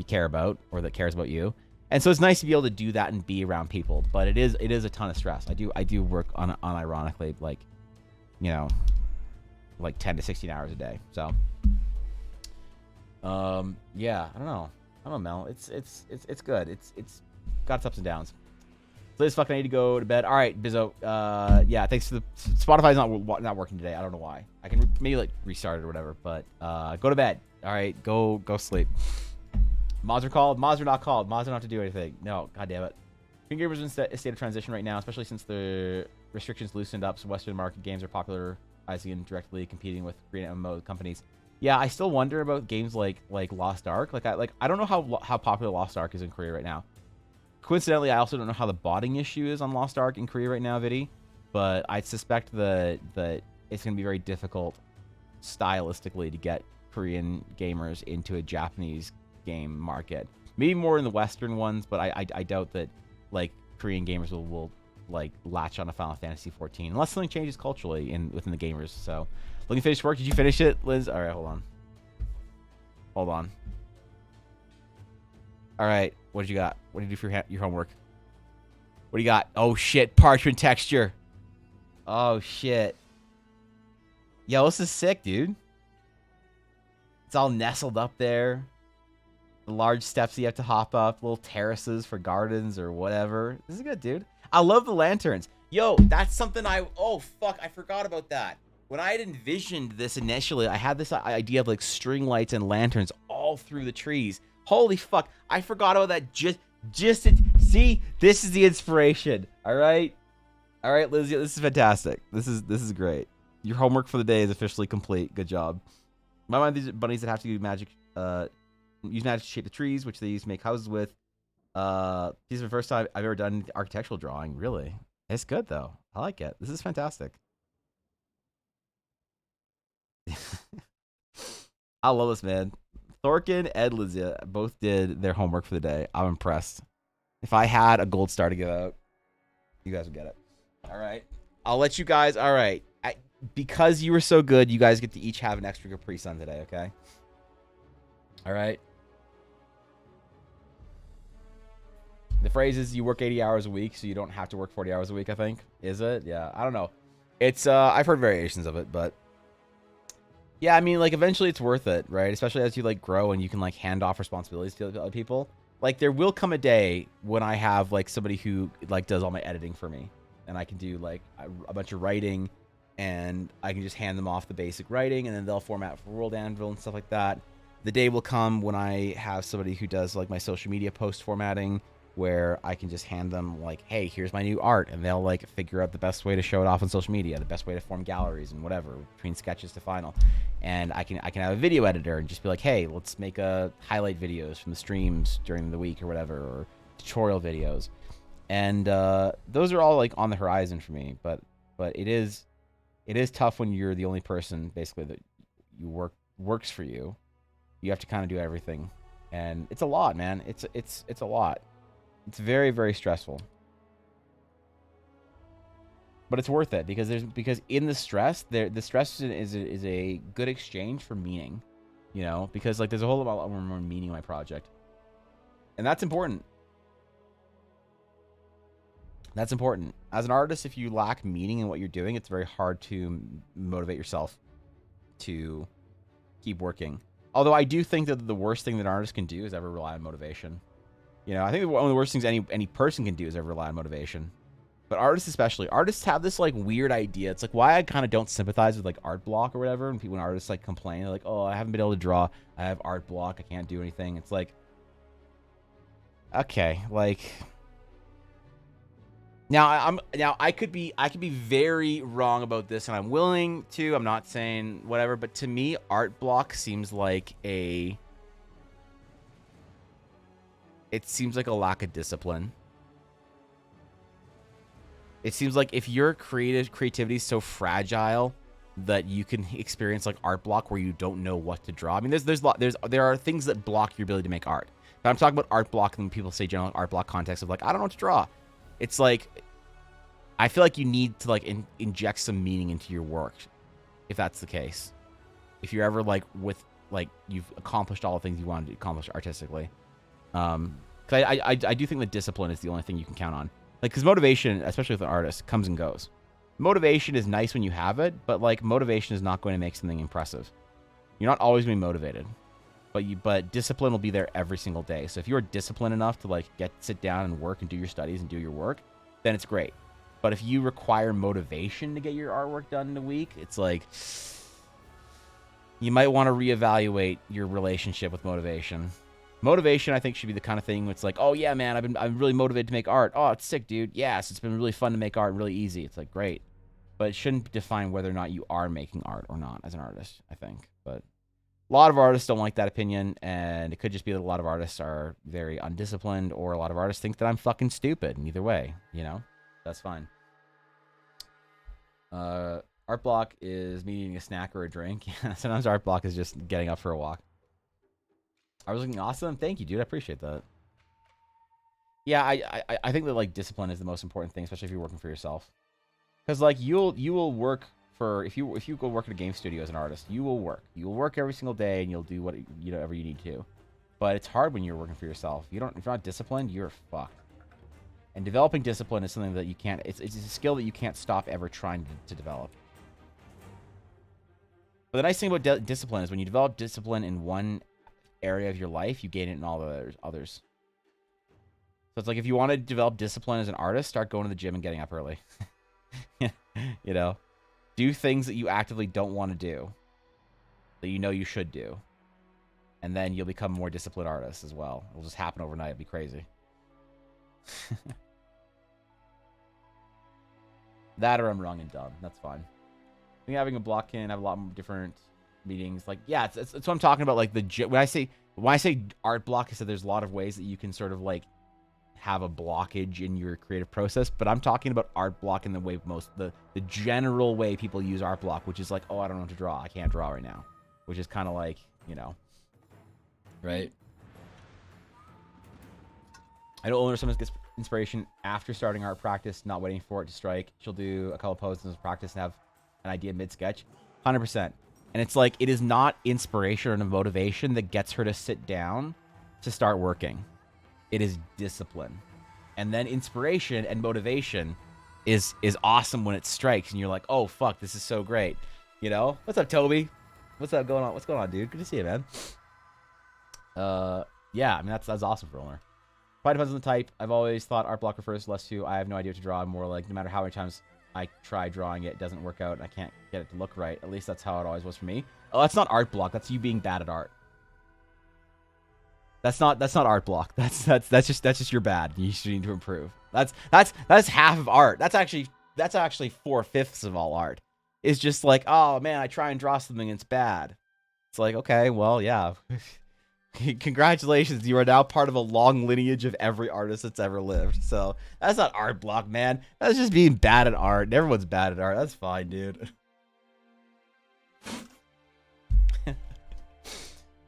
care about or that cares about you. And so it's nice to be able to do that and be around people, but it is a ton of stress. I do work on ironically like 10 to 16 hours a day. So yeah, I don't know, Mel. It's good. It's got its ups and downs. Liz, fucking, I need to go to bed. All right, Bizzo. Yeah, thanks for the Spotify's not working today. I don't know why. I can maybe like restart it or whatever, but go to bed. All right, go sleep. Mods are called. Mods are not called. Mods don't have to do anything. No, god damn it. King Gamers in a state of transition right now, especially since the restrictions loosened up, so Western market games are popularizing and directly competing with green MMO companies. Yeah, I still wonder about games like Lost Ark. I don't know how popular Lost Ark is in Korea right now. Coincidentally, I also don't know how the botting issue is on Lost Ark in Korea right now, Viddy, but I suspect that it's going to be very difficult stylistically to get Korean gamers into a Japanese game market. Maybe more in the Western ones, but I doubt that like Korean gamers will like latch on to Final Fantasy 14 unless something changes culturally within the gamers. So, looking to finish work. Did you finish it, Liz? All right, hold on. All right, what did you got? What did you do for your homework? What do you got? Oh shit, parchment texture. Oh shit. Yo, this is sick, dude. It's all nestled up there. The large steps you have to hop up, little terraces for gardens or whatever. This is good, dude. I love the lanterns. Yo, that's something oh fuck, I forgot about that. When I had envisioned this initially, I had this idea of like string lights and lanterns all through the trees. Holy fuck, I forgot about that. See, this is the inspiration. All right, Lizzie, this is fantastic. This is great. Your homework for the day is officially complete. Good job. My mind, these bunnies that have to do magic, use magic to shape the trees, which they use to make houses with. This is the first time I've ever done architectural drawing. Really, it's good though. I like it. This is fantastic. I love this, man. Thorkin and Lizzie both did their homework for the day. I'm impressed. If I had a gold star to give out, you guys would get it. All right. I'll let you guys. All right. Because you were so good, you guys get to each have an extra Capri Sun today, okay? All right. The phrase is you work 80 hours a week, so you don't have to work 40 hours a week, I think. Is it? Yeah, I don't know. It's I've heard variations of it, but yeah, I mean, like eventually it's worth it, right? Especially as you like grow and you can like hand off responsibilities to other people. Like there will come a day when I have like somebody who like does all my editing for me, and I can do like a bunch of writing, and I can just hand them off the basic writing, and then they'll format for World Anvil and stuff like that. The day will come when I have somebody who does like my social media post formatting, where I can just hand them like, hey, here's my new art, and they'll like figure out the best way to show it off on social media, the best way to form galleries and whatever between sketches to final. And I can have a video editor and just be like, hey, let's make a highlight videos from the streams during the week or whatever, or tutorial videos. And those are all like on the horizon for me, but it is tough when you're the only person basically that works for you. You have to kind of do everything, and it's a lot, man. It's a lot. It's very, very stressful, but it's worth it because in the stress, the stress is a good exchange for meaning, because like there's a whole lot more meaning in my project, and that's important. That's important. As an artist, if you lack meaning in what you're doing, it's very hard to motivate yourself to keep working. Although I do think that the worst thing that an artist can do is ever rely on motivation. You know, I think one of the worst things any person can do is ever rely on motivation. But artists especially, artists have this like weird idea. It's like why I kind of don't sympathize with like art block or whatever. When artists like complain, they're like, oh, I haven't been able to draw. I have art block. I can't do anything. It's like, okay, like now I could be very wrong about this, and I'm willing to. I'm not saying whatever, but to me, art block seems like it seems like a lack of discipline. It seems like if your creativity is so fragile that you can experience like art block where you don't know what to draw. I mean, there are things that block your ability to make art. But I'm talking about art block when people say general art block context of like, I don't know what to draw. It's like, I feel like you need to like inject some meaning into your work, if that's the case. If you're ever like you've accomplished all the things you wanted to accomplish artistically. Because I do think that discipline is the only thing you can count on. Like, because motivation, especially with an artist, comes and goes. Motivation is nice when you have it, but like motivation is not going to make something impressive. You're not always going to be motivated, but discipline will be there every single day. So if you're disciplined enough to like sit down and work and do your studies and do your work, then it's great. But if you require motivation to get your artwork done in a week, it's like you might want to reevaluate your relationship with motivation. Motivation, I think, should be the kind of thing where it's like, oh yeah, man, I'm really motivated to make art. Oh, it's sick, dude. Yes, it's been really fun to make art, really easy. It's like great, but it shouldn't define whether or not you are making art or not as an artist, I think. But a lot of artists don't like that opinion, and it could just be that a lot of artists are very undisciplined, or a lot of artists think that I'm fucking stupid. And either way, you know, that's fine. Art block is me eating a snack or a drink. Yeah, sometimes art block is just getting up for a walk. I was looking awesome. Thank you, dude. I appreciate that. Yeah, I think that like discipline is the most important thing, especially if you're working for yourself. Because like you will work for if you go work at a game studio as an artist, you will work every single day and you'll do whatever you need to. But it's hard when you're working for yourself. If you're not disciplined, you're fucked. And developing discipline is something that you can't. It's a skill that you can't stop ever trying to develop. But the nice thing about discipline is when you develop discipline in one area of your life, you gain it in all the others. So it's like if you want to develop discipline as an artist, start going to the gym and getting up early. You know, do things that you actively don't want to do that you know you should do, and then you'll become a more disciplined artist as well. It'll just happen overnight. It'll be crazy. That or I'm wrong and dumb. That's fine. I think having a block can have a lot more different meetings. Like, yeah, it's what I'm talking about. Like when I say art block, I said there's a lot of ways that you can sort of like have a blockage in your creative process. But I'm talking about art block in the way the general way people use art block, which is like, oh, I don't know what to draw. I can't draw right now, which is kind of like, you know, right? I know someone gets inspiration after starting art practice, not waiting for it to strike. She'll do a couple poses in practice and have an idea mid-sketch. 100%. And it's like, it is not inspiration or motivation that gets her to sit down to start working. It is discipline. And then inspiration and motivation is awesome when it strikes and you're like, oh fuck, this is so great. You know? What's up, Toby? What's up going on? What's going on, dude? Good to see you, man. Yeah, I mean that's awesome for Ulmer. Probably depends on the type. I've always thought art block refers less to I have no idea what to draw. I'm more like no matter how many times I try drawing it, it doesn't work out and I can't get it to look right. At least that's how it always was for me. Oh, that's not art block. That's you being bad at art. That's not art block. That's just you're bad. You should need to improve. That's half of art. That's actually 4/5 of all art. It's just like, oh man, I try and draw something and it's bad. It's like, okay, well, yeah. Congratulations, you are now part of a long lineage of every artist that's ever lived. So that's not art block, man. That's just being bad at art. Everyone's bad at art. That's fine, dude.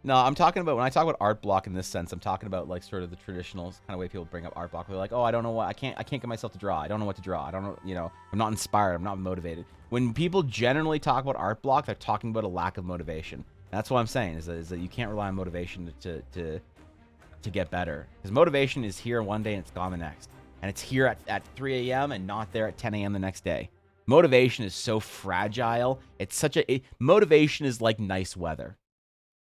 No, I'm talking about when I talk about art block in this sense, I'm talking about like sort of the traditional kind of way people bring up art block. They're like, oh, I don't know what I can't get myself to draw. I don't know what to draw. I don't know, you know, I'm not inspired. I'm not motivated. When people generally talk about art block, they're talking about a lack of motivation. That's what I'm saying is that you can't rely on motivation to get better, because motivation is here one day and it's gone the next, and it's here at 3 a.m. and not there at 10 a.m. the next day. Motivation is so fragile. It's such a motivation is like nice weather,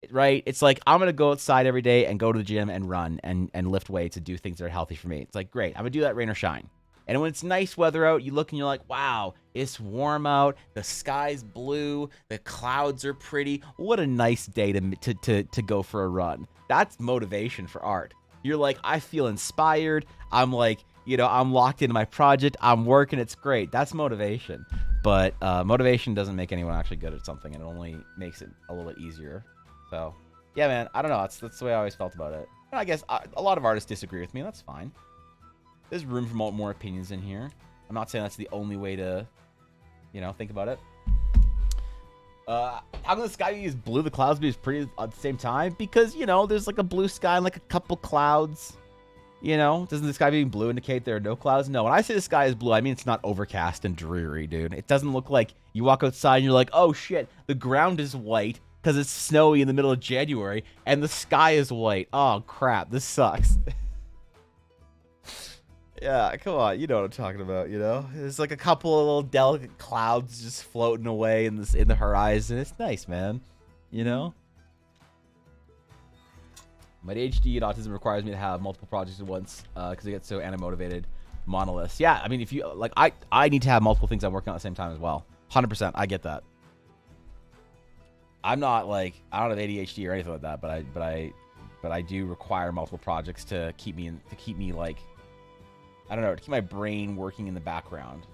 right? It's like I'm gonna go outside every day and go to the gym and run and lift weights and do things that are healthy for me. It's like great. I'm gonna do that rain or shine. And when it's nice weather out, you look and you're like, wow, it's warm out. The sky's blue. The clouds are pretty. What a nice day to go for a run. That's motivation for art. You're like, I feel inspired. I'm like, I'm locked into my project. I'm working. It's great. That's motivation. But motivation doesn't make anyone actually good at something. It only makes it a little bit easier. So, yeah, man, I don't know. That's the way I always felt about it. And I guess a lot of artists disagree with me. That's fine. There's room for more opinions in here. I'm not saying that's the only way to, think about it. How come the sky is blue, the clouds be pretty at the same time? Because, there's like a blue sky and like a couple clouds. Doesn't the sky being blue indicate there are no clouds? No, when I say the sky is blue, I mean it's not overcast and dreary, dude. It doesn't look like you walk outside and you're like, oh shit, the ground is white because it's snowy in the middle of January and the sky is white. Oh crap, this sucks. Yeah, come on, you know what I'm talking about, There's like a couple of little delicate clouds just floating away in the horizon. It's nice, man. My ADHD and autism requires me to have multiple projects at once because I get so animotivated. Monoliths. Yeah, I mean, if you like, I need to have multiple things I'm working on at the same time as well. 100%. I get that. I'm not like, I don't have ADHD or anything like that, but I do require multiple projects to keep me like, I don't know, to keep my brain working in the background.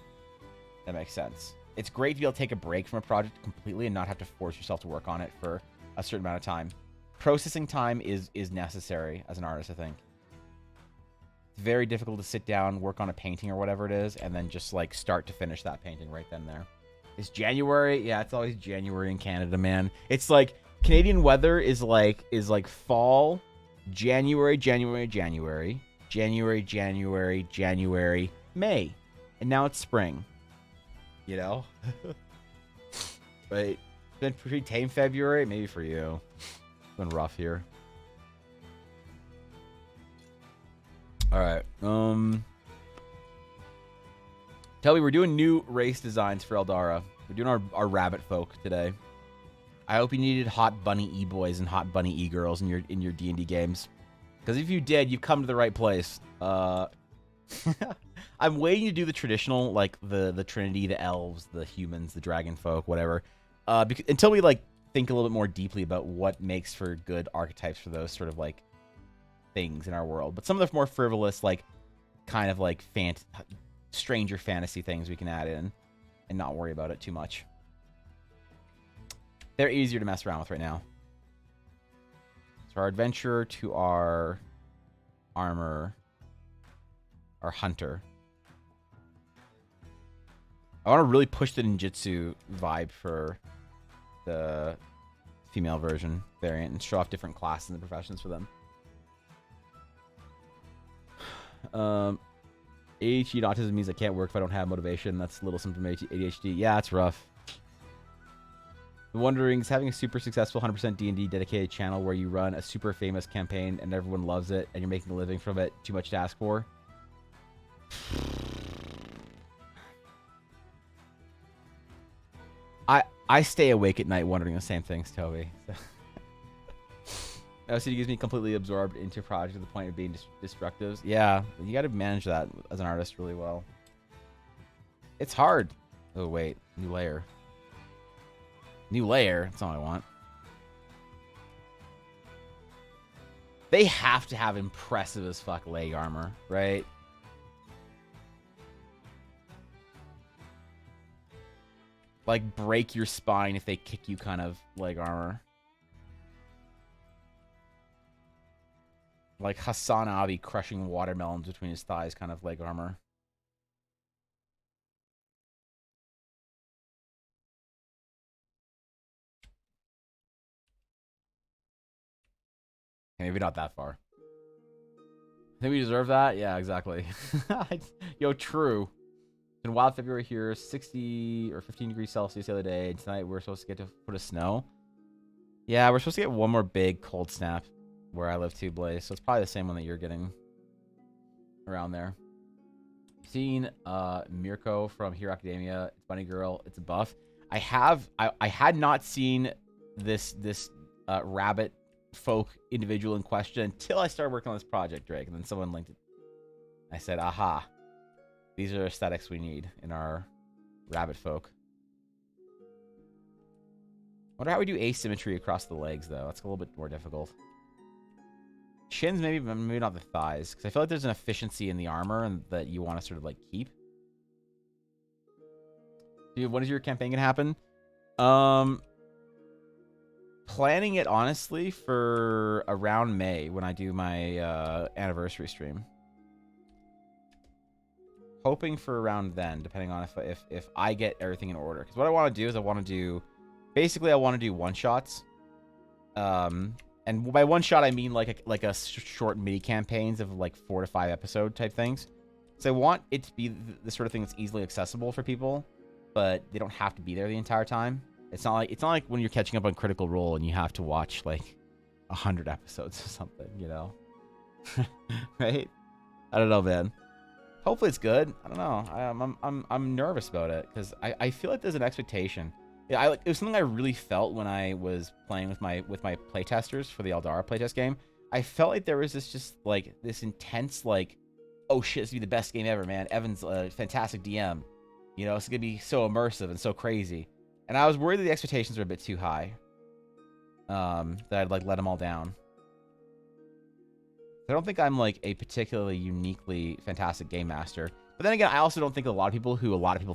That makes sense. It's great to be able to take a break from a project completely and not have to force yourself to work on it for a certain amount of time. Processing time is necessary as an artist, I think. It's very difficult to sit down, work on a painting or whatever it is, and then just like start to finish that painting right then and there. It's January. Yeah, it's always January in Canada, man. It's like Canadian weather is like fall, January, May. And now it's spring. Right? It's been pretty tame February, maybe for you. It's been rough here. Alright. Toby, we're doing new race designs for Eldara. We're doing our rabbit folk today. I hope you needed hot bunny e-boys and hot bunny e-girls in your D&D games. Because if you did, you've come to the right place. I'm waiting to do the traditional, like the Trinity, the elves, the humans, the dragon folk, whatever. Until we like think a little bit more deeply about what makes for good archetypes for those sort of like things in our world. But some of the more frivolous, like kind of like stranger fantasy things we can add in and not worry about it too much. They're easier to mess around with right now. So our adventurer to our armor, our hunter. I want to really push the ninjutsu vibe for the female version variant and show off different classes and the professions for them. ADHD and autism means I can't work if I don't have motivation. That's a little symptom of ADHD. Yeah, it's rough. The wondering is having a super successful 100% D&D dedicated channel where you run a super famous campaign and everyone loves it and you're making a living from it too much to ask for? I stay awake at night wondering the same things, Toby. OCD gives me completely absorbed into a project to the point of being destructive. Yeah, you got to manage that as an artist really well. It's hard. Oh, wait. New layer. New layer. That's all I want. They have to have impressive as fuck leg armor, right? Like, break your spine if they kick you kind of leg armor. Like Hassan Abi crushing watermelons between his thighs kind of leg armor. Maybe not that far. Think we deserve that? Yeah, exactly. Yo, true. It's been wild February here, 60 or 15 degrees Celsius the other day. Tonight we're supposed to get to foot of snow. Yeah, we're supposed to get one more big cold snap where I live too, Blaze. So it's probably the same one that you're getting around there. seen Mirko from Hero Academia. It's Bunny Girl. It's a buff. I had not seen this rabbit folk individual in question until I started working on this project, Drake, and then someone linked it. I said, aha, these are aesthetics we need in our rabbit folk. Wonder how we do asymmetry across the legs, though. That's a little bit more difficult. Shins, maybe not the thighs, because I feel like there's an efficiency in the armor and that you want to sort of like keep. Dude, when is your campaign gonna happen? Planning it honestly for around May when I do my anniversary stream. Hoping for around then, depending on if I get everything in order. Because what I want to do is I want to do one shots. And by one shot I mean like a short mini campaigns of like 4 to 5 episode type things. So I want it to be the sort of thing that's easily accessible for people, but they don't have to be there the entire time. It's not like when you're catching up on Critical Role and you have to watch like 100 episodes or something, you know? Right? I don't know, man. Hopefully it's good. I don't know. I'm nervous about it because I feel like there's an expectation. Yeah, it was something I really felt when I was playing with my playtesters for the Eldara playtest game. I felt like there was this intense like, oh shit, this is gonna be the best game ever, man. Evan's a fantastic DM. You know, it's gonna be so immersive and so crazy. And I was worried that the expectations were a bit too high. That I'd like let them all down. I don't think I'm like a particularly uniquely fantastic game master. But then again, I also don't think a lot of people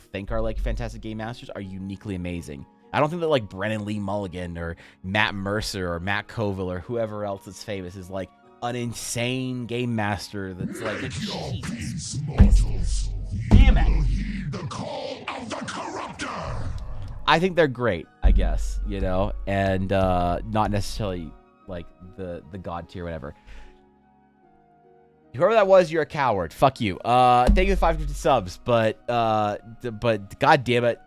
think are like fantastic game masters are uniquely amazing. I don't think that like Brennan Lee Mulligan or Matt Mercer or Matt Colville or whoever else is famous is like an insane game master that's like Jesus Christ. Damn it. The call of the corruptor. I think they're great, I guess, you know, and not necessarily like the god tier or whatever. Whoever that was, you're a coward. Fuck you. Thank you for 550 subs, but god damn it.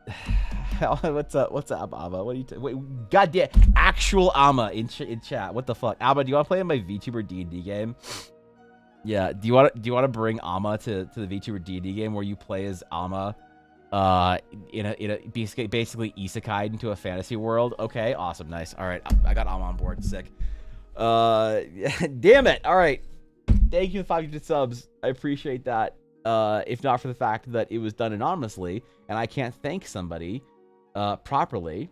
What's up, Amma? What are you wait, god damn actual Amma in chat. What the fuck? Amma, do you want to play in my VTuber D&D game? Yeah, do you want to bring Amma to the VTuber D&D game where you play as Amma in a basically isekai into a fantasy world? Okay, awesome, nice. All right, I got Amma on board. Sick. Damn it. All right. Thank you for 500 subs. I appreciate that. If not for the fact that it was done anonymously, and I can't thank somebody properly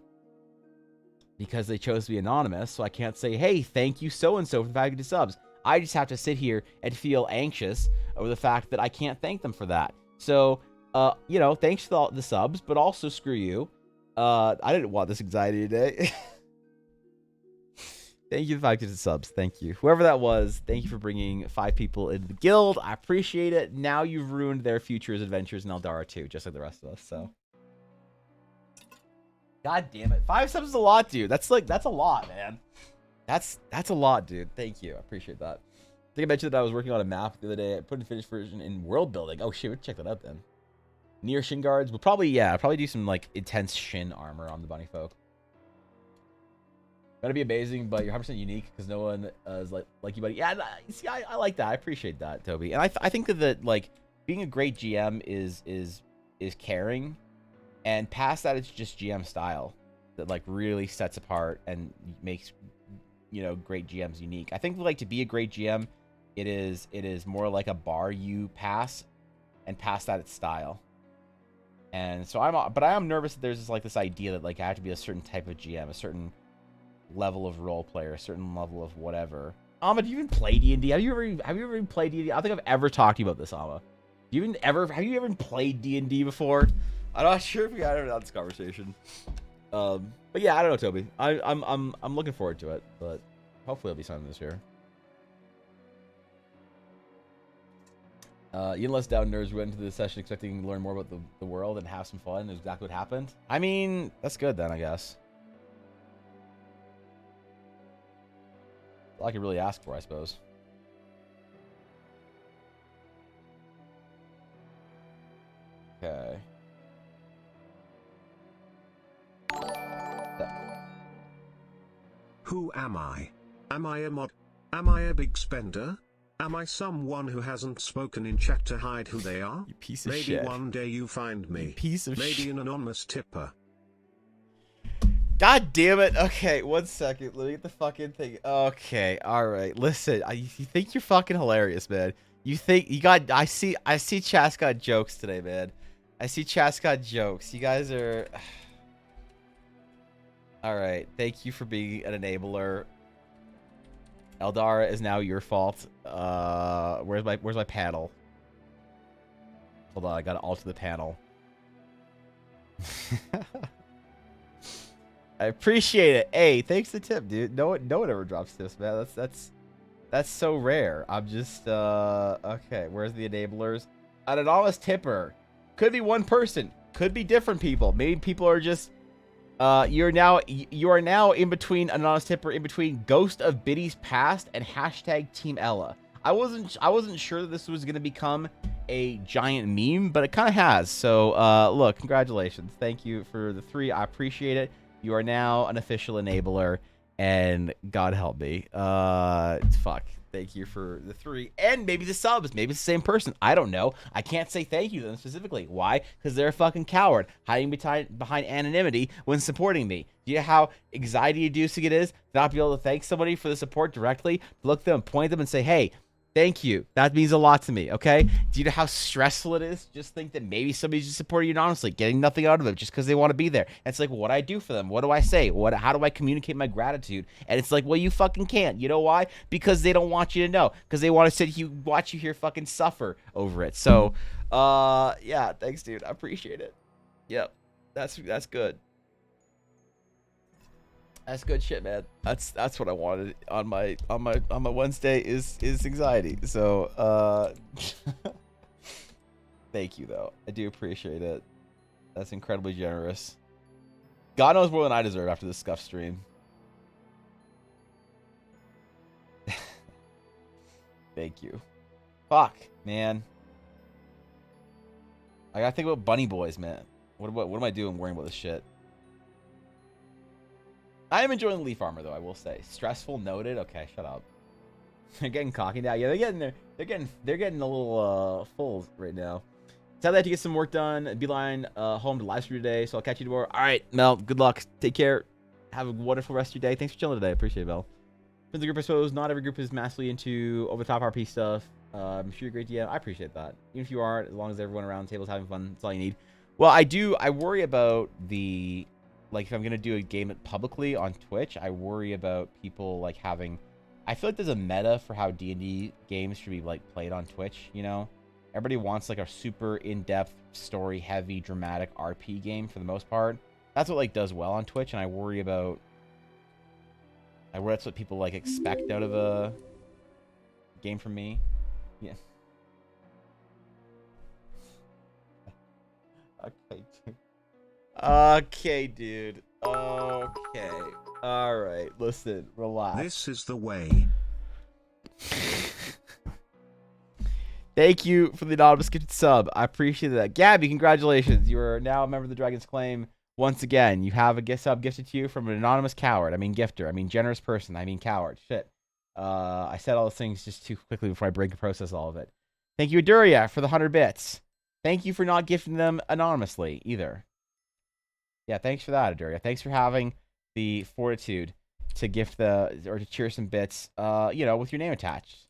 because they chose to be anonymous, so I can't say, hey, thank you so-and-so for the 500 subs. I just have to sit here and feel anxious over the fact that I can't thank them for that. So, you know, thanks for the subs, but also screw you. I didn't want this anxiety today. Thank you for 500 subs. Thank you. Whoever that was, thank you for bringing 5 people into the guild. I appreciate it. Now you've ruined their futures adventures in Eldara too, just like the rest of us, so. God damn it. 5 subs is a lot, dude. That's a lot, man. That's a lot, dude. Thank you. I appreciate that. I think I mentioned that I was working on a map the other day. I put in finished version in world building. Oh shit, we'll check that out then. Near shin guards. We'll probably do some like intense shin armor on the bunny folk. Gotta be amazing, but you're 100% unique because no one is like you, buddy. Yeah, see, I like that. I appreciate that, Toby. And I think that like being a great GM is caring, and past that, it's just GM style that like really sets apart and makes, you know, great GMs unique. I think like to be a great GM, it is more like a bar you pass, and past that, it's style. And so I am nervous that there's this idea that like I have to be a certain type of GM, a certain level of role player, a certain level of whatever. Amma, do you even play D&D? Have you ever even played D&D? I don't think I've ever talked to you about this, Amma. Have you ever played D&D before? I'm not sure if we had this conversation. But yeah, I don't know, Toby. I'm looking forward to it, but hopefully it'll be something this year. You and less down nerds went into the session expecting to learn more about the world and have some fun. That's exactly what happened. I mean, that's good then, I guess. All I could really ask for, I suppose. Okay. Who am I? Am I a mod? Am I a big spender? Am I someone who hasn't spoken in chat to hide who they are? You piece of Maybe shit. one day you find me. You piece of shit. Maybe an anonymous tipper. God damn it. Okay, 1 second. Let me get the fucking thing. Okay, alright. Listen, you think you're fucking hilarious, man. You think you got I see Chas got jokes today, man. I see Chas got jokes. You guys are alright. Thank you for being an enabler. Eldara is now your fault. Where's my panel? Hold on, I gotta alter the panel. I appreciate it. Hey, thanks for the tip, dude. No one ever drops tips, man. That's so rare. I'm just okay. Where's the enablers? An anonymous tipper could be one person, could be different people. Maybe people are just you are now in between anonymous tipper, in between Ghost of Biddy's Past and hashtag Team Ella. I wasn't sure that this was gonna become a giant meme, but it kind of has. So look, congratulations. Thank you for the 3. I appreciate it. You are now an official enabler, and God help me. Fuck. Thank you for the 3. And maybe the subs. Maybe it's the same person. I don't know. I can't say thank you to them specifically. Why? Because they're a fucking coward, hiding behind anonymity when supporting me. Do you know how anxiety-inducing it is to not be able to thank somebody for the support directly? Look them, point them, and say, hey, thank you. That means a lot to me, okay? Do you know how stressful it is? Just think that maybe somebody's just supporting you anonymously, getting nothing out of it just because they want to be there. And it's like, what do I do for them? What do I say? How do I communicate my gratitude? And it's like, well, you fucking can't. You know why? Because they don't want you to know. Because they want to watch you here fucking suffer over it. So, yeah, thanks, dude. I appreciate it. Yep, that's good. That's good shit, man. That's what I wanted on my Wednesday is anxiety. So thank you though. I do appreciate it. That's incredibly generous. God knows more than I deserve after this scuff stream. Thank you. Fuck, man. I gotta think about bunny boys, man. What am I doing worrying about this shit? I am enjoying the leaf armor, though, I will say. Stressful, noted. Okay, shut up. They're getting cocky now. Yeah, they're getting a little full right now. Sadly, I have to get some work done. Beeline home to live stream today, so I'll catch you tomorrow. All right, Mel. Good luck. Take care. Have a wonderful rest of your day. Thanks for chilling today. Appreciate it, Mel. For the group, I suppose not every group is massively into over the top RP stuff. I'm sure you're great DM. I appreciate that. Even if you aren't, as long as everyone around the table is having fun, that's all you need. Well, I worry about the. Like, if I'm going to do a game publicly on Twitch, I worry about people, like, having... I feel like there's a meta for how D&D games should be, like, played on Twitch, you know? Everybody wants, like, a super in-depth, story-heavy, dramatic RP game for the most part. That's what, like, does well on Twitch, and I worry about... that's what people, like, expect out of a game from me. Yeah. Okay, dude. Okay, dude. Okay. All right. Listen, relax. This is the way. Thank you for the anonymous gifted sub. I appreciate that. Gabby, congratulations. You are now a member of the Dragon's Claim once again. You have a gift sub gifted to you from an anonymous coward. I mean gifter. I mean generous person. I mean coward. Shit. I said all those things just too quickly before I break and process all of it. Thank you, Aduria, for the 100 bits. Thank you for not gifting them anonymously either. Yeah, thanks for that, Aduria. Thanks for having the fortitude to gift or to cheer some bits, you know, with your name attached.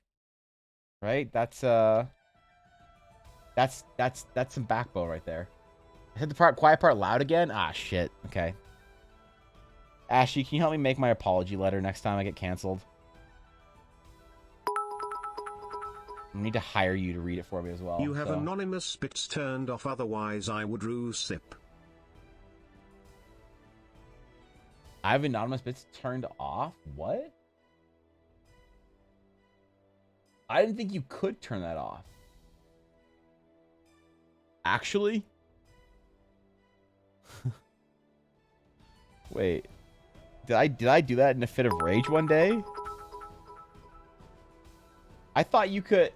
Right? That's some backbone right there. I said the quiet part loud again? Ah, shit. Okay. Ashley, can you help me make my apology letter next time I get canceled? I need to hire you to read it for me as well. You have anonymous bits turned off, otherwise I would sip. I have anonymous bits turned off? What? I didn't think you could turn that off. Actually? Wait. Did I do that in a fit of rage one day? I thought you could...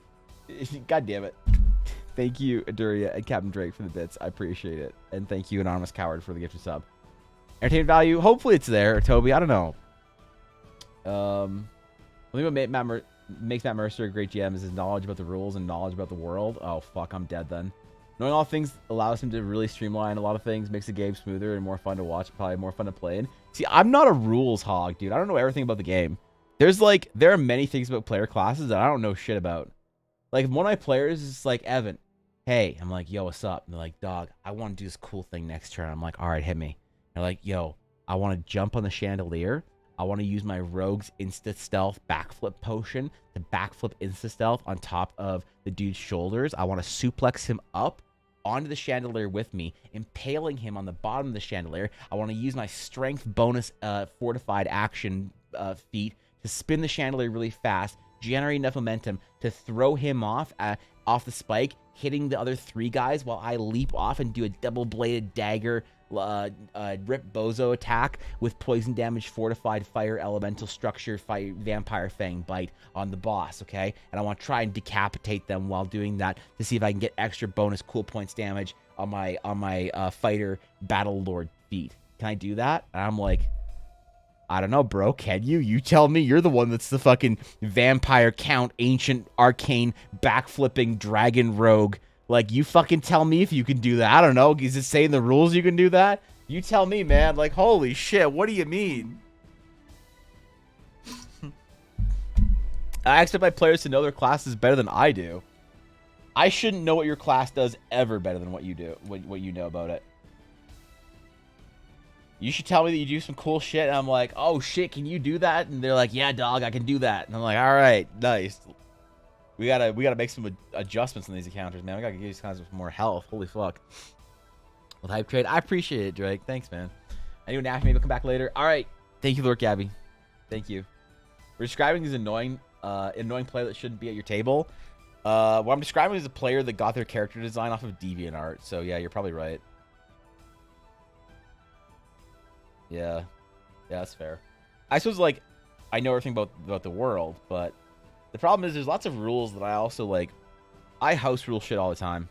God damn it. Thank you, Aduria and Captain Drake, for the bits. I appreciate it. And thank you, Anonymous Coward, for the gift of sub. Entertainment value. Hopefully it's there, Toby. I don't know. Let me go makes Matt Mercer a great GM is his knowledge about the rules and knowledge about the world. Oh, fuck, I'm dead then. Knowing all things allows him to really streamline a lot of things, makes the game smoother and more fun to watch, probably more fun to play in. See, I'm not a rules hog, dude. I don't know everything about the game. There are many things about player classes that I don't know shit about. Like, if one of my players is like, Evan, hey, I'm like, yo, what's up? And they're like, dog, I want to do this cool thing next turn. I'm like, all right, hit me. They're like, yo, I want to jump on the chandelier. I want to use my rogue's insta-stealth backflip potion to backflip insta-stealth on top of the dude's shoulders. I want to suplex him up onto the chandelier with me, impaling him on the bottom of the chandelier. I want to use my strength bonus fortified action feat to spin the chandelier really fast, generate enough momentum to throw him off the spike, hitting the other 3 guys while I leap off and do a double-bladed dagger rip bozo attack with poison damage, fortified fire, elemental structure, fire, vampire fang bite on the boss, okay? And I want to try and decapitate them while doing that to see if I can get extra bonus cool points damage on my fighter battle lord feat. Can I do that? And I'm like, I don't know, bro. Can you? You tell me. You're the one that's the fucking vampire count, ancient, arcane, backflipping dragon rogue. Like, you fucking tell me if you can do that. I don't know. Is it saying the rules you can do that? You tell me, man. Like, holy shit. What do you mean? I expect my players to know their classes better than I do. I shouldn't know what your class does ever better than what you do, what you know about it. You should tell me that you do some cool shit, and I'm like, oh shit, can you do that? And they're like, yeah, dog, I can do that. And I'm like, all right, nice. We gotta make some adjustments in these encounters, man. We gotta give these guys more health. Holy fuck. With hype trade, I appreciate it, Drake. Thanks, man. Anyone after me will come back later. All right, thank you, Lord Gabby. Thank you. We're describing these annoying player that shouldn't be at your table. What I'm describing is a player that got their character design off of DeviantArt. So yeah, you're probably right. Yeah, that's fair. I suppose, like, I know everything about the world, but the problem is there's lots of rules that I also, like, I house rule shit all the time.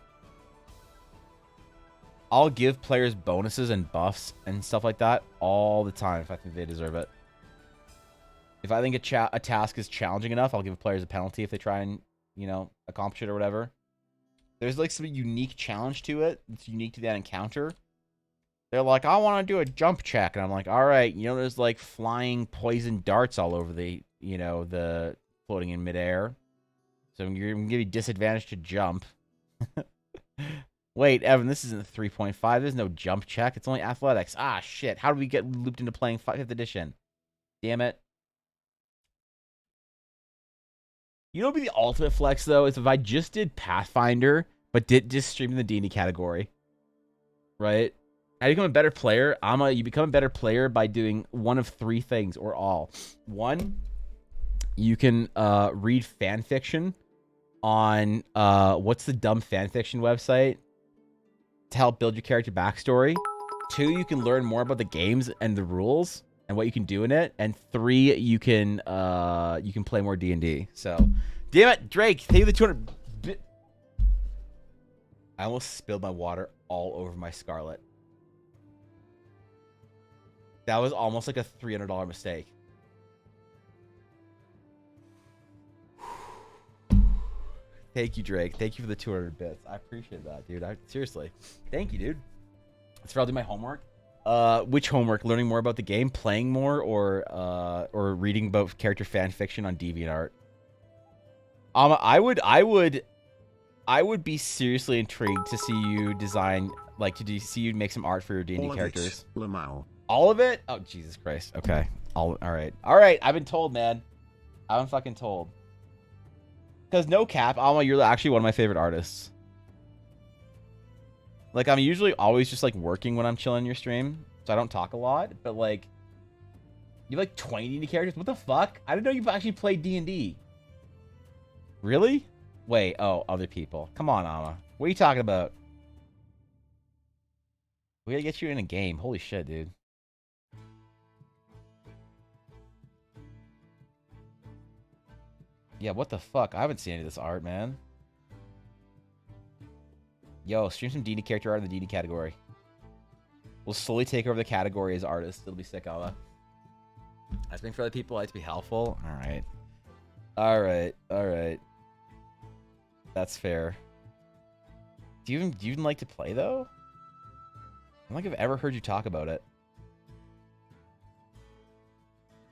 I'll give players bonuses and buffs and stuff like that all the time if I think they deserve it. If I think a task is challenging enough, I'll give players a penalty if they try and, accomplish it or whatever. There's, like, some unique challenge to it. It's unique to that encounter. They're like, I want to do a jump check. And I'm like, all right, there's like flying poison darts all over the floating in midair. So I'm going to give you disadvantage to jump. Wait, Evan, this isn't 3.5. There's no jump check. It's only athletics. Ah, shit. How do we get looped into playing 5th edition? Damn it. You know what would be the ultimate flex, though, is if I just did Pathfinder, but did just stream in the D&D category. Right? I become a better player. You become a better player by doing one of 3 things, or all. 1, you can read fan fiction on what's the dumb fan fiction website to help build your character backstory. 2, you can learn more about the games and the rules and what you can do in it. And 3, you can play more D&D. So, damn it, Drake, thank you the 200. I almost spilled my water all over my Scarlet. That was almost like a $300 mistake. Thank you, Drake. Thank you for the 200 bits. I appreciate that, dude. Seriously. Thank you, dude. That's where I'll do my homework. Which homework? Learning more about the game, playing more, or reading about character fan fiction on DeviantArt? I would be seriously intrigued to see you design, like, see you make some art for your D&D characters. All of it? Oh, Jesus Christ. Okay. All right. I've been told, man. I've been fucking told. Because no cap, Alma, you're actually one of my favorite artists. Like, I'm usually always just, like, working when I'm chilling in your stream. So I don't talk a lot. But, like, you have, like, 20 D&D characters? What the fuck? I didn't know you've actually played D&D. Really? Wait. Oh, other people. Come on, Alma. What are you talking about? We gotta get you in a game. Holy shit, dude. Yeah, what the fuck? I haven't seen any of this art, man. Yo, stream some D&D character art in the D&D category. We'll slowly take over the category as artists. It'll be sick, Alva. I speak for other people. I like to be helpful. All right. All right, all right. That's fair. Do you even like to play though? I don't think I've ever heard you talk about it.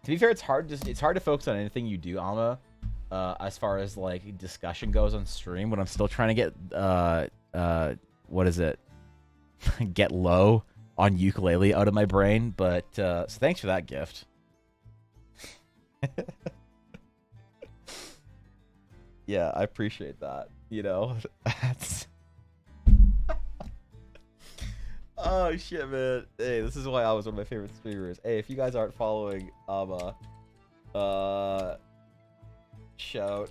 To be fair, it's hard to focus on anything you do, Alma. As far as like discussion goes on stream, when I'm still trying to get what is it? Get low on ukulele out of my brain. But so thanks for that gift. Yeah, I appreciate that. You know, that's. Oh shit, man! Hey, this is why I was one of my favorite streamers. Hey, if you guys aren't following shout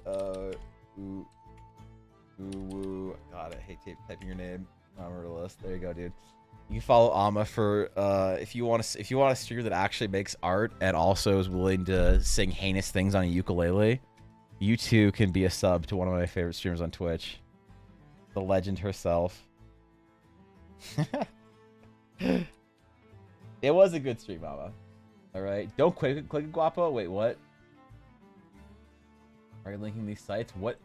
ooh woo. God, I hate typing your name on the list. There you go, dude. You can follow Amma for if you want a streamer that actually makes art and also is willing to sing heinous things on a ukulele. You too can be a sub to one of my favorite streamers on Twitch, the legend herself. It was a good stream, Mama. All right, don't click it, Guapo. Wait, what? Are you linking these sites? What?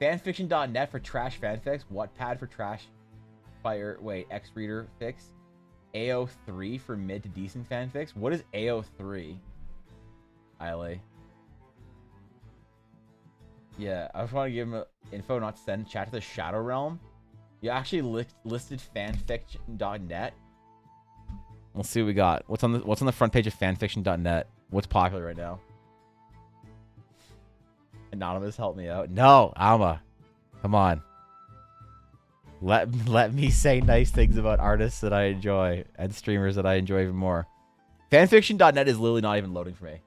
Fanfiction.net for trash fanfics. Wattpad for trash fire. Wait, Xreader fix. AO3 for mid to decent fanfics. What is AO3? Eiley. Yeah, I just want to give him info not to send chat to the Shadow Realm. You actually listed fanfiction.net. Let's see what we got. What's on the front page of fanfiction.net? What's popular right now? Anonymous, help me out. No, Alma. Come on. Let me say nice things about artists that I enjoy and streamers that I enjoy even more. Fanfiction.net is literally not even loading for me.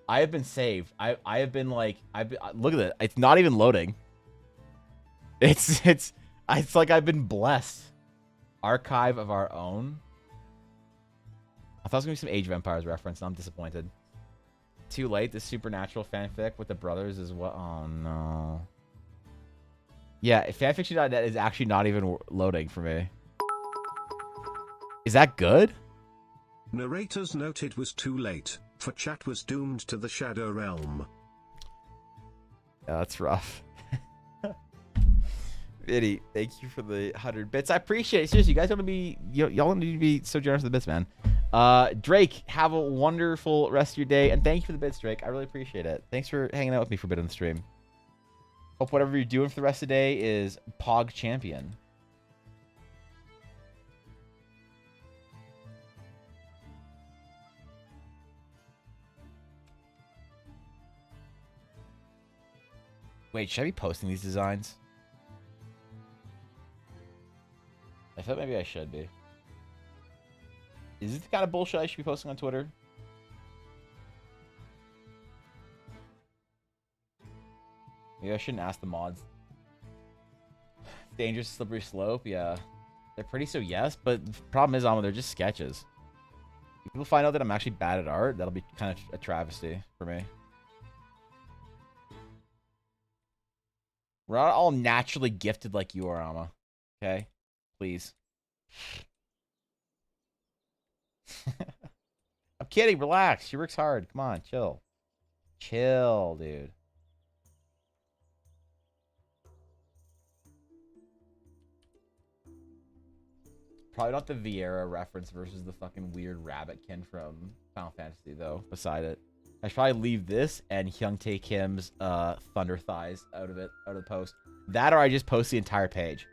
I have been saved. I have been like look at it. It's not even loading. It's like I've been blessed. Archive of our own. I thought it was gonna be some Age of Empires reference, and I'm disappointed. Too late. The supernatural fanfic with the brothers is what? Oh no. Yeah, fanfiction.net is actually not even loading for me. Is that good? Narrators note it was too late, for chat was doomed to the Shadow Realm. Yeah, that's rough. Vinny, thank you for the 100 bits. I appreciate it. Seriously, you guys want to be, y'all need to be so generous with the bits, man. Drake, have a wonderful rest of your day, and thank you for the bits, Drake. I really appreciate it. Thanks for hanging out with me for a bit on the stream. Hope whatever you're doing for the rest of the day is Pog Champion. Wait, should I be posting these designs? I thought maybe I should be. Is this the kind of bullshit I should be posting on Twitter? Maybe I shouldn't ask the mods. Dangerous slippery slope, yeah. They're pretty, so yes, but the problem is, they're just sketches. If people find out that I'm actually bad at art, that'll be kind of a travesty for me. We're not all naturally gifted like you are, Amma. Okay? Please. I'm kidding. Relax. She works hard. Come on. Chill. Chill, dude. Probably not the Vieira reference versus the fucking weird rabbitkin from Final Fantasy, though, beside it. I should probably leave this and Hyung-tae Kim's Thunder Thighs out of the post. That or I just post the entire page.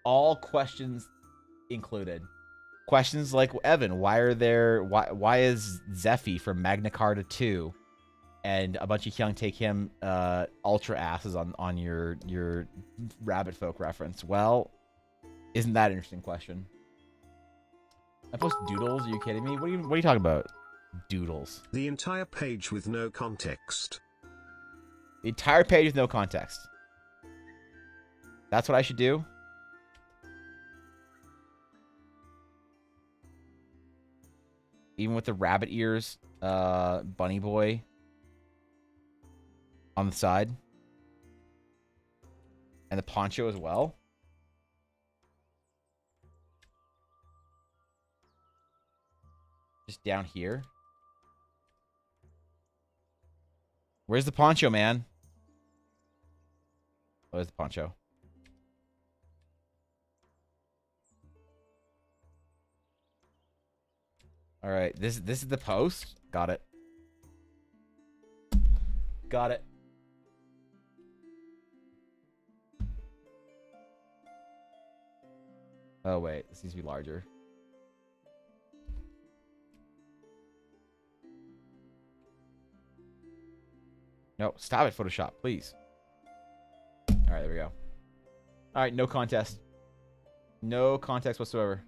All questions included. Questions like, Evan, why is Zephy from Magna Carta 2 and a bunch of Hyung-tae Kim ultra asses on your rabbit folk reference? Well, isn't that an interesting question? I post doodles? Are you kidding me? What are you talking about? Doodles. The entire page with no context. The entire page with no context. That's what I should do? Even with the rabbit ears, bunny boy on the side. And the poncho as well. Just down here. Where's the poncho, man? Where's the poncho? All right, this is the post. Got it. Got it. Oh wait, this needs to be larger. No, stop it, Photoshop, please. All right, there we go. All right, no contest. No context whatsoever.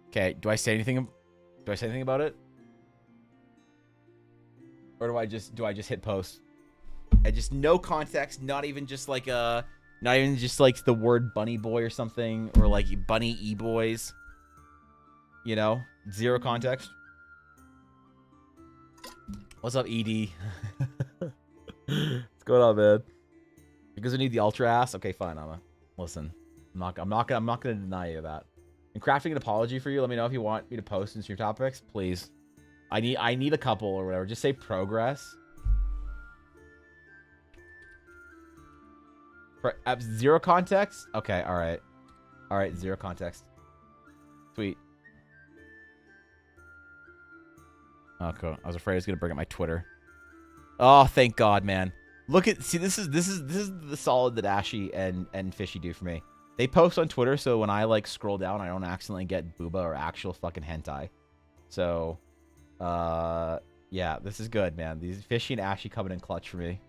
Okay, do I say anything? Do I say anything about it? Or do I just hit post? And just no context, not even just like the word bunny boy or something, or like bunny e-boys. You know? Zero context. What's up, ED? What's going on, man? Because we need the ultra ass? Okay, fine, Amma. Listen. I'm not gonna deny you that. And crafting an apology for you, let me know if you want me to post in stream topics, please. I need a couple or whatever. Just say progress. Zero context? Okay, alright. Alright, zero context. Sweet. Oh, cool. I was afraid I was gonna bring up my Twitter. Oh, thank God, man. Look at this is the solid that Ashy and Fishy do for me. They post on Twitter, so when I like scroll down, I don't accidentally get booba or actual fucking hentai. So, yeah, this is good, man. These Fishy and Ashy coming in clutch for me.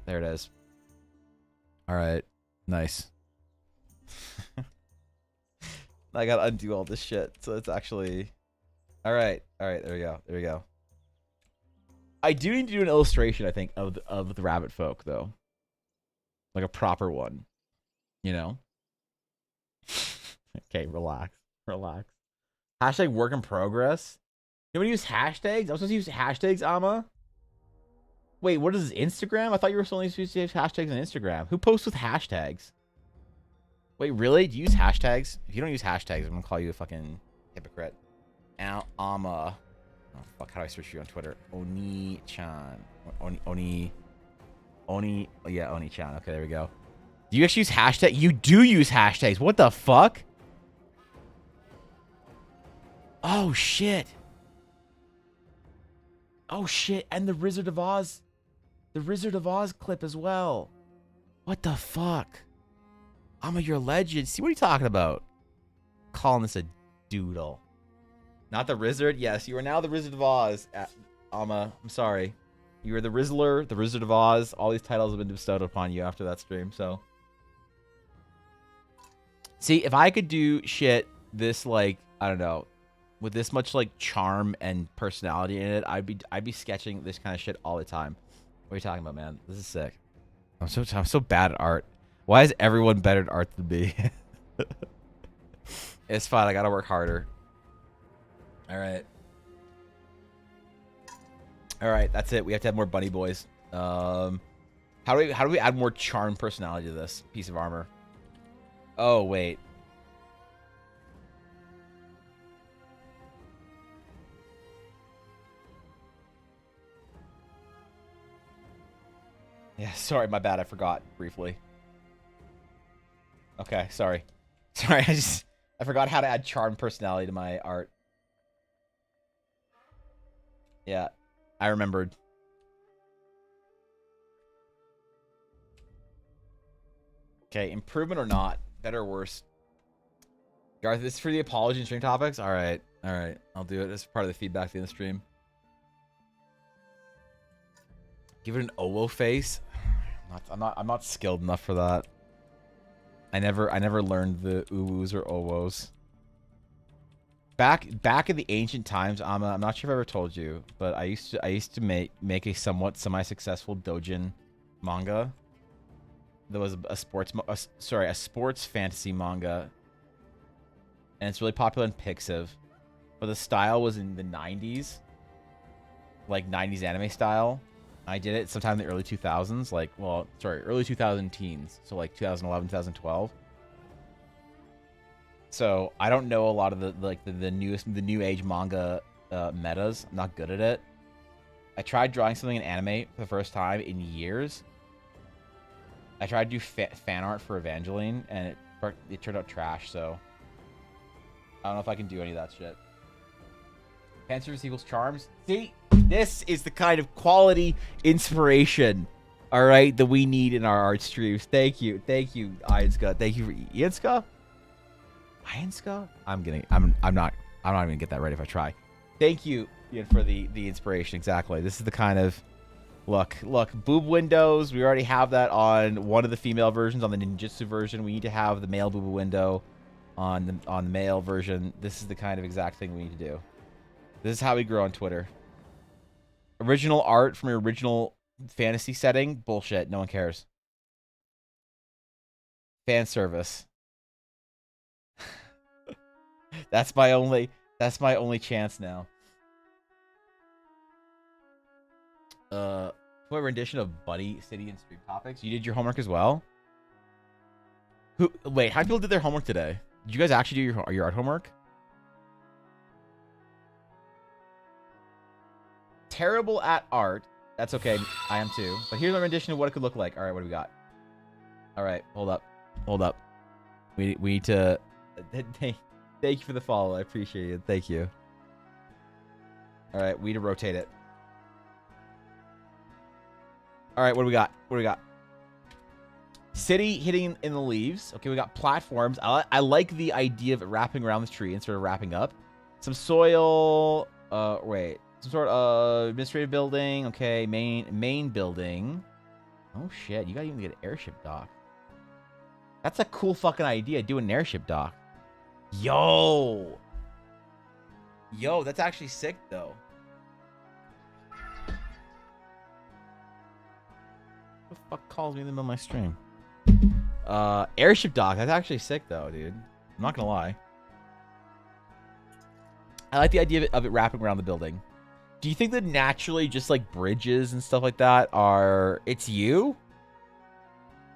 There it is. All right, nice. I gotta undo all this shit, so it's actually. All right, there we go. There we go. I do need to do an illustration, I think, of the rabbit folk though, like a proper one, you know. Okay, relax. Hashtag work in progress. You want to use hashtags? I was supposed to use hashtags, Amma. Wait, what is this, Instagram? I thought you were only supposed to use hashtags on Instagram. Who posts with hashtags? Wait, really? Do you use hashtags? If you don't use hashtags, I'm gonna call you a fucking hypocrite. Amma. Oh fuck! How do I search you on Twitter? Oni-chan. Oni. Yeah, Oni-chan. Okay, there we go. Do you actually use hashtags? You do use hashtags. What the fuck? Oh, shit. Oh, shit. And the Wizard of Oz. The Wizard of Oz clip as well. What the fuck? Amma, you're a legend. See, what are you talking about? Calling this a doodle. Not the Wizard? Yes, you are now the Wizard of Oz. Amma, I'm sorry. You are the Rizzler, the Wizard of Oz. All these titles have been bestowed upon you after that stream, so... See, if I could do shit this, like, I don't know, with this much, like, charm and personality in it, I'd be sketching this kind of shit all the time. What are you talking about, man? This is sick. I'm so bad at art. Why is everyone better at art than me? It's fine. I gotta work harder. All right. All right. That's it. We have to have more bunny boys. How do we add more charm personality to this piece of armor? Oh, wait. Yeah, sorry, my bad. I forgot briefly. Okay, sorry. Sorry, I forgot how to add charm personality to my art. Yeah, I remembered. Okay, improvement or not? Better or worse? Garth, this is for the apology and stream topics? Alright, alright. I'll do it. This is part of the feedback at the end of the stream. Give it an Owo face? I'm not skilled enough for that. I never learned the Uwus or Owos. Back in the ancient times, I'm not sure if I ever told you, but I used to make a somewhat semi-successful doujin manga. There was a sports fantasy manga, and it's really popular in Pixiv, but the style was in the 90s, like 90s anime style. I did it sometime in the early 2000s, like, well, sorry, early 2000 teens, so like 2011, 2012. So I don't know a lot of the new age manga metas. I'm not good at it. I tried drawing something in anime for the first time in years. I tried to do fan art for Evangeline, and it turned out trash. So I don't know if I can do any of that shit. Fan service equals charms. See, this is the kind of quality inspiration, all right, that we need in our art streams. Thank you, Ianska. Thank you for Ianska. Ianska? I'm not even gonna get that right if I try. Thank you, Ian, for the inspiration. Exactly. This is the kind of look, boob windows. We already have that on one of the female versions. On the ninjutsu version, we need to have the male boob window on the male version. This is the kind of exact thing we need to do. This is how we grow on Twitter. Original art from your original fantasy setting? Bullshit. No one cares. Fan service. That's my only chance now. What rendition of Buddy City and Stream Topics? You did your homework as well? Wait, how many people did their homework today? Did you guys actually do your art homework? Terrible at art. That's okay. I am too. But here's my rendition of what it could look like. All right, what do we got? All right, hold up. We need to. Thank you for the follow. I appreciate it. Thank you. All right, we need to rotate it. All right, what do we got? City hitting in the leaves. Okay, we got platforms. I like the idea of it wrapping around the tree and sort of wrapping up. Some soil. Some sort of administrative building. Okay, main building. Oh shit, you gotta even get an airship dock. That's a cool fucking idea. Do an airship dock. Yo, that's actually sick though. Who the fuck calls me in the middle of my stream? Airship dock. That's actually sick though, dude. I'm not gonna lie. I like the idea of it wrapping around the building. Do you think that naturally just like bridges and stuff like that are... It's you?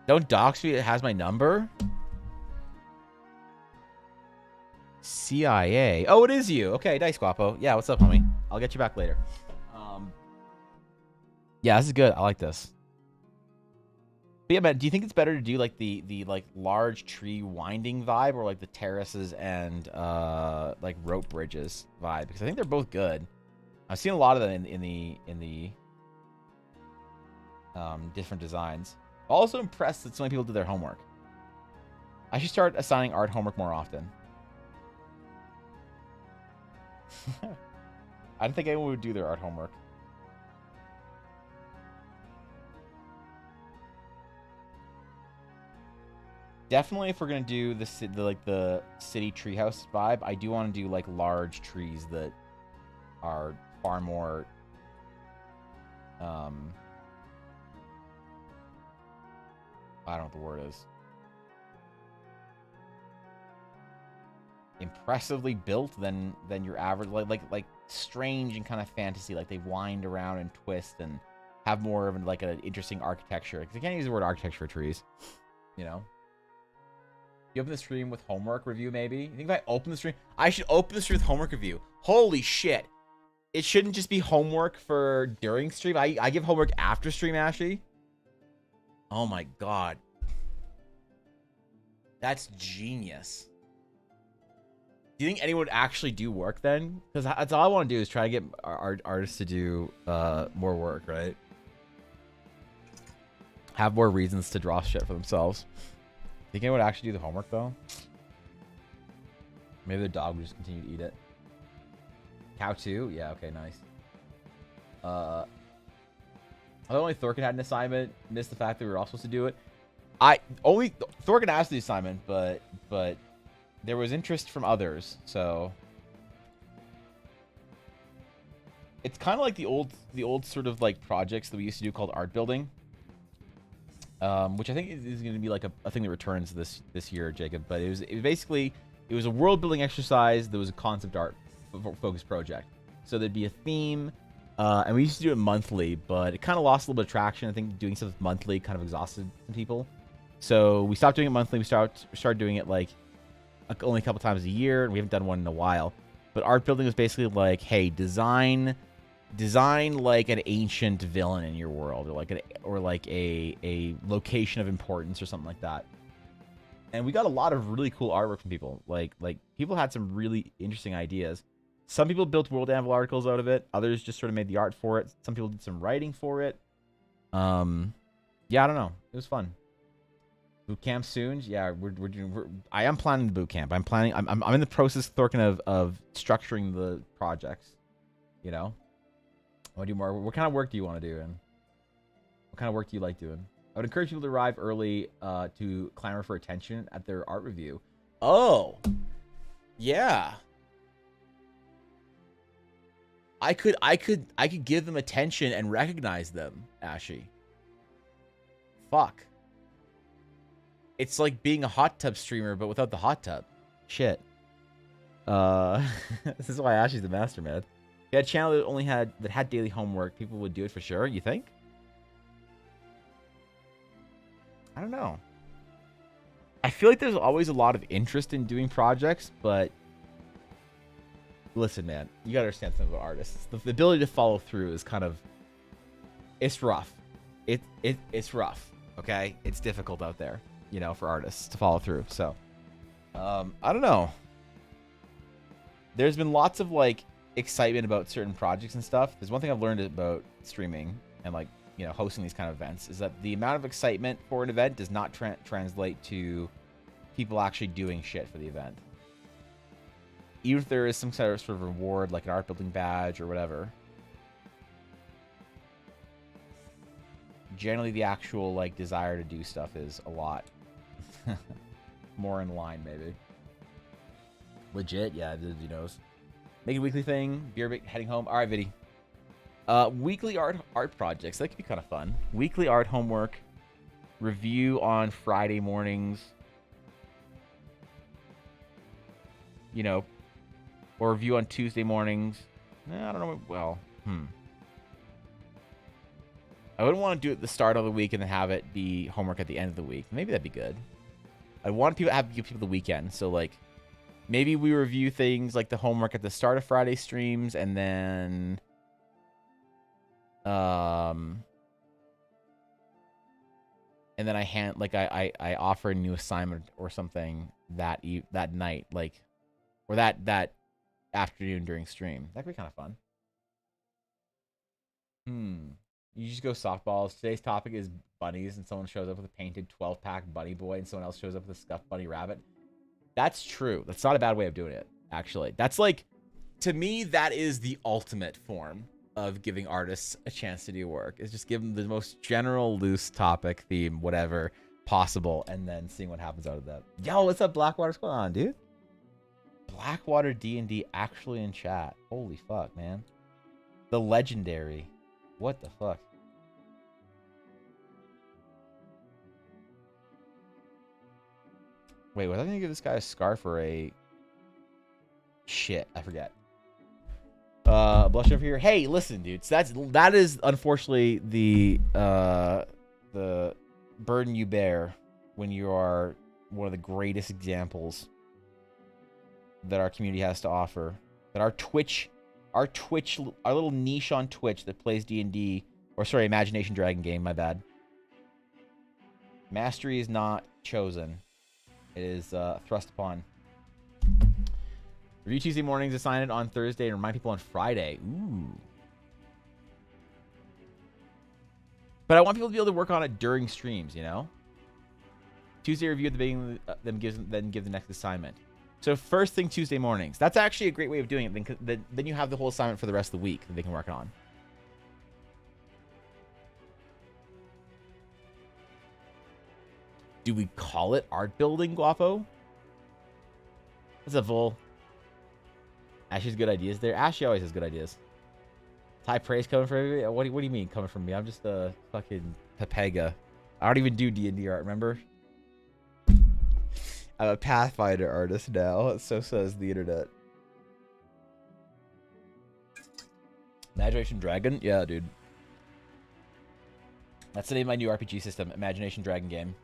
Don't dox me, it has my number? CIA. Oh, it is you. Okay, Dice Guapo. Yeah, what's up, homie? I'll get you back later. Yeah, this is good. I like this. But yeah, man, do you think it's better to do like the like large tree winding vibe or like the terraces and like rope bridges vibe? Because I think they're both good. I've seen a lot of them in the different designs. Also impressed that so many people did their homework. I should start assigning art homework more often. I don't think anyone would do their art homework. Definitely, if we're gonna do the city treehouse vibe, I do want to do like large trees that are far more I don't know what the word is. Impressively built than your average, like strange and kind of fantasy, like they wind around and twist and have more of like an interesting architecture. Because I can't use the word architecture for trees, you know. You open the stream with homework review, maybe? You think if I open the stream, I should open the stream with homework review? Holy shit! It shouldn't just be homework for during stream. I give homework after stream, Ashley. Oh my god, that's genius. Do you think anyone would actually do work then? Because that's all I want to do is try to get our artists to do more work, right? Have more reasons to draw shit for themselves. Think anyone would actually do the homework though? Maybe the dog would just continue to eat it. Cow too? Yeah, okay, nice. I only Thorkin had an assignment. Missed the fact that we were all supposed to do it. Thorkin asked the assignment, but there was interest from others, so it's kind of like the old sort of like projects that we used to do called art building. Which I think is going to be like a thing that returns this year, Jacob. But it was basically a world building exercise that was a concept art focused project. So there'd be a theme, And we used to do it monthly, but it kind of lost a little bit of traction. I think doing stuff monthly kind of exhausted some people. So we stopped doing it monthly. We started doing it like only a couple times a year, and we haven't done one in a while. But art building was basically like, hey, design like an ancient villain in your world, or like a location of importance or something like that. And we got a lot of really cool artwork from people. Like people had some really interesting ideas. Some people built World Anvil articles out of it. Others just sort of made the art for it. Some people did some writing for it. Yeah, I don't know. It was fun. Boot camp soon. Yeah, I am planning the boot camp. I'm in the process, Thorkin, of structuring the projects. You know, I want to do more. What kind of work do you want to do, and what kind of work do you like doing? I would encourage people to arrive early to clamor for attention at their art review. Oh, yeah. I could give them attention and recognize them, Ashy. Fuck. It's like being a hot tub streamer, but without the hot tub. Shit. This is why Ashy's the master, man. If you had a channel that had daily homework, people would do it for sure, you think? I don't know. I feel like there's always a lot of interest in doing projects, but listen, man, you gotta understand something about artists. The ability to follow through is kind of, it's rough. It's rough. Okay, it's difficult out there, you know, for artists to follow through. So, I don't know. There's been lots of like excitement about certain projects and stuff. There's one thing I've learned about streaming and like, you know, hosting these kind of events is that the amount of excitement for an event does not translate to people actually doing shit for the event. Even if there is some sort of reward, like an art building badge or whatever, generally the actual like desire to do stuff is a lot more in line, maybe. Legit, yeah, who knows? Make a weekly thing. Beer heading home. All right, Viddy. Weekly art projects. That could be kind of fun. Weekly art homework. Review on Friday mornings. You know, or review on Tuesday mornings. I don't know. Well, I wouldn't want to do it at the start of the week and then have it be homework at the end of the week. Maybe that'd be good. I want people to give people the weekend. So like, maybe we review things like the homework at the start of Friday streams, and then I offer a new assignment or something that night, like, or that afternoon during stream. That could be kind of fun. You just go softballs. Today's topic is bunnies, and someone shows up with a painted 12-pack bunny boy, and someone else shows up with a scuffed bunny rabbit. That's true. That's not a bad way of doing it, actually. That's like, to me, that is the ultimate form of giving artists a chance to do work. Is just give them the most general, loose topic, theme, whatever possible, and then seeing what happens out of that. Yo, what's up, Blackwater? What's going on, dude? Blackwater D&D actually in chat. Holy fuck, man. The legendary. What the fuck? Wait, was I gonna give this guy a scarf or a... Shit, I forget. Blush over here. Hey, listen, dude. So that is unfortunately the burden you bear when you are one of the greatest examples that our community has to offer. That our little niche on Twitch that plays D&D, or sorry, Imagination Dragon game, my bad. Mastery is not chosen. It is thrust upon. Review Tuesday mornings, assign it on Thursday, and remind people on Friday. Ooh. But I want people to be able to work on it during streams, you know? Tuesday review at the beginning, then give the next assignment. So first thing Tuesday mornings. That's actually a great way of doing it. Then you have the whole assignment for the rest of the week that they can work on. Do we call it art building, Guapo? What's up, Vol? Ashley's good ideas there. Ashley always has good ideas. High praise coming from everybody. What do you mean coming from me? I'm just a fucking Pepega. I don't even do D&D art, remember? I'm a Pathfinder artist now. So says the internet. Imagination Dragon? Yeah, dude. That's the name of my new RPG system, Imagination Dragon game.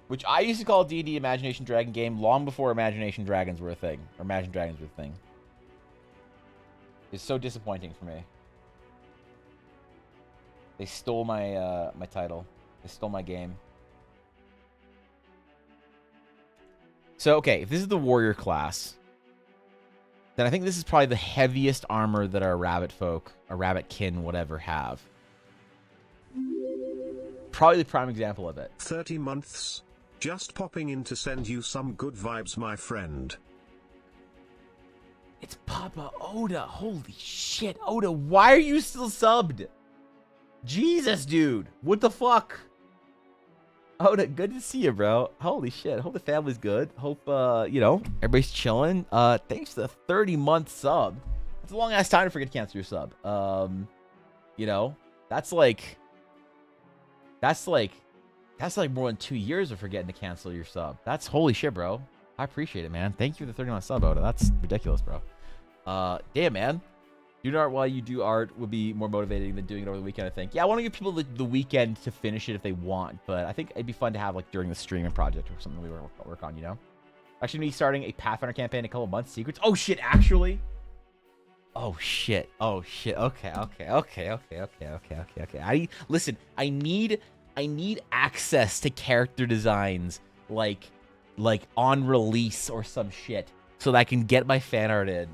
Which I used to call D&D Imagination Dragon game long before Imagination Dragons were a thing. Or Imagine Dragons were a thing. It's so disappointing for me. They stole my my title. They stole my game. So, okay, if this is the warrior class, then I think this is probably the heaviest armor that our rabbit folk, or rabbit kin, whatever, have. Probably the prime example of it. 30 months. Just popping in to send you some good vibes, my friend. It's Papa Oda. Holy shit, Oda, why are you still subbed? Jesus, dude. What the fuck? Oda, good to see you, bro. Holy shit. Hope the family's good. Hope, you know, everybody's chilling. Thanks to the 30-month sub. That's a long-ass time to forget to cancel your sub. You know, that's like more than 2 years of forgetting to cancel your sub. That's holy shit, bro. I appreciate it, man. Thank you for the 30-month sub, Oda. That's ridiculous, bro. Damn, man. Doing art while you do art would be more motivating than doing it over the weekend, I think. Yeah, I want to give people the weekend to finish it if they want, but I think it'd be fun to have, like, during the streaming project or something we work on, you know? Actually, me starting a Pathfinder campaign in a couple months. Secrets. Oh, shit, actually? Oh, shit. Oh, shit. Okay. Listen, I need access to character designs, like on release or some shit, so that I can get my fan art in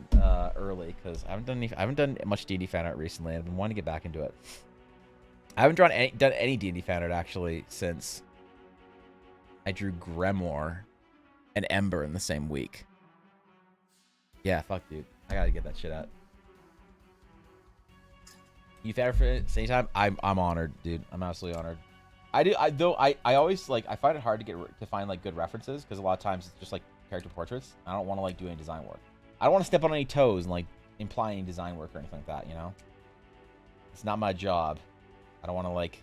early, because I haven't done much D&D fan art recently. I've been wanting to get back into it. I haven't done any D&D fan art actually since I drew Grimoire and Ember in the same week. Yeah, fuck, dude. I gotta get that shit out. You fan art for it same time? I'm honored, dude. I'm absolutely honored. I always, like, I find it hard to find like good references, because a lot of times it's just like character portraits. I don't want to like do any design work. I don't want to step on any toes and like imply any design work or anything like that, you know? It's not my job. I don't want to like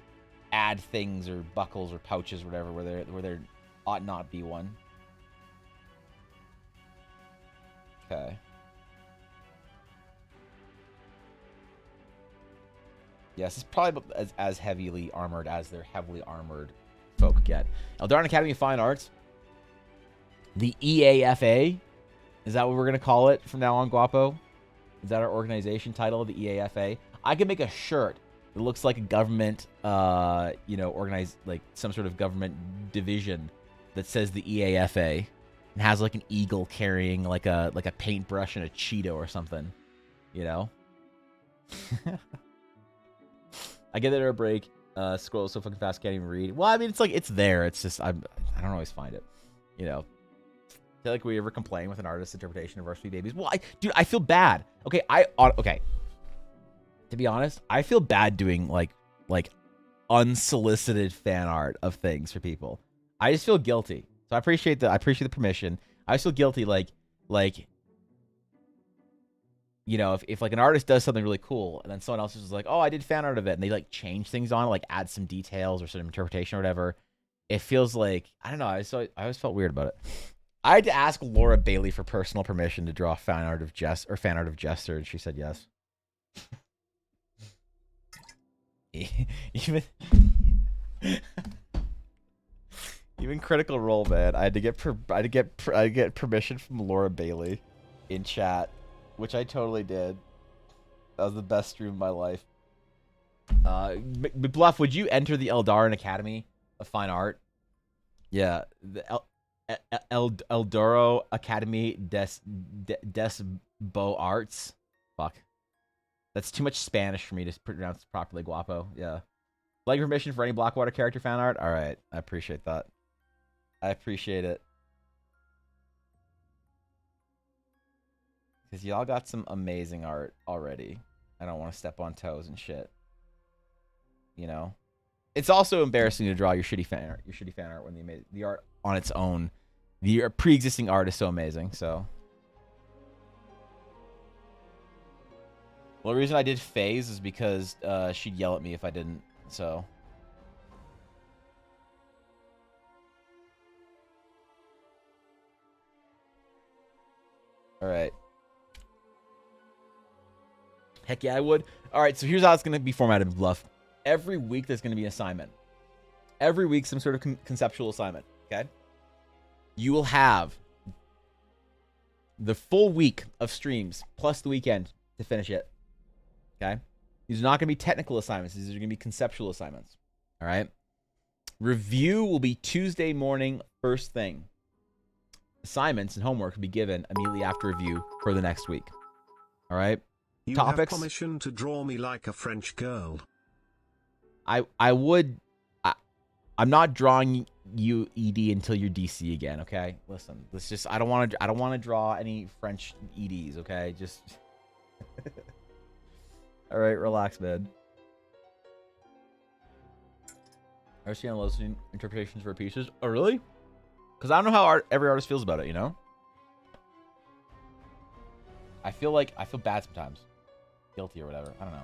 add things or buckles or pouches or whatever where there ought not be one. Okay. Yes, it's probably as heavily armored as their heavily armored folk get. Eldarin Academy of Fine Arts. The EAFA. Is that what we're going to call it from now on, Guapo? Is that our organization title, the EAFA? I could make a shirt that looks like a government, you know, organized, like some sort of government division that says the EAFA and has like an eagle carrying like a paintbrush and a Cheeto or something, you know? I get there a break. Scroll so fucking fast, can't even read. Well, I mean, it's like, it's there. It's just, I don't always find it, you know? I feel like we ever complain with an artist's interpretation of Varsity Babies. Well, dude, I feel bad. Okay, okay. To be honest, I feel bad doing like unsolicited fan art of things for people. I just feel guilty. So I appreciate the permission. I just feel guilty, like, you know, if like an artist does something really cool and then someone else is just like, oh, I did fan art of it, and they like change things on it, like add some details or some interpretation or whatever, it feels like, I don't know, I always felt weird about it. I had to ask Laura Bailey for personal permission to draw fan art of Jester, and she said yes. Even Critical Role, man. I had to get permission from Laura Bailey in chat, which I totally did. That was the best stream of my life. Bluff, would you enter the Eldarin Academy of Fine Art? Yeah, the Eldoro Academy des Beaux Arts. Fuck. That's too much Spanish for me to pronounce properly, Guapo. Yeah. Like permission for any Blackwater character fan art? Alright, I appreciate that. I appreciate it. Because y'all got some amazing art already. I don't want to step on toes and shit. You know? It's also embarrassing to draw your shitty fan art when the art on its own, the pre-existing art is so amazing, so. Well, the reason I did Phase is because she'd yell at me if I didn't, so. Alright. Heck yeah, I would. All right, so here's how it's going to be formatted, Bluff. Every week, there's going to be an assignment. Every week, some sort of conceptual assignment, okay? You will have the full week of streams plus the weekend to finish it, okay? These are not going to be technical assignments. These are going to be conceptual assignments, all right? Review will be Tuesday morning, first thing. Assignments and homework will be given immediately after review for the next week, all right? You Topics. have permission to draw me like a French girl. I'm not drawing you ED until you're DC again, okay? Listen, let's just I don't want to draw any French EDs, okay? Just all right, relax, man. I understand loads of interpretations for pieces. Oh, really? Because I don't know how every artist feels about it, you know? I feel bad sometimes. Guilty or whatever. I don't know.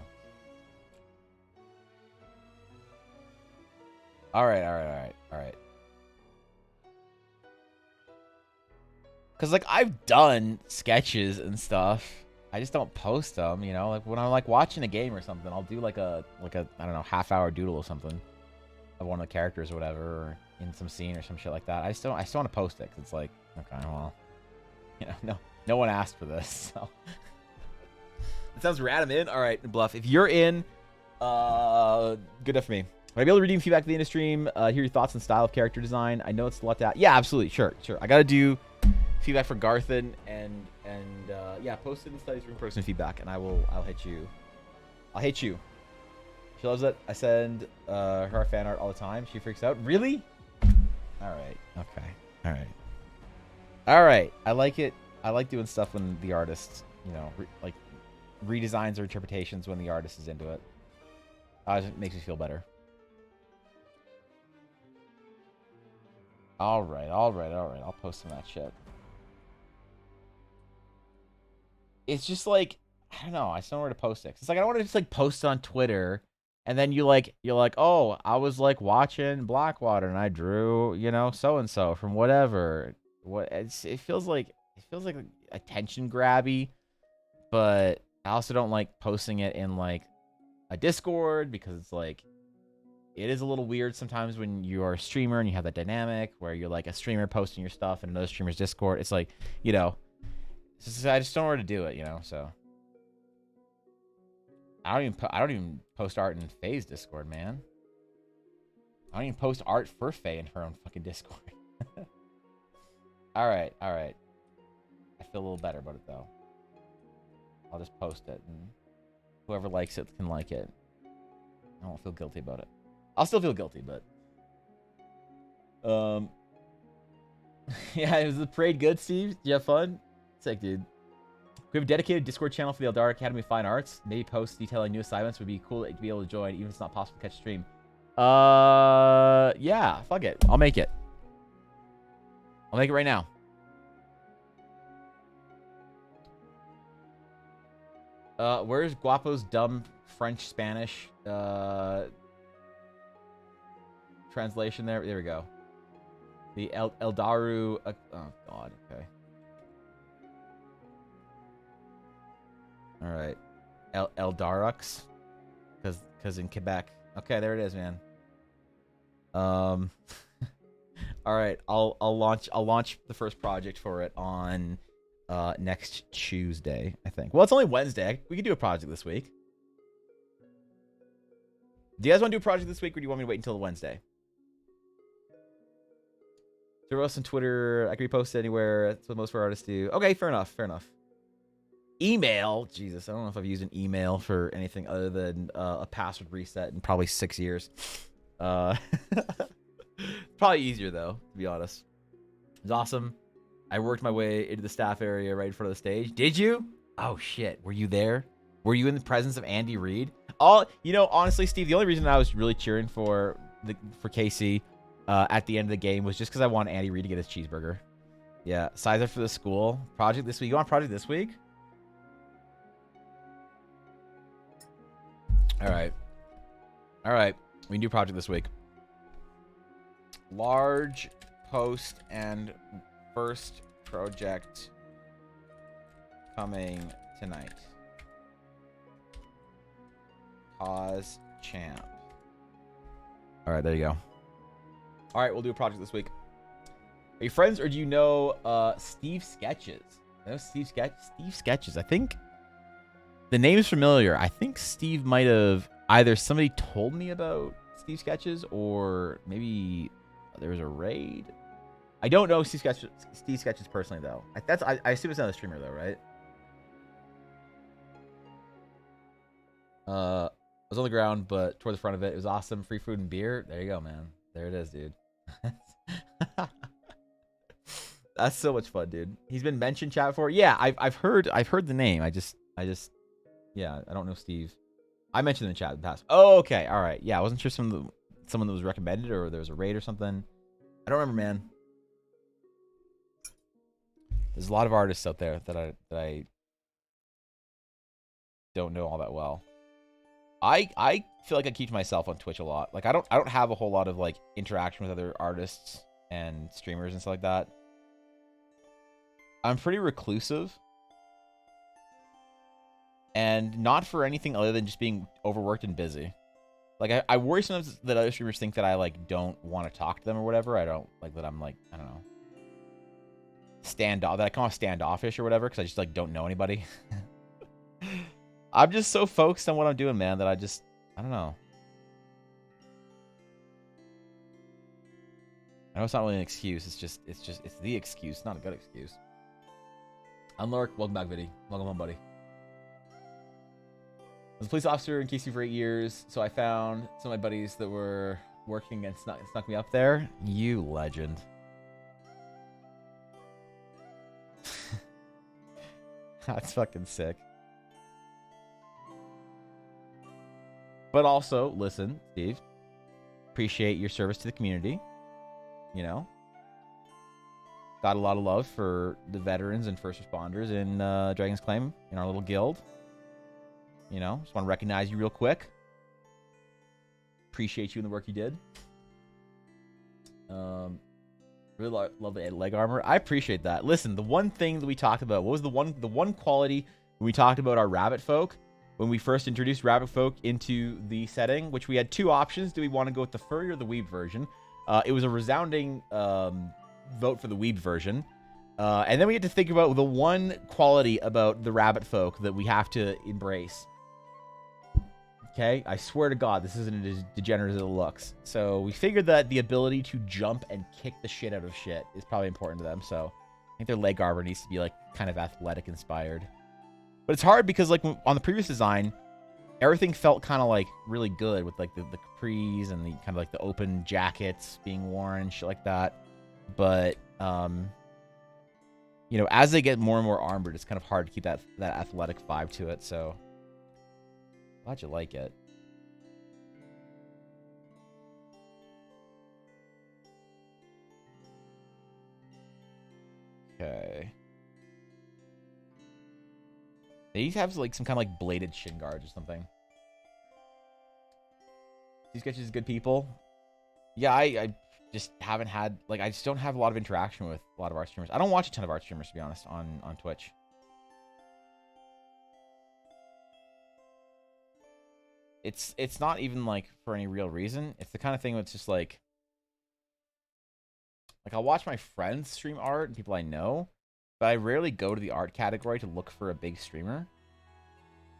All right. Because, like, I've done sketches and stuff. I just don't post them, you know? Like, when I'm, like, watching a game or something, I'll do, like a I don't know, half-hour doodle or something of one of the characters or whatever, or in some scene or some shit like that. I still want to post it, because it's like, okay, well, you know, no one asked for this, so... That sounds rad. I'm in. All right, Bluff. If you're in, good enough for me. Will I be able to redeem feedback at the end of stream? Hear your thoughts on style of character design. I know it's a lot to ask. Yeah, absolutely. Sure. I got to do feedback for Garthen and yeah, post it in the studies room person feedback, and I'll hit you. I'll hit you. She loves it. I send her fan art all the time. She freaks out. Really? All right. Okay. All right. I like it. I like doing stuff when the artist, you know, like redesigns or interpretations when the artist is into it. It makes me feel better. All right. I'll post some of that shit. It's just like, I don't know. I just don't know where to post it. It's like I don't want to just like post it on Twitter, and then you're like, oh, I was like watching Blackwater and I drew, you know, so and so from whatever. It feels like attention grabby, but I also don't like posting it in like a Discord, because it's like, it is a little weird sometimes when you're a streamer and you have that dynamic where you're like a streamer posting your stuff in another streamer's Discord. It's like, you know, I just don't know where to do it, you know. So I don't even post art in Faye's Discord, man. I don't even post art for Faye in her own fucking Discord. All right. I feel a little better about it though. I'll just post it, and whoever likes it can like it. I won't feel guilty about it. I'll still feel guilty, but yeah, it was the parade good, Steve. Did you have fun? Sick, dude. We have a dedicated Discord channel for the Eldar Academy of Fine Arts. Maybe posts detailing new assignments would be cool to be able to join, even if it's not possible to catch a stream. Yeah, fuck it. I'll make it. I'll make it right now. Where's Guapo's dumb French-Spanish translation there? There we go. The Eldaru... oh, God. Okay. All right. Eldarux? Because in Quebec. Okay, there it is, man. All right. I'll launch the first project for it on next Tuesday, I think. Well, it's only Wednesday. We could do a project this week. Do you guys want to do a project this week, or do you want me to wait until Wednesday? Throw us on Twitter. I can repost it anywhere. That's what most of our artists do. Okay, fair enough. Email. Jesus, I don't know if I've used an email for anything other than a password reset in probably 6 years. Probably easier, though, to be honest. It's awesome. I worked my way into the staff area right in front of the stage. Did you? Oh, shit. Were you there? Were you in the presence of Andy Reid? You know, honestly, Steve, the only reason I was really cheering for KC at the end of the game was just because I want Andy Reid to get his cheeseburger. Yeah, Sizer for the school. Project this week. You want project this week? All right. We can do project this week. Large post and first project coming tonight. Pause champ. All right, there you go. All right, we'll do a project this week. Are you friends or do you know Steve Sketches? I know Steve Sketches. I think the name is familiar. I think Steve might have either somebody told me about Steve Sketches or maybe there was a raid. I don't know Steve Sketches personally though. I assume it's not a streamer though, right? I was on the ground, but toward the front of it. It was awesome. Free food and beer. There you go, man. There it is, dude. That's so much fun, dude. He's been mentioned chat before. Yeah, I've heard the name. I just yeah, I don't know Steve. I mentioned in the chat in the past. Oh, okay, all right. Yeah, I wasn't sure someone that was recommended or there was a raid or something. I don't remember, man. There's a lot of artists out there that I don't know all that well. I feel like I keep to myself on Twitch a lot. Like I don't have a whole lot of like interaction with other artists and streamers and stuff like that. I'm pretty reclusive. And not for anything other than just being overworked and busy. Like I worry sometimes that other streamers think that I like don't want to talk to them or whatever. I don't like that I'm like, I don't know. That I come off standoffish or whatever because I just like don't know anybody. I'm just so focused on what I'm doing, man, that I don't know. I know it's not really an excuse. It's the excuse, not a good excuse. Unlurk, welcome back, Viddy. Welcome home, buddy. I was a police officer in KC for 8 years, so I found some of my buddies that were working and snuck me up there. You legend. That's fucking sick. But also, listen, Steve, appreciate your service to the community. You know, got a lot of love for the veterans and first responders in Dragon's Claim in our little guild. You know, just want to recognize you real quick. Appreciate you and the work you did. Really love the leg armor. I appreciate that. Listen, the one thing that we talked about, what was the one quality when we talked about our rabbit folk? When we first introduced rabbit folk into the setting, which we had two options. Do we want to go with the furry or the weeb version? It was a resounding vote for the weeb version. And then we had to think about the one quality about the rabbit folk that we have to embrace. Okay, I swear to God, this isn't as degenerate as it looks. So we figured that the ability to jump and kick the shit out of shit is probably important to them. So I think their leg armor needs to be like kind of athletic inspired. But it's hard because like on the previous design, everything felt kind of like really good with like the capris and the kind of like the open jackets being worn, shit like that. But you know, as they get more and more armored, it's kind of hard to keep that athletic vibe to it. So glad you like it. Okay. They have like some kind of like bladed shin guards or something. These sketches good people. Yeah, I just haven't had like I just don't have a lot of interaction with a lot of art streamers. I don't watch a ton of art streamers to be honest on Twitch. It's not even like for any real reason. It's the kind of thing that's just like I'll watch my friends stream art and people I know, but I rarely go to the art category to look for a big streamer.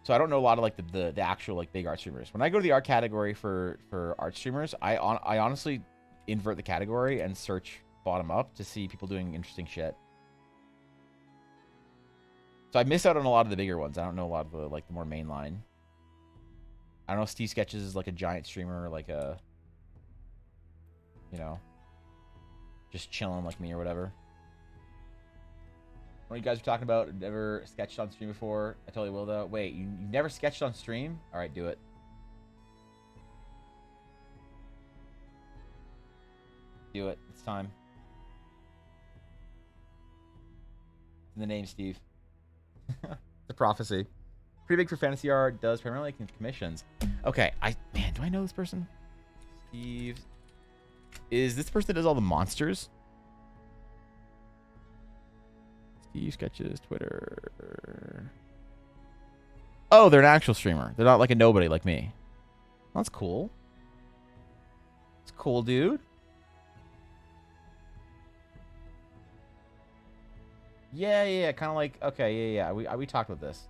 So I don't know a lot of like the actual like big art streamers. When I go to the art category for art streamers, I honestly invert the category and search bottom up to see people doing interesting shit. So I miss out on a lot of the bigger ones. I don't know a lot of the like the more mainline. I don't know if Steve Sketches is like a giant streamer or like a, you know, just chilling like me or whatever. What you guys were talking about, never sketched on stream before. I totally will though. Wait, you never sketched on stream? All right, do it. Do it. It's time. It's in the name, Steve. The prophecy. Pretty big for fantasy art. Does primarily commissions. Okay, man, do I know this person? Steve. Is this the person that does all the monsters? Steve Sketches, Twitter. Oh, they're an actual streamer. They're not like a nobody like me. That's cool. It's cool, dude. Yeah. Kind of like, okay, yeah. We talked about this.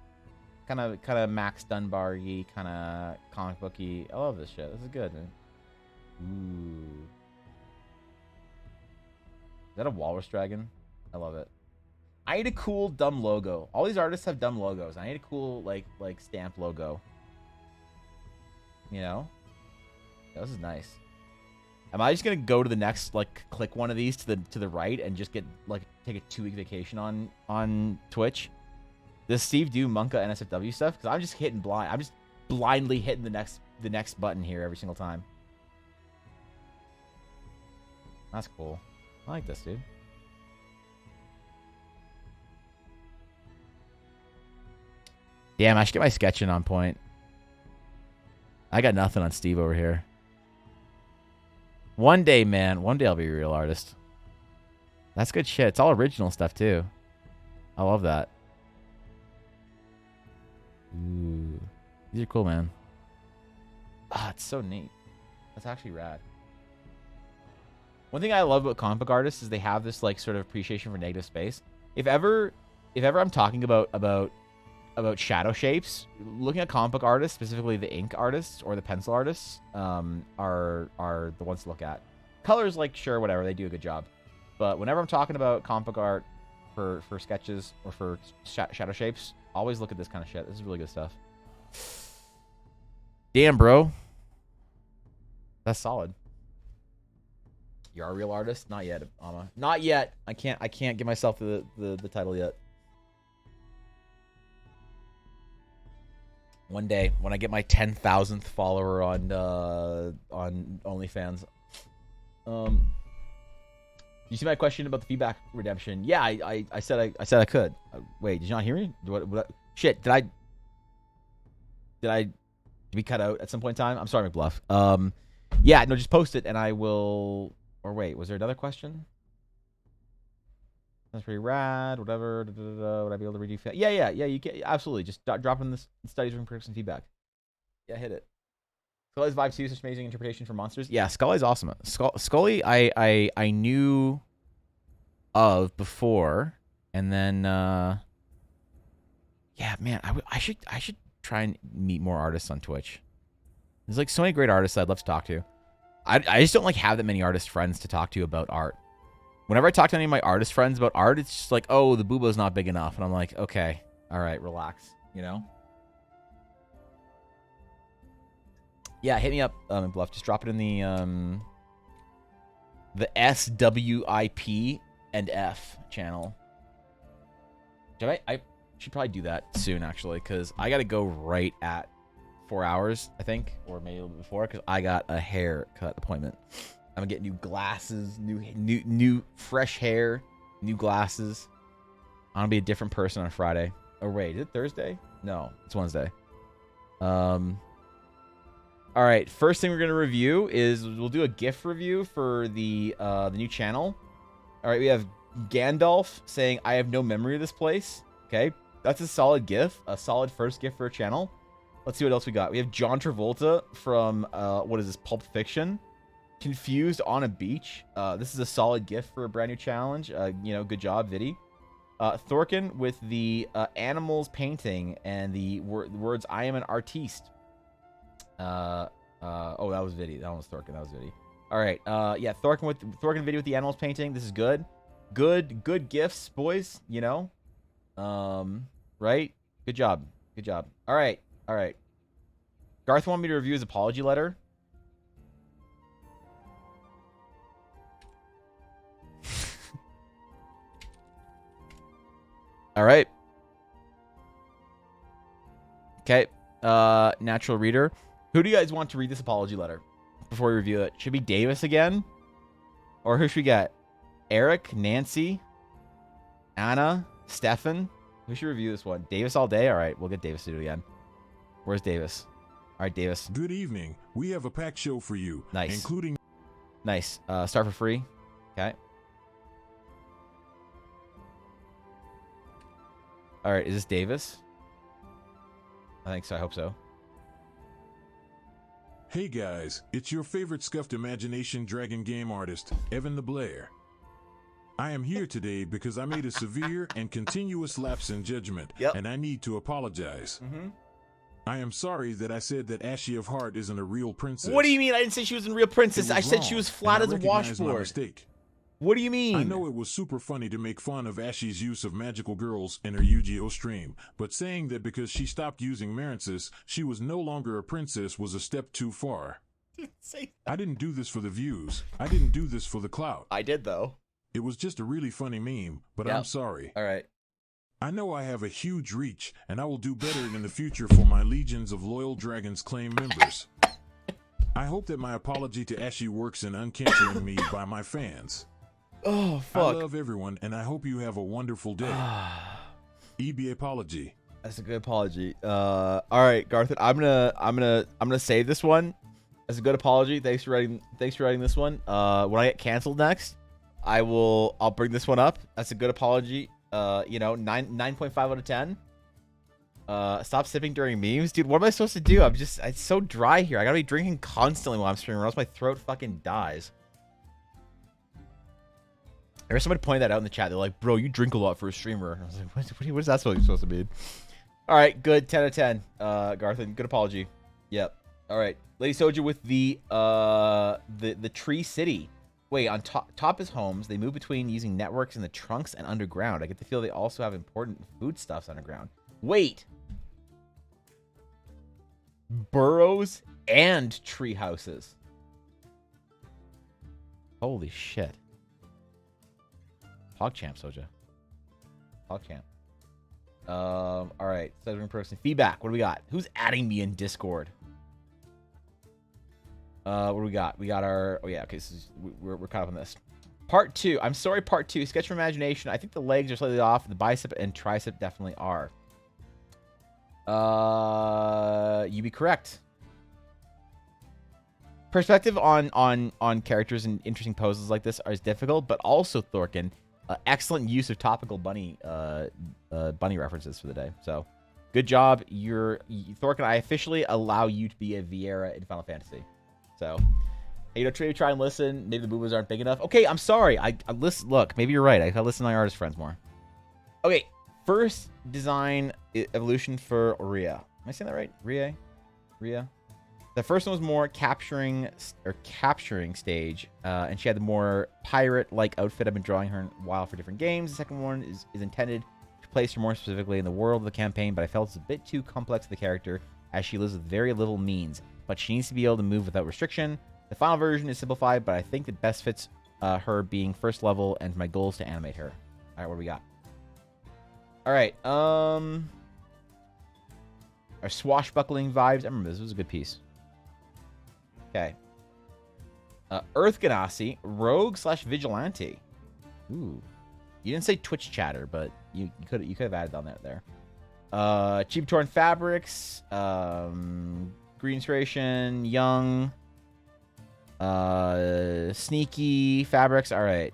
Kind of Max Dunbar-y, kind of comic booky. I love this shit. This is good, man. Ooh. Is that a walrus dragon? I love it. I need a cool dumb logo. All these artists have dumb logos. I need a cool like stamp logo. You know? Yeah, this is nice. Am I just gonna go to the next, like, click one of these to the right and just get like take a 2-week vacation on Twitch? This Steve do Monka NSFW stuff? Because I'm just hitting blind. I'm just blindly hitting the next button here every single time. That's cool. I like this, dude. Damn, I should get my sketching on point. I got nothing on Steve over here. One day, man. One day I'll be a real artist. That's good shit. It's all original stuff, too. I love that. Ooh. These are cool, man. Ah, it's so neat. That's actually rad. One thing I love about comic book artists is they have this, like, sort of appreciation for negative space. If ever I'm talking about shadow shapes, looking at comic book artists, specifically the ink artists or the pencil artists, are the ones to look at. Colors, like, sure, whatever, they do a good job. But whenever I'm talking about comic book art for sketches or for shadow shapes, always look at this kind of shit. This is really good stuff. Damn, bro. That's solid. You're a real artist? Not yet, Amma. Not yet. I can't give myself the title yet. One day, when I get my 10,000th follower on OnlyFans. You see my question about the feedback redemption? Yeah, I said I could. Wait, did you not hear me? Shit, did we cut out at some point in time? I'm sorry, McBluff. Yeah, no, just post it and I will. Or wait, was there another question? That's pretty rad. Whatever. Would I be able to redo? Yeah. You can absolutely just drop in the studies room for some feedback. Yeah, hit it. Scully's vibe too. Such amazing interpretation for monsters. Yeah, Scully's awesome. Scully, I knew of before, and then yeah, man, I should try and meet more artists on Twitch. There's like so many great artists I'd love to talk to. I just don't like have that many artist friends to talk to about art. Whenever I talk to any of my artist friends about art, it's just like, oh, the boobo's not big enough. And I'm like, okay, all right, relax, you know? Yeah, hit me up, Bluff. Just drop it in the SWIP and F channel. I should probably do that soon, actually, because I got to go right at 4 hours, I think, or maybe a little bit before, because I got a haircut appointment. I'm gonna get new glasses, new fresh hair, new glasses. I'm gonna be a different person on Friday. Oh wait, is it Thursday? No, it's Wednesday. All right, first thing we're gonna review is we'll do a GIF review for the new channel. All right, we have Gandalf saying, "I have no memory of this place." Okay, that's a solid GIF, a solid first GIF for a channel. Let's see what else we got. We have John Travolta from what is this, Pulp Fiction? Confused on a beach. This is a solid gift for a brand new challenge. You know, good job, Viddy. Thorkin with the animals painting and the words "I am an artiste." Oh, that was Viddy. That one was Thorkin. That was Viddy. All right. Yeah, Thorkin video with the animals painting. This is good. Good gifts, boys. You know, right? Good job. Good job. All right. Garth wanted me to review his apology letter. All right. Okay. Natural reader. Who do you guys want to read this apology letter before we review it? Should be Davis again? Or who should we get? Eric, Nancy, Anna, Stefan? Who should review this one? Davis all day? All right, we'll get Davis to do it again. Where's Davis? All right, Davis. Good evening. We have a packed show for you. Nice. Including... Nice. Start for free. Okay. All right, is this Davis? I think so. I hope so. Hey guys, it's your favorite scuffed imagination dragon game artist, Evan the Blair. I am here today because I made a severe and continuous lapse in judgment, and I need to apologize. I am sorry that I said that Ashy of Heart isn't a real princess. What do you mean? I didn't say she was a real princess. I said she was flat as a washboard. My mistake. What do you mean? I know it was super funny to make fun of Ashy's use of magical girls in her Yu-Gi-Oh stream, but saying that because she stopped using Maransis, she was no longer a princess was a step too far. I didn't do this for the views. I didn't do this for the clout. I did, though. It was just a really funny meme, but I'm sorry. All right. I know I have a huge reach, and I will do better in the future for my legions of loyal Dragons Claim members. I hope that my apology to Ashy works in uncanceling me by my fans. Oh, fuck. I love everyone, and I hope you have a wonderful day. EB apology. That's a good apology. All right, Garth, I'm gonna save this one as a good apology. Thanks for writing this one. When I get canceled next, I'll bring this one up. That's a good apology. 9.5 out of 10. Stop sipping during memes, dude. What am I supposed to do? It's so dry here. I gotta be drinking constantly while I'm streaming, or else my throat fucking dies. I heard somebody point that out in the chat. They're like, bro, you drink a lot for a streamer. And I was like, what is that supposed to mean? All right, good. 10 out of 10. Garthan, good apology. Yep. All right. Lady Soja with the Tree City. Wait, on top is homes. They move between using networks in the trunks and underground. I get the feel they also have important foodstuffs underground. Wait. Burrows and tree houses. Holy shit. PogChamp, Soja. PogChamp. All right. Southern person. Feedback. What do we got? Who's adding me in Discord? What do we got? We got our... Oh, yeah. Okay. We're caught up on this. Part 2. I'm sorry, part 2. Sketch from imagination. I think the legs are slightly off. The bicep and tricep definitely are. You be correct. Perspective on characters and interesting poses like this is difficult, but also Thorkin... excellent use of topical bunny references for the day. So, good job. Thorkin. I officially allow you to be a Viera in Final Fantasy. So, try and listen. Maybe the movies aren't big enough. Okay, I'm sorry. I listen. Look, maybe you're right. I gotta listen to my artist friends more. Okay, first design evolution for Rhea. Am I saying that right? Rhea. The first one was more capturing stage, and she had the more pirate-like outfit. I've been drawing her a while for different games. The second one is intended to place her more specifically in the world of the campaign, but I felt it's a bit too complex of the character, as she lives with very little means, but she needs to be able to move without restriction. The final version is simplified, but I think it best fits her being first level, and my goal is to animate her. All right, what do we got? All right, our swashbuckling vibes. I remember this was a good piece. Okay. Earth Ganassi, rogue / vigilante. Ooh. You didn't say Twitch chatter, but you could have added on that there. Cheap torn fabrics, green inspiration, young, sneaky fabrics. All right.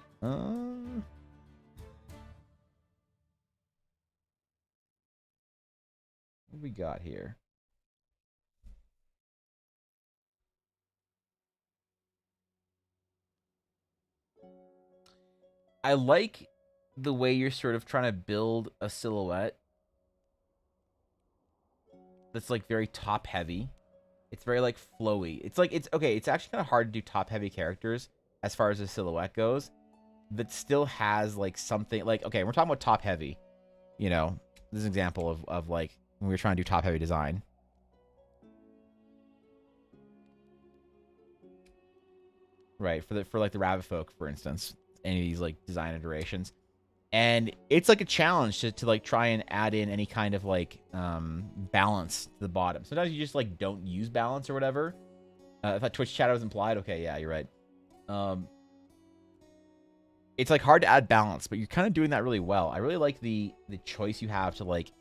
What we got here? I like the way you're sort of trying to build a silhouette that's like very top heavy. It's very like flowy. It's okay. It's actually kind of hard to do top heavy characters as far as the silhouette goes, that still has like something like, okay, we're talking about top heavy. This is an example of like when we were trying to do top heavy design. Right, for like the Rabbit Folk, for instance. Any of these like design iterations, and it's like a challenge to like try and add in any kind of like balance to the bottom. Sometimes you just like don't use balance or whatever. If that Twitch chat was implied, okay, yeah, you're right. It's like hard to add balance, but you're kind of doing that really well. I really like the choice you have to like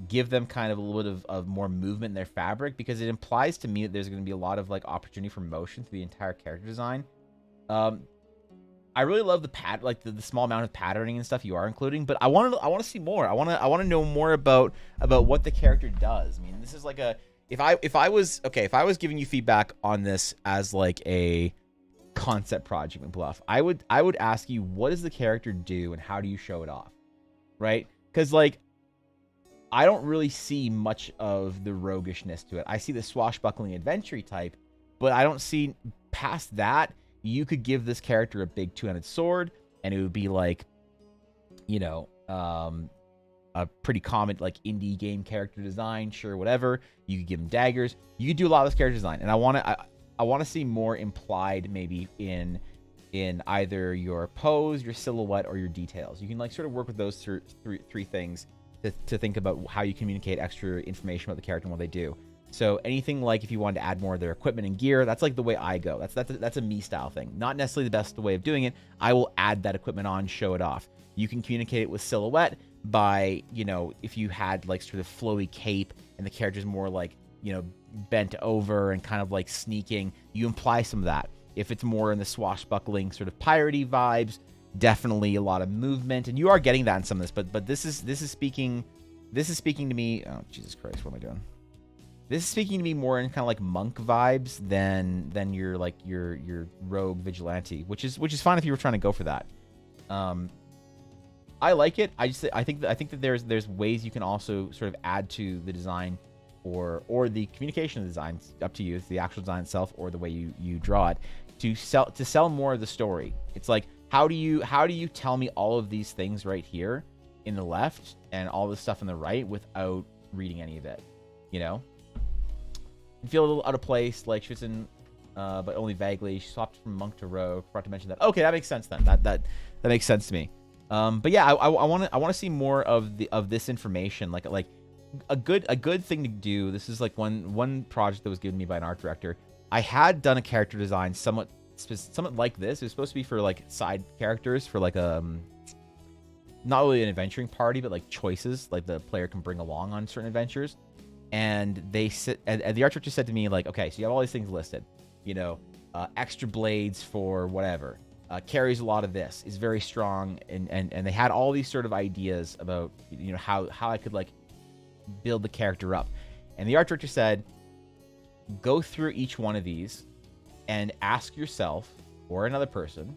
give them kind of a little bit of more movement in their fabric, because it implies to me that there's going to be a lot of like opportunity for motion through the entire character design. I really love the the small amount of patterning and stuff you are including, but I want to see more. I want to know more about what the character does. I mean, this is like if I was giving you feedback on this as like a concept project, McBluff, I would ask you, what does the character do and how do you show it off, right? Because like I don't really see much of the roguishness to it. I see the swashbuckling adventure type, but I don't see past that. You could give this character a big two-handed sword, and it would be like, you know, a pretty common like indie game character design, sure, whatever. You could give him daggers. You could do a lot of this character design, and I want to see more implied maybe in either your pose, your silhouette, or your details. You can like sort of work with those three things to think about how you communicate extra information about the character and what they do. So anything like if you wanted to add more of their equipment and gear, that's like the way I go. That's a me style thing. Not necessarily the best way of doing it. I will add that equipment on, show it off. You can communicate it with silhouette by, you know, if you had like sort of flowy cape and the character's more like, you know, bent over and kind of like sneaking, you imply some of that. If it's more in the swashbuckling sort of piratey vibes, definitely a lot of movement, and you are getting that in some of this. But this is speaking to me. Oh Jesus Christ, what am I doing? This is speaking to me more in kind of like monk vibes than your like your rogue vigilante, which is fine if you were trying to go for that. I like it. I think that there's ways you can also sort of add to the design or the communication of the design. It's up to you. It's the actual design itself or the way you draw it to sell more of the story. It's like, how do you tell me all of these things right here in the left and all this stuff in the right without reading any of it? You know, you feel a little out of place, like Schwitzen, but only vaguely. She swapped from monk to rogue. Forgot to mention that. Okay, that makes sense then. That makes sense to me. But yeah, I want to see more of this information. Like a good thing to do. This is like one project that was given me by an art director. I had done a character design somewhat like this. It was supposed to be for like side characters for like not really an adventuring party, but like choices like the player can bring along on certain adventures. And the art director said to me like, okay, so you have all these things listed, you know, extra blades for whatever, carries a lot of this, is very strong, and they had all these sort of ideas about, you know, how I could like build the character up. And the art director said, go through each one of these and ask yourself or another person,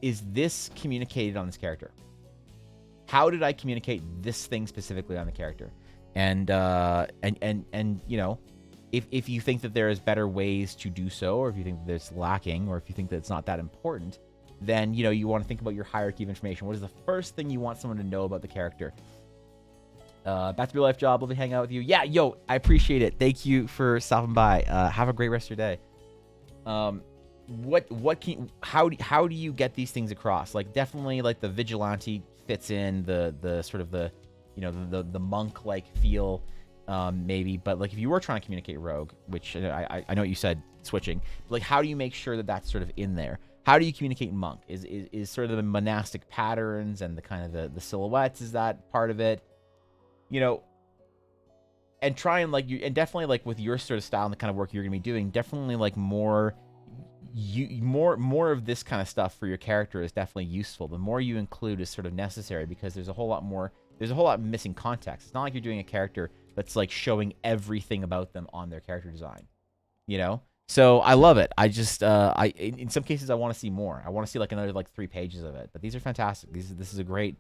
is this communicated on this character? How did I communicate this thing specifically on the character? And you know, if you think that there is better ways to do so, or if you think that it's lacking, or if you think that it's not that important, then, you know, you want to think about your hierarchy of information. What is the first thing you want someone to know about the character? Back to your life job. Lovely hanging out with you. Yeah, yo, I appreciate it. Thank you for stopping by. Have a great rest of your day. How do you get these things across? Like, definitely like the vigilante fits in the sort of the, you know, the monk like feel, maybe, but like if you were trying to communicate rogue, which I know you said switching, but like how do you make sure that that's sort of in there? How do you communicate monk? Is sort of the monastic patterns and the kind of the silhouettes, is that part of it? You know, and try and like and definitely like with your sort of style and the kind of work you're gonna be doing, definitely like more of this kind of stuff for your character is definitely useful. The more you include is sort of necessary, because there's a whole lot missing context. It's not like you're doing a character that's like showing everything about them on their character design, you know? So I love it. I just, in some cases I want to see more. I want to see like another like 3 pages of it, but these are fantastic. This is a great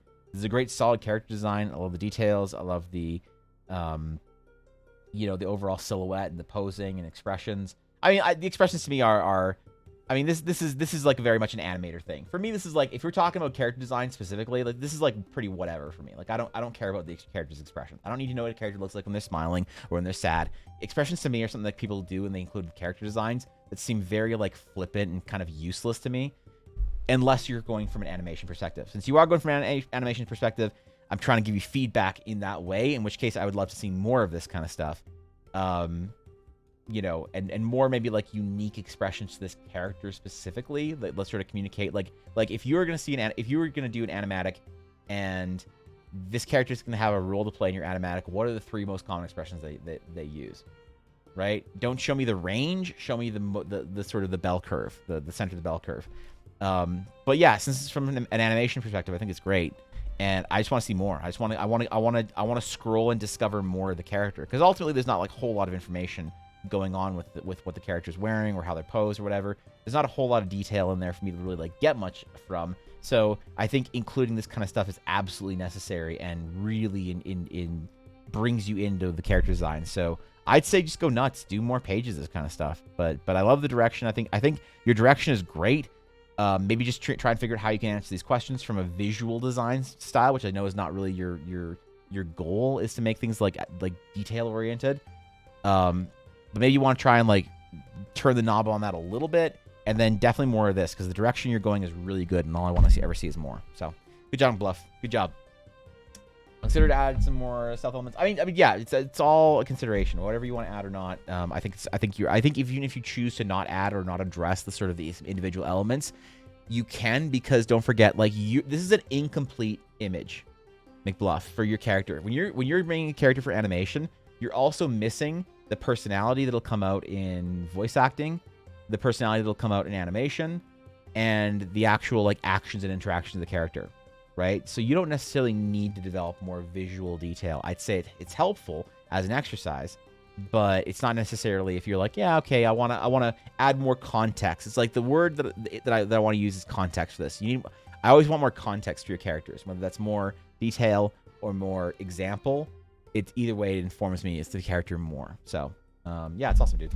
solid character design. I love the details. I love the, you know, the overall silhouette and the posing and expressions. I mean, the expressions to me are I mean, this is like very much an animator thing. For me, this is like, if you're talking about character design specifically, like this is like pretty whatever for me. Like I don't care about the character's expression. I don't need to know what a character looks like when they're smiling or when they're sad. Expressions to me are something that people do when they include character designs that seem very like flippant and kind of useless to me, unless you're going from an animation perspective. Since you are going from an animation perspective, I'm trying to give you feedback in that way, in which case I would love to see more of this kind of stuff. You know, and more maybe like unique expressions to this character specifically. Like, let's sort of communicate like if you were gonna do an animatic, and this character is gonna have a role to play in your animatic, what are the 3 most common expressions they use? Right? Don't show me the range. Show me the sort of the bell curve, the center of the bell curve. But yeah, since it's from an animation perspective, I think it's great. And I just want to see more. I want to scroll and discover more of the character, because ultimately there's not like a whole lot of information going on with what the character's wearing or how they're posed or whatever. There's not a whole lot of detail in there for me to really like get much from. So I think including this kind of stuff is absolutely necessary and really in brings you into the character design. So I'd say just go nuts, do more pages of this kind of stuff. But I love the direction. I think your direction is great. Maybe just try and figure out how you can answer these questions from a visual design style, which I know is not really your goal, is to make things like detail oriented. But maybe you want to try and like turn the knob on that a little bit, and then definitely more of this, because the direction you're going is really good, and all I want to ever see is more. So good job, Bluff. Good job. Consider to add some more stealth elements. I mean, yeah, it's all a consideration. Whatever you want to add or not. I think even if you choose to not add or not address the sort of these individual elements, you can, because don't forget, like this is an incomplete image, McBluff, for your character. When you're bringing a character for animation, you're also missing the personality that'll come out in voice acting, the personality that'll come out in animation, and the actual like actions and interactions of the character. Right? So you don't necessarily need to develop more visual detail. I'd say it's helpful as an exercise, but it's not necessarily if you're like, yeah, okay, I want to add more context. It's like the word that I want to use is context for this. I always want more context for your characters, whether that's more detail or more example. It's either way, it informs me. It's the character more. So, yeah, it's awesome, dude.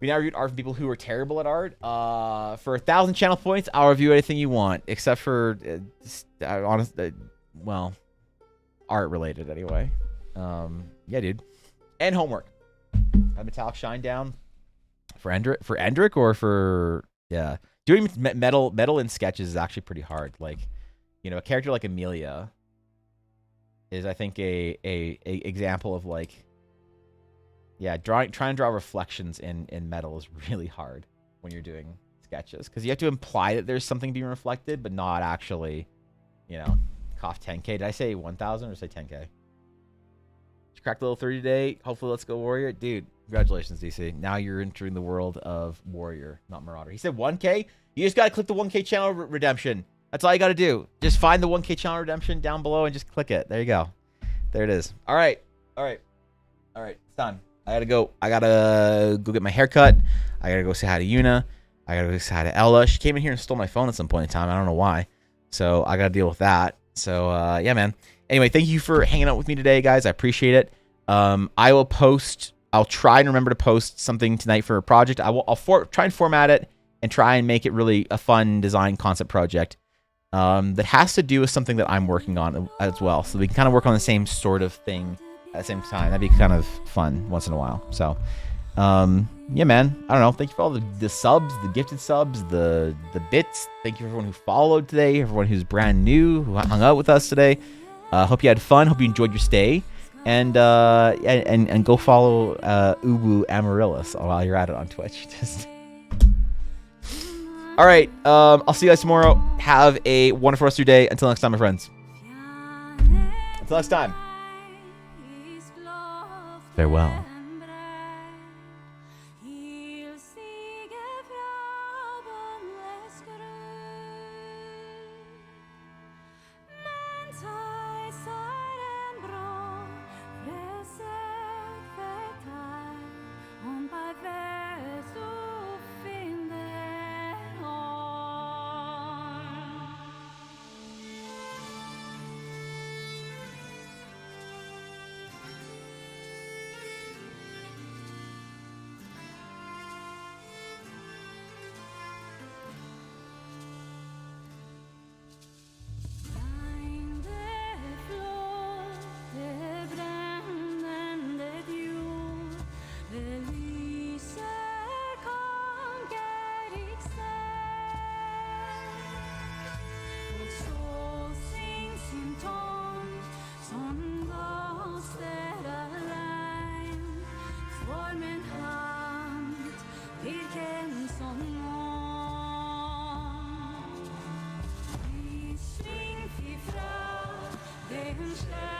We now reviewed art from people who are terrible at art. For 1,000 channel points, I'll review anything you want, except for, well, art related anyway. Yeah, dude. And homework. A metallic shine down for Endrick or for, yeah. Doing metal in sketches is actually pretty hard. Like, you know, a character like Amelia is, I think, a example of like, yeah, trying to draw reflections in metal is really hard when you're doing sketches, because you have to imply that there's something being reflected, but not actually, you know, cough 10K. Did I say 1,000 or say 10K? Did you crack the little 30 today? Hopefully, let's go Warrior. Dude, congratulations, DC. Now you're entering the world of Warrior, not Marauder. He said 1K? You just got to click the 1K channel redemption. That's all you got to do. Just find the 1K channel redemption down below and just click it. There you go. There it is. All right. It's time. I gotta go get my haircut. I gotta go say hi to Yuna. I gotta go say hi to Ella. She came in here and stole my phone at some point in time. I don't know why. So I gotta deal with that. So yeah, man. Anyway, thank you for hanging out with me today, guys. I appreciate it. I'll try and remember to post something tonight for a project. I'll try and format it and try and make it really a fun design concept project that has to do with something that I'm working on as well. So we can kind of work on the same sort of thing at the same time. That'd be kind of fun once in a while. So yeah, man, I don't know. Thank you for all the subs, the gifted subs, the bits. Thank you for everyone who followed today, everyone who's brand new, who hung out with us today. Hope you had fun. Hope you enjoyed your stay, and go follow Ubu Amaryllis while you're at it on Twitch. All right, I'll see you guys tomorrow. Have a wonderful rest of your day. Until next time, my friends. Until next time. Farewell. Stay